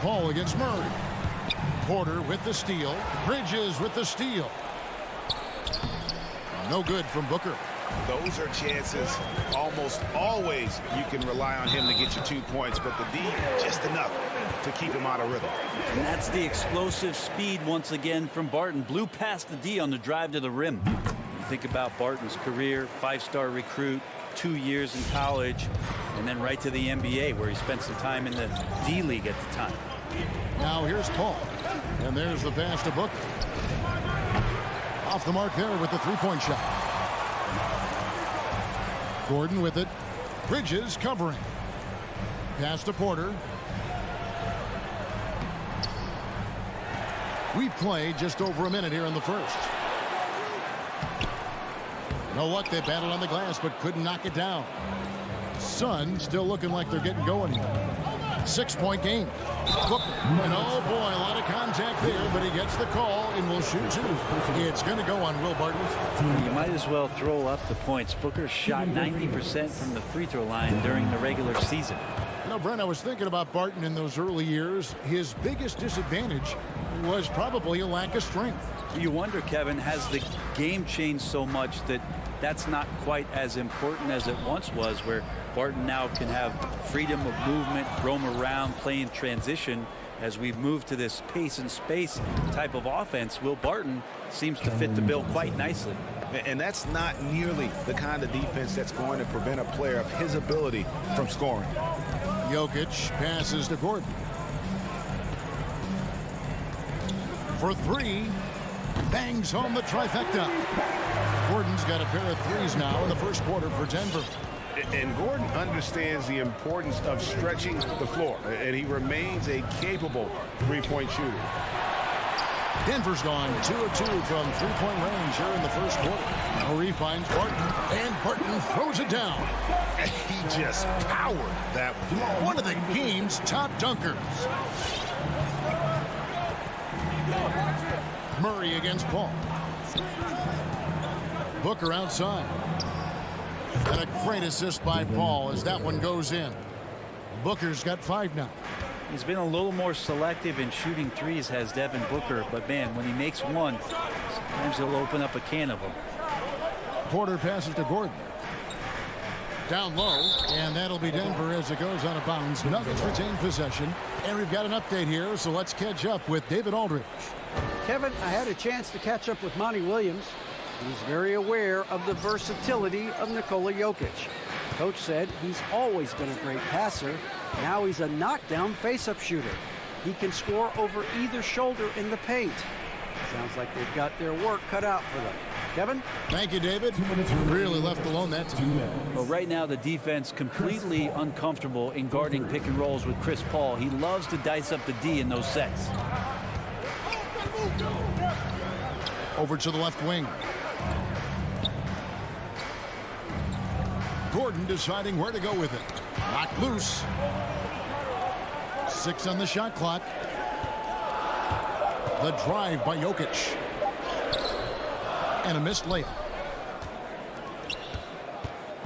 Paul against Murray. Porter with the steal. Bridges with the steal. No good from Booker. Those are chances almost always you can rely on him to get you 2 points, but the D, just enough to keep him out of rhythm. And that's the explosive speed once again from Barton. Blew past the D on the drive to the rim. You think about Barton's career, 5-star recruit, 2 years in college, and then right to the NBA where he spent some time in the D-League at the time. Now here's Paul. And there's the pass to Booker. Off the mark there with the three-point shot. Gordon with it. Bridges covering. Pass to Porter. We play just over a minute here in the first. No luck. They battled on the glass but couldn't knock it down. Suns still looking like they're getting going here. 6-point game. Booker. And oh boy, a lot of contact there, but he gets the call and will shoot 2. It's going to go on Will Barton. You might as well throw up the points. Booker shot 90% from the free throw line during the regular season. You know, Brent, I was thinking about Barton in those early years. His biggest disadvantage was probably a lack of strength. You wonder, Kevin, has the game changed so much that that's not quite as important as it once was, where Barton now can have freedom of movement, roam around, play in transition. As we've moved to this pace and space type of offense, Will Barton seems to fit the bill quite nicely. And that's not nearly the kind of defense that's going to prevent a player of his ability from scoring. Jokic passes to Gordon. For 3. Bangs home the trifecta. Gordon's got a pair of threes now in the first quarter for Denver. And Gordon understands the importance of stretching the floor, and he remains a capable three-point shooter. Denver's gone 2 of 2 from three-point range here in the first quarter. Murray finds Barton, and Barton throws it down. He just powered that one. One of the game's top dunkers. Murray against Paul. Booker outside. And a great assist by Paul as that one goes in. Booker's got 5 now. He's been a little more selective in shooting threes, has Devin Booker, but man, when he makes one, sometimes he'll open up a can of them. Porter passes to Gordon. Down low, and that'll be Denver as it goes out of bounds. Nuggets retain possession, and we've got an update here, so let's catch up with David Aldridge. Kevin, I had a chance to catch up with Monty Williams. He's very aware of the versatility of Nikola Jokic. Coach said he's always been a great passer. Now he's a knockdown face-up shooter. He can score over either shoulder in the paint. Sounds like they've got their work cut out for them. Kevin? Thank you, David. Really left alone that time. Well, right now the defense completely uncomfortable in guarding pick and rolls with Chris Paul. He loves to dice up the D in those sets. Over to the left wing. Gordon deciding where to go with it. Knocked loose. 6 on the shot clock. The drive by Jokic. And a missed layup.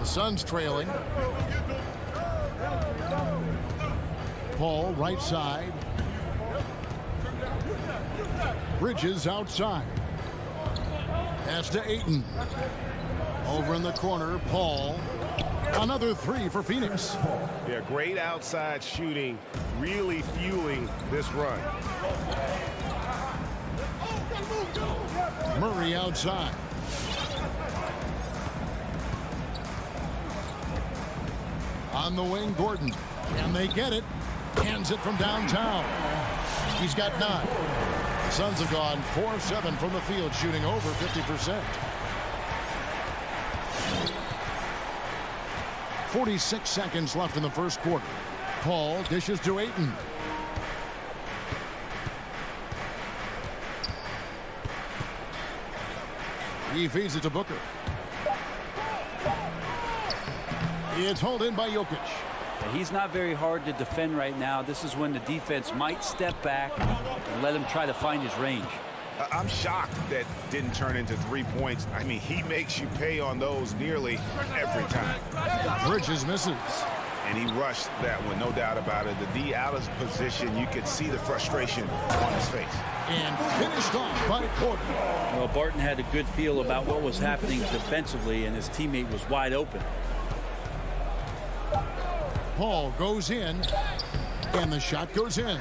The Suns trailing. Paul right side. Bridges outside. Pass to Ayton. Over in the corner, Paul. Another 3 for Phoenix. Yeah, great outside shooting, really fueling this run. Murray outside. On the wing, Gordon. And they get it. Hands it from downtown. He's got 9. The Suns have gone 4 of 7 from the field, shooting over 50%. 46 seconds left in the first quarter. Paul dishes to Ayton. He feeds it to Booker. It's hauled in by Jokic. He's not very hard to defend right now. This is when the defense might step back and let him try to find his range. I'm shocked that didn't turn into 3 points. I mean, he makes you pay on those nearly every time. Bridges misses. And he rushed that one, no doubt about it. The D out of position, you could see the frustration on his face. And finished off by Porter. Well, Barton had a good feel about what was happening defensively, and his teammate was wide open. Paul goes in, and the shot goes in.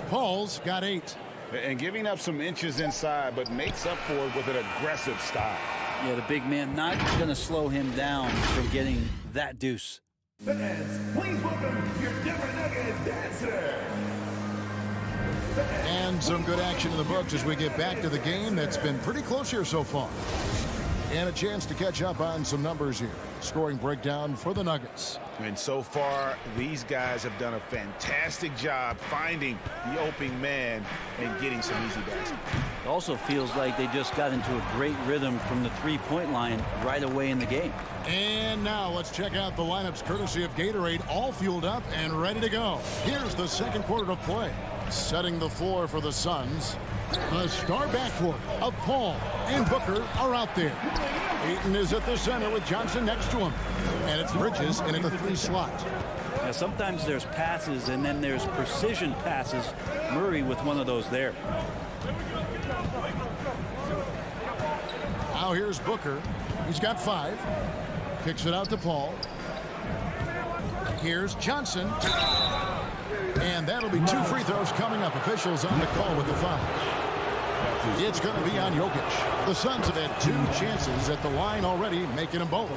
Paul's got 8. And giving up some inches inside, but makes up for it with an aggressive style. Yeah, the big man not going to slow him down from getting that deuce. Fans, please welcome your Denver Nuggets dancer. And some good action in the books as we get back to the game that's been pretty close here so far. And a chance to catch up on some numbers here. Scoring breakdown for the Nuggets. And so far, these guys have done a fantastic job finding the opening man and getting some easy baskets. It also feels like they just got into a great rhythm from the three-point line right away in the game. And now let's check out the lineups courtesy of Gatorade, all fueled up and ready to go. Here's the second quarter of play. Setting the floor for the Suns. The star backcourt of Paul and Booker are out there. Ayton is at the center with Johnson next to him. And it's Bridges in the 3 slot. Now, sometimes there's passes and then there's precision passes. Murray with one of those there. Now here's Booker. He's got 5. Kicks it out to Paul. Here's Johnson. And that'll be 2 free throws coming up. Officials on the call with the foul. It's going to be on Jokic. The Suns have had 2 chances at the line already, making them both.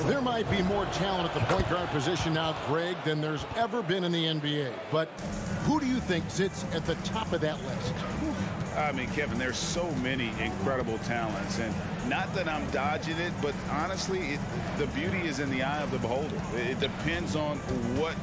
There might be more talent at the point guard position now, Greg, than there's ever been in the NBA. But who do you think sits at the top of that list? I mean, Kevin, there's so many incredible talents. And not that I'm dodging it, but honestly, the beauty is in the eye of the beholder. It depends on what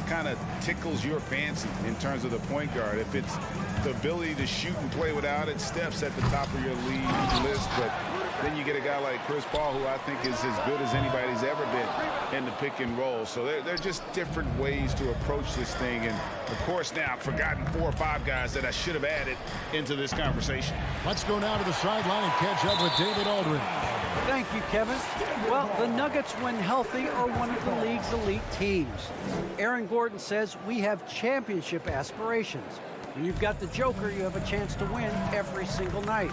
kind of tickles your fancy in terms of the point guard. If it's the ability to shoot and play without it, Steph's at the top of your league list. But then you get a guy like Chris Paul, who I think is as good as anybody's ever been in the pick and roll. So they're just different ways to approach this thing. And, of course, now I've forgotten 4 or 5 guys that I should have added into this conversation. Let's go now to the sideline and catch up with David Aldridge. Thank you, Kevin. Well, the Nuggets, when healthy, are one of the league's elite teams. Aaron Gordon says we have championship aspirations. When you've got the Joker, you have a chance to win every single night.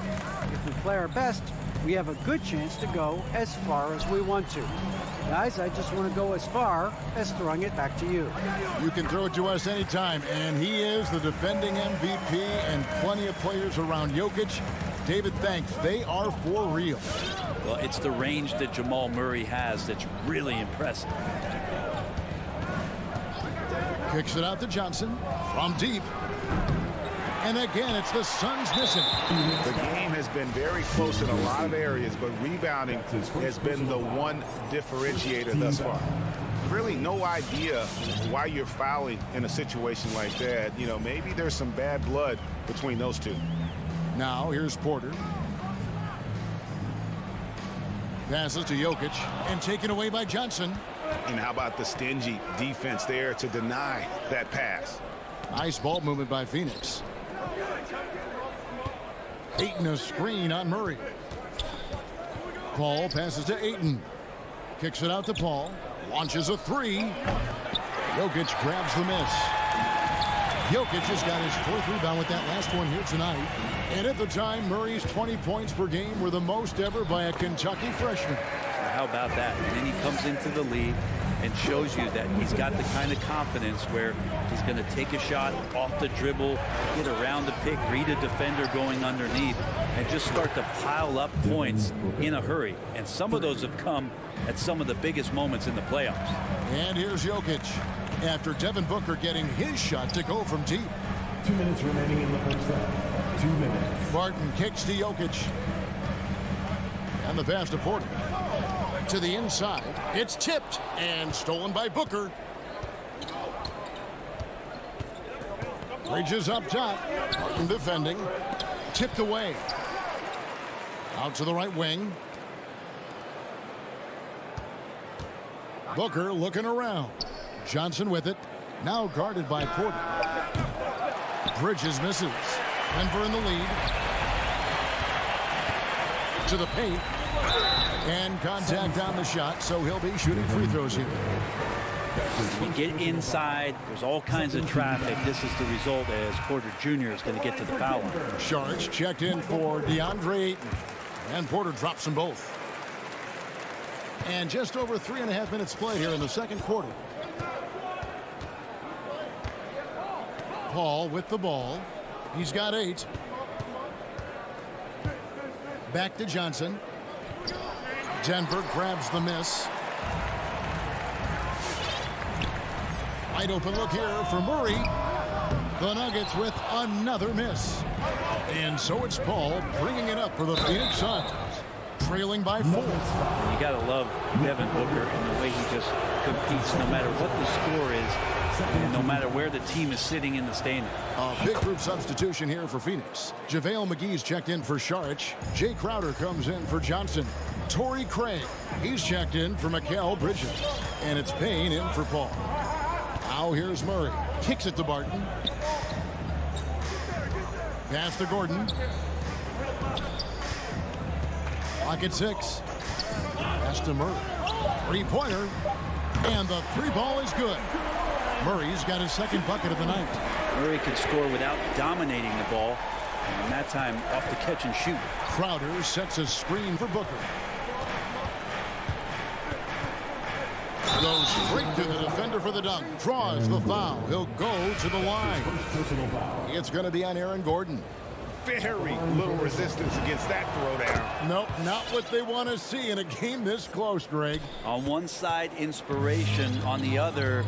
If we play our best, we have a good chance to go as far as we want to. Guys, I just want to go as far as throwing it back to you. You can throw it to us anytime, and he is the defending MVP and plenty of players around Jokic. David, thanks. They are for real. Well, it's the range that Jamal Murray has that's really impressive. Kicks it out to Johnson from deep. And again, it's the Suns missing. The game has been very close in a lot of areas, but rebounding has been the one differentiator thus far. Really no idea why you're fouling in a situation like that. You know, maybe there's some bad blood between those two. Now, here's Porter. Passes to Jokic and taken away by Johnson. And how about the stingy defense there to deny that pass? Nice ball movement by Phoenix. Ayton a screen on Murray. Paul passes to Ayton. Kicks it out to Paul. Launches a 3. Jokic grabs the miss. Jokic has got his 4th rebound with that last one here tonight. And at the time, Murray's 20 points per game were the most ever by a Kentucky freshman. How about that? And then he comes into the league and shows you that he's got the kind of confidence where he's going to take a shot off the dribble, get around the pick, read a defender going underneath, and just start to pile up points in a hurry. And some of those have come at some of the biggest moments in the playoffs. And here's Jokic after Devin Booker getting his shot to go from deep. 2 minutes remaining in the first half. 2 minutes. Barton kicks to Jokic. And the pass to Porter. To the inside. It's tipped and stolen by Booker. Bridges up top. Martin defending. Tipped away. Out to the right wing. Booker looking around. Johnson with it. Now guarded by Porter. Bridges misses. Denver in the lead. To the paint. And contact on the shot, so he'll be shooting free throws here. You get inside, there's all kinds of traffic. This is the result as Porter Jr. is going to get to the foul line. Sharks checked in for DeAndre Ayton. And Porter drops them both. And just over 3.5 minutes played here in the second quarter. Paul with the ball. He's got 8. Back to Johnson. Denver grabs the miss. Wide open look here for Murray. The Nuggets with another miss. And so it's Paul bringing it up for the Phoenix Suns. Trailing by 4. You got to love Devin Booker and the way he just competes no matter what the score is, and no matter where the team is sitting in the standing. A big group substitution here for Phoenix. JaVale McGee's checked in for Saric. Jay Crowder comes in for Johnson. Torrey Craig, he's checked in for Mikal Bridges. And it's Payne in for Paul. Now here's Murray. Kicks it to Barton. Pass to Gordon. Clock at 6. Pass to Murray. Three-pointer. And the 3-ball is good. Murray's got his second bucket of the night. Murray could score without dominating the ball. And that time off the catch and shoot. Crowder sets a screen for Booker. Goes straight to the defender for the dunk. Draws the foul. He'll go to the line. It's going to be on Aaron Gordon. Very little resistance against that throwdown. Nope, not what they want to see in a game this close, Greg. On one side, inspiration. On the other,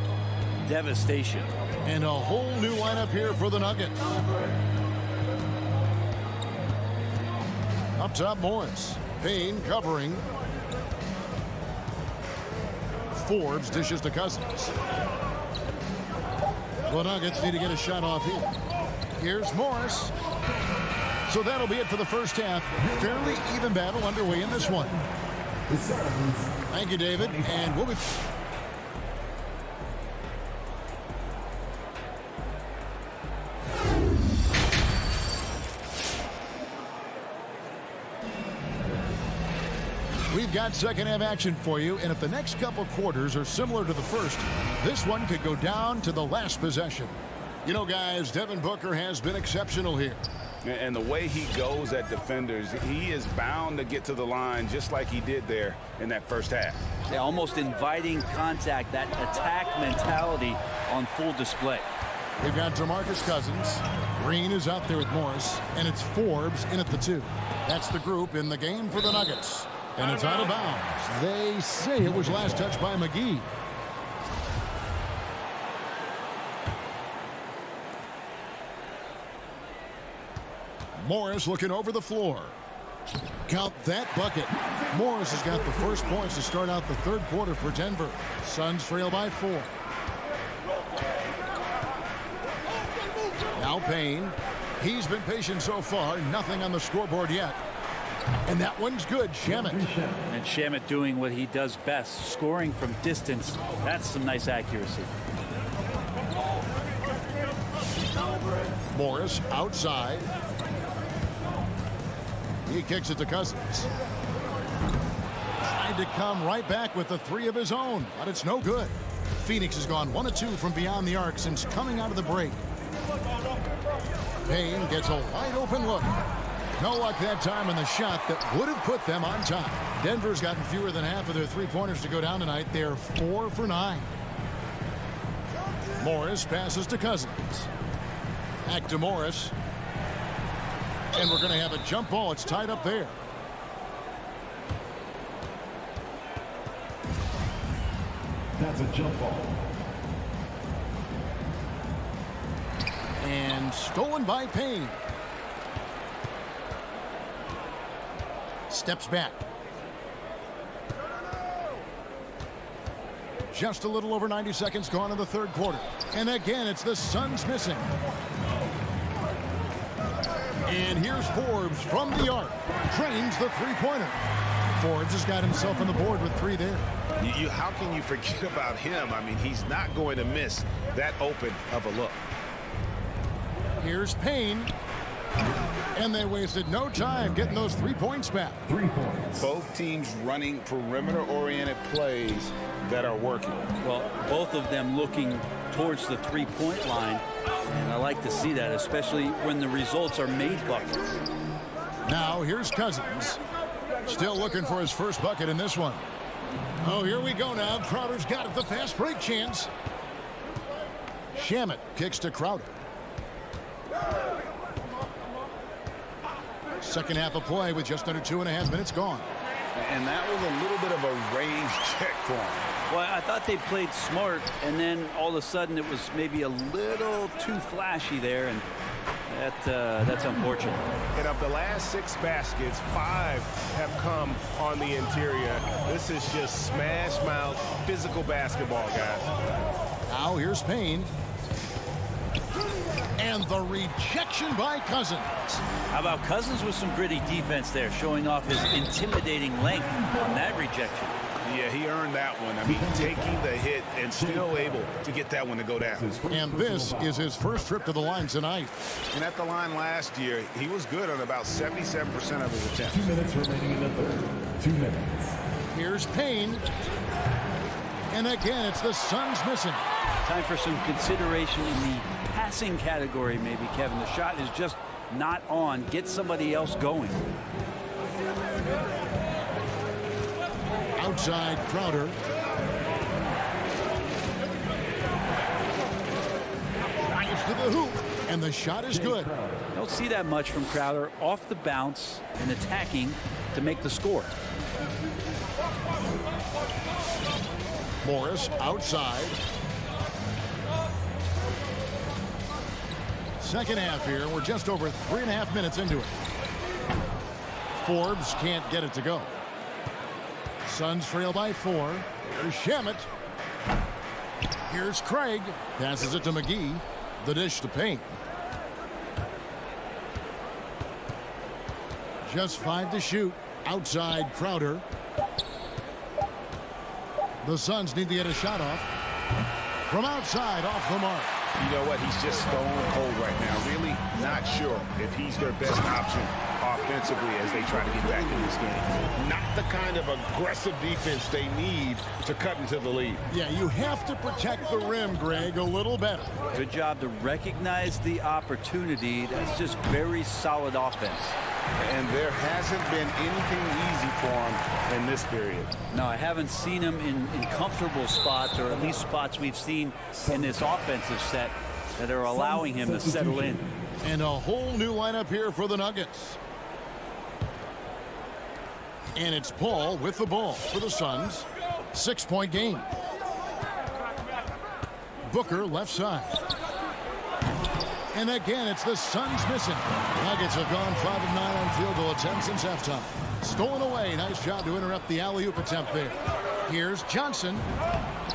devastation. And a whole new lineup here for the Nuggets. Up top, Morris. Payne covering. Forbes dishes to Cousins. The Nuggets need to get a shot off here. Here's Morris. So that'll be it for the first half. Fairly even battle underway in this one. Thank you, David. And we'll be... We've got second half action for you, and if the next couple quarters are similar to the first, this one could go down to the last possession. You know, guys, Devin Booker has been exceptional here. And the way he goes at defenders, he is bound to get to the line just like he did there in that first half. Yeah, almost inviting contact, that attack mentality on full display. We've got DeMarcus Cousins. Green is out there with Morris, and it's Forbes in at the 2. That's the group in the game for the Nuggets. And it's out of bounds. They say it was last touched by McGee. Morris looking over the floor. Count that bucket. Morris has got the first points to start out the third quarter for Denver. Suns trail by 4. Now Payne. He's been patient so far. Nothing on the scoreboard yet. And that one's good, Shamet. And Shamet doing what he does best, scoring from distance. That's some nice accuracy. Morris outside. He kicks it to Cousins. Tried to come right back with the 3 of his own, but it's no good. Phoenix has gone 1 of 2 from beyond the arc since coming out of the break. Payne gets a wide open look. No luck that time on the shot that would have put them on top. Denver's gotten fewer than half of their 3-pointers to go down tonight. They're 4 for 9. Morris passes to Cousins. Back to Morris. And we're going to have a jump ball. It's tied up there. That's a jump ball. And stolen by Payne. Steps back. Just a little over 90 seconds gone in the third quarter. And again, it's the Suns missing. And here's Forbes from the arc. Drains the three-pointer. Forbes has got himself on the board with 3 there. How can you forget about him? I mean, he's not going to miss that open of a look. Here's Payne. And they wasted no time getting those 3 points back. 3 points. Both teams running perimeter-oriented plays that are working. Well, both of them looking towards the three-point line. And I like to see that, especially when the results are made buckets. Now here's Cousins. Still looking for his first bucket in this one. Oh, here we go now. Crowder's got it. The fast break chance. Shamet kicks to Crowder. Second half of play with just under 2.5 minutes gone. And that was a little bit of a range check for him. Well, I thought they played smart, and then all of a sudden it was maybe a little too flashy there, and that's unfortunate. And of the last 6 baskets, 5 have come on the interior. This is just smash mouth physical basketball, guys. Now here's Payne. And the rejection by Cousins. How about Cousins with some gritty defense there, showing off his intimidating length on that rejection. Yeah, he earned that one. I mean, taking the hit and still able to get that one to go down. And this is his first trip to the line tonight. And at the line last year, he was good on about 77% of his attempts. 2 minutes remaining in the third. 2 minutes. Here's Payne. And again, it's the Suns missing. Time for some consideration in the passing category, maybe, Kevin. The shot is just not on. Get somebody else going. Outside Crowder. Drives to the hoop. And the shot is good. Don't see that much from Crowder. Off the bounce and attacking to make the score. Morris outside. Second half here. We're just over 3.5 minutes into it. Forbes can't get it to go. Suns trail by 4. Here's Shamet. Here's Craig. Passes it to McGee. The dish to Payne. Just 5 to shoot. Outside Crowder. The Suns need to get a shot off. From outside, off the mark. You know what? He's just stone cold right now. Really not sure if he's their best option offensively as they try to get back in this game. Not the kind of aggressive defense they need to cut into the lead. Yeah, you have to protect the rim, Greg, a little better. Good job to recognize the opportunity. That's just very solid offense. And there hasn't been anything easy for him in this period. No, I haven't seen him in comfortable spots, or at least spots we've seen in this offensive set that are allowing him to settle in. And a whole new lineup here for the Nuggets. And it's Paul with the ball for the Suns. 6-point game. Booker left side. And again, it's the Suns missing. Nuggets have gone 5 of 9 on field goal attempts since halftime. Stolen away. Nice job to interrupt the alley-oop attempt there. Here's Johnson.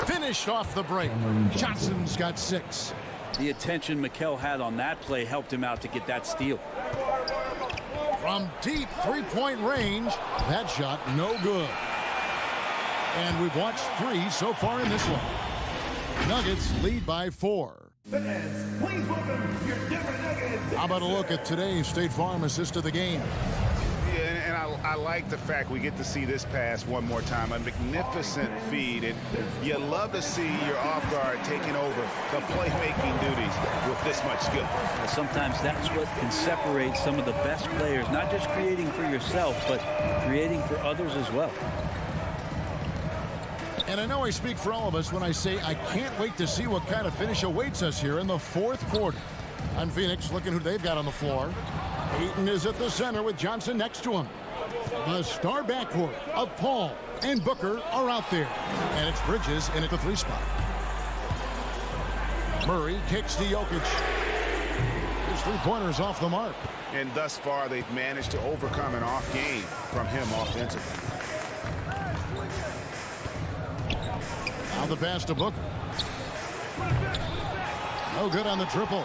Finished off the break. Johnson's got 6. The attention Mikal had on that play helped him out to get that steal. From deep 3-point range, that shot no good. And we've watched 3 so far in this one. Nuggets lead by 4. Fans, please welcome your Denver Nuggets. How about a look at today's State Farm assist of the game? Yeah, and I like the fact we get to see this pass one more time. A magnificent feed. And you love to see your off guard taking over the playmaking duties with this much skill. Sometimes that's what can separate some of the best players, not just creating for yourself, but creating for others as well. And I know I speak for all of us when I say I can't wait to see what kind of finish awaits us here in the fourth quarter. I'm Phoenix, looking who they've got on the floor. Ayton is at the center with Johnson next to him. The star backcourt of Paul and Booker are out there. And it's Bridges in at the 3 spot. Murray kicks to Jokic. His 3-pointers off the mark. And thus far, they've managed to overcome an off game from him offensively. Now The pass to Booker. No good on the triple.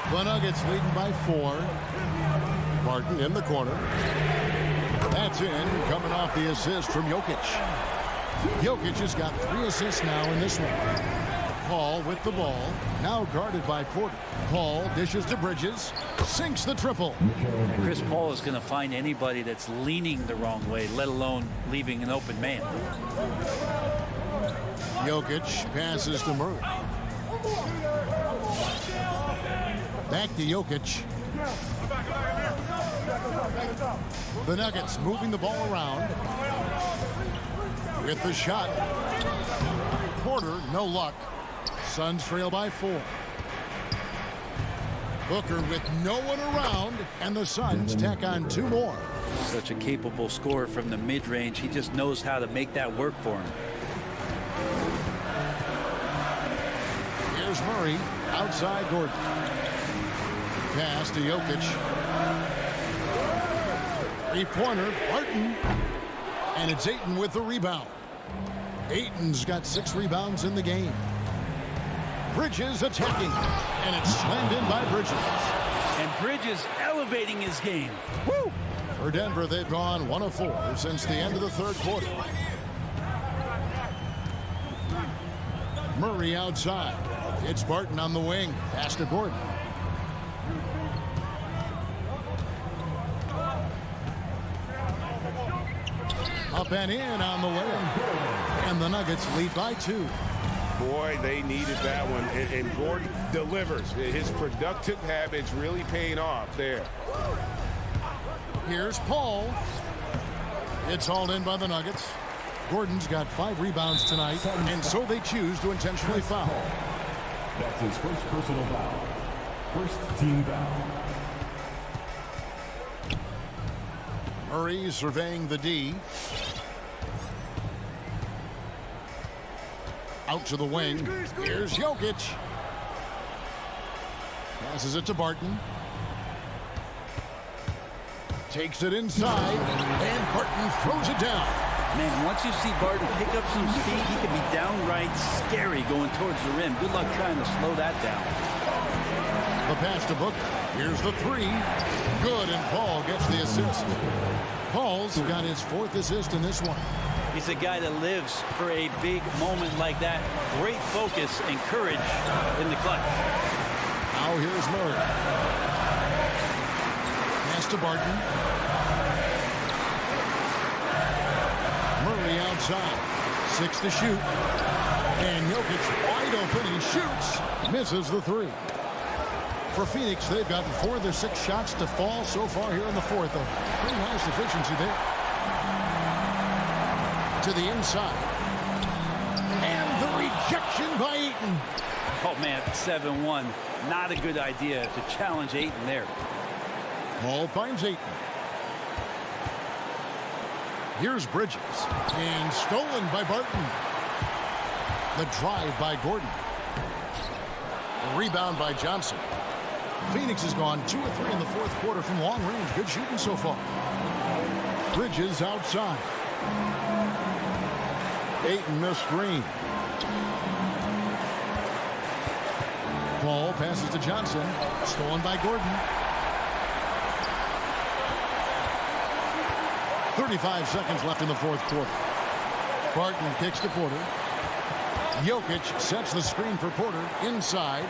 The Nuggets leading by 4. Barton in the corner. That's in, coming off the assist from Jokic. Jokic has got 3 assists now in this one. Paul with the ball, now guarded by Porter. Paul dishes to Bridges, sinks the triple. Chris Paul is going to find anybody that's leaning the wrong way, let alone leaving an open man. Jokic passes to Murray. Back to Jokic. The Nuggets moving the ball around. With the shot. Porter, no luck. Suns trail by 4. Booker with no one around, and the Suns tack on 2 more. Such a capable scorer from the mid-range. He just knows how to make that work for him. Here's Murray, outside Gordon. Pass to Jokic. 3-pointer, Barton. And it's Ayton with the rebound. Ayton's got 6 rebounds in the game. Bridges attacking, and it's slammed in by Bridges. And Bridges elevating his game. Woo! For Denver, they've gone 1 of 4 since the end of the 3rd quarter. Murray outside. It's Barton on the wing. Pass to Gordon. Up and in on the layup. And the Nuggets lead by 2. Boy, they needed that one, and Gordon delivers. His productive habits really paying off there. Here's Paul. It's hauled in by the Nuggets. Gordon's got 5 rebounds tonight, and so they choose to intentionally foul. That's his first personal foul. First team foul. Murray surveying the D. Out to the wing. Here's Jokic. Passes it to Barton. Takes it inside, and Barton throws it down. Man, once you see Barton pick up some speed, he can be downright scary going towards the rim. Good luck trying to slow that down. The pass to Booker. Here's the 3. Good, and Paul gets the assist. Paul's got his 4th assist in this one. He's a guy that lives for a big moment like that. Great focus and courage in the clutch. Now here's Murray. Pass to Barton. Murray outside. 6 to shoot. And Jokic wide open. He shoots. Misses the 3. For Phoenix, they've gotten 4 of their 6 shots to fall so far here in the 4th. A pretty nice efficiency there. To the inside. And the rejection by Ayton. Oh, man, 7-1. Not a good idea to challenge Ayton there. Paul finds Ayton. Here's Bridges. And stolen by Barton. The drive by Gordon. A rebound by Johnson. Phoenix has gone 2 of 3 in the 4th quarter from long range. Good shooting so far. Bridges outside. Ayton the screen. Paul passes to Johnson. Stolen by Gordon. 35 seconds left in the 4th quarter. Barton kicks to Porter. Jokic sets the screen for Porter inside.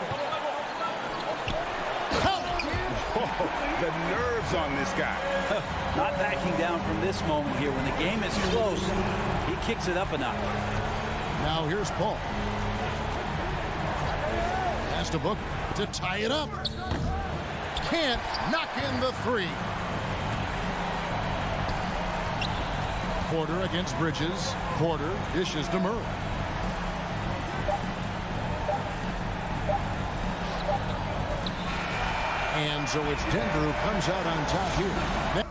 The nerves on this guy. Not backing down from this moment here. When the game is close, he kicks it up a notch. Now here's Paul. Pass to Booker to tie it up. Can't knock in the 3. Porter against Bridges. Porter dishes to Murray. And so it's Denver who comes out on top here.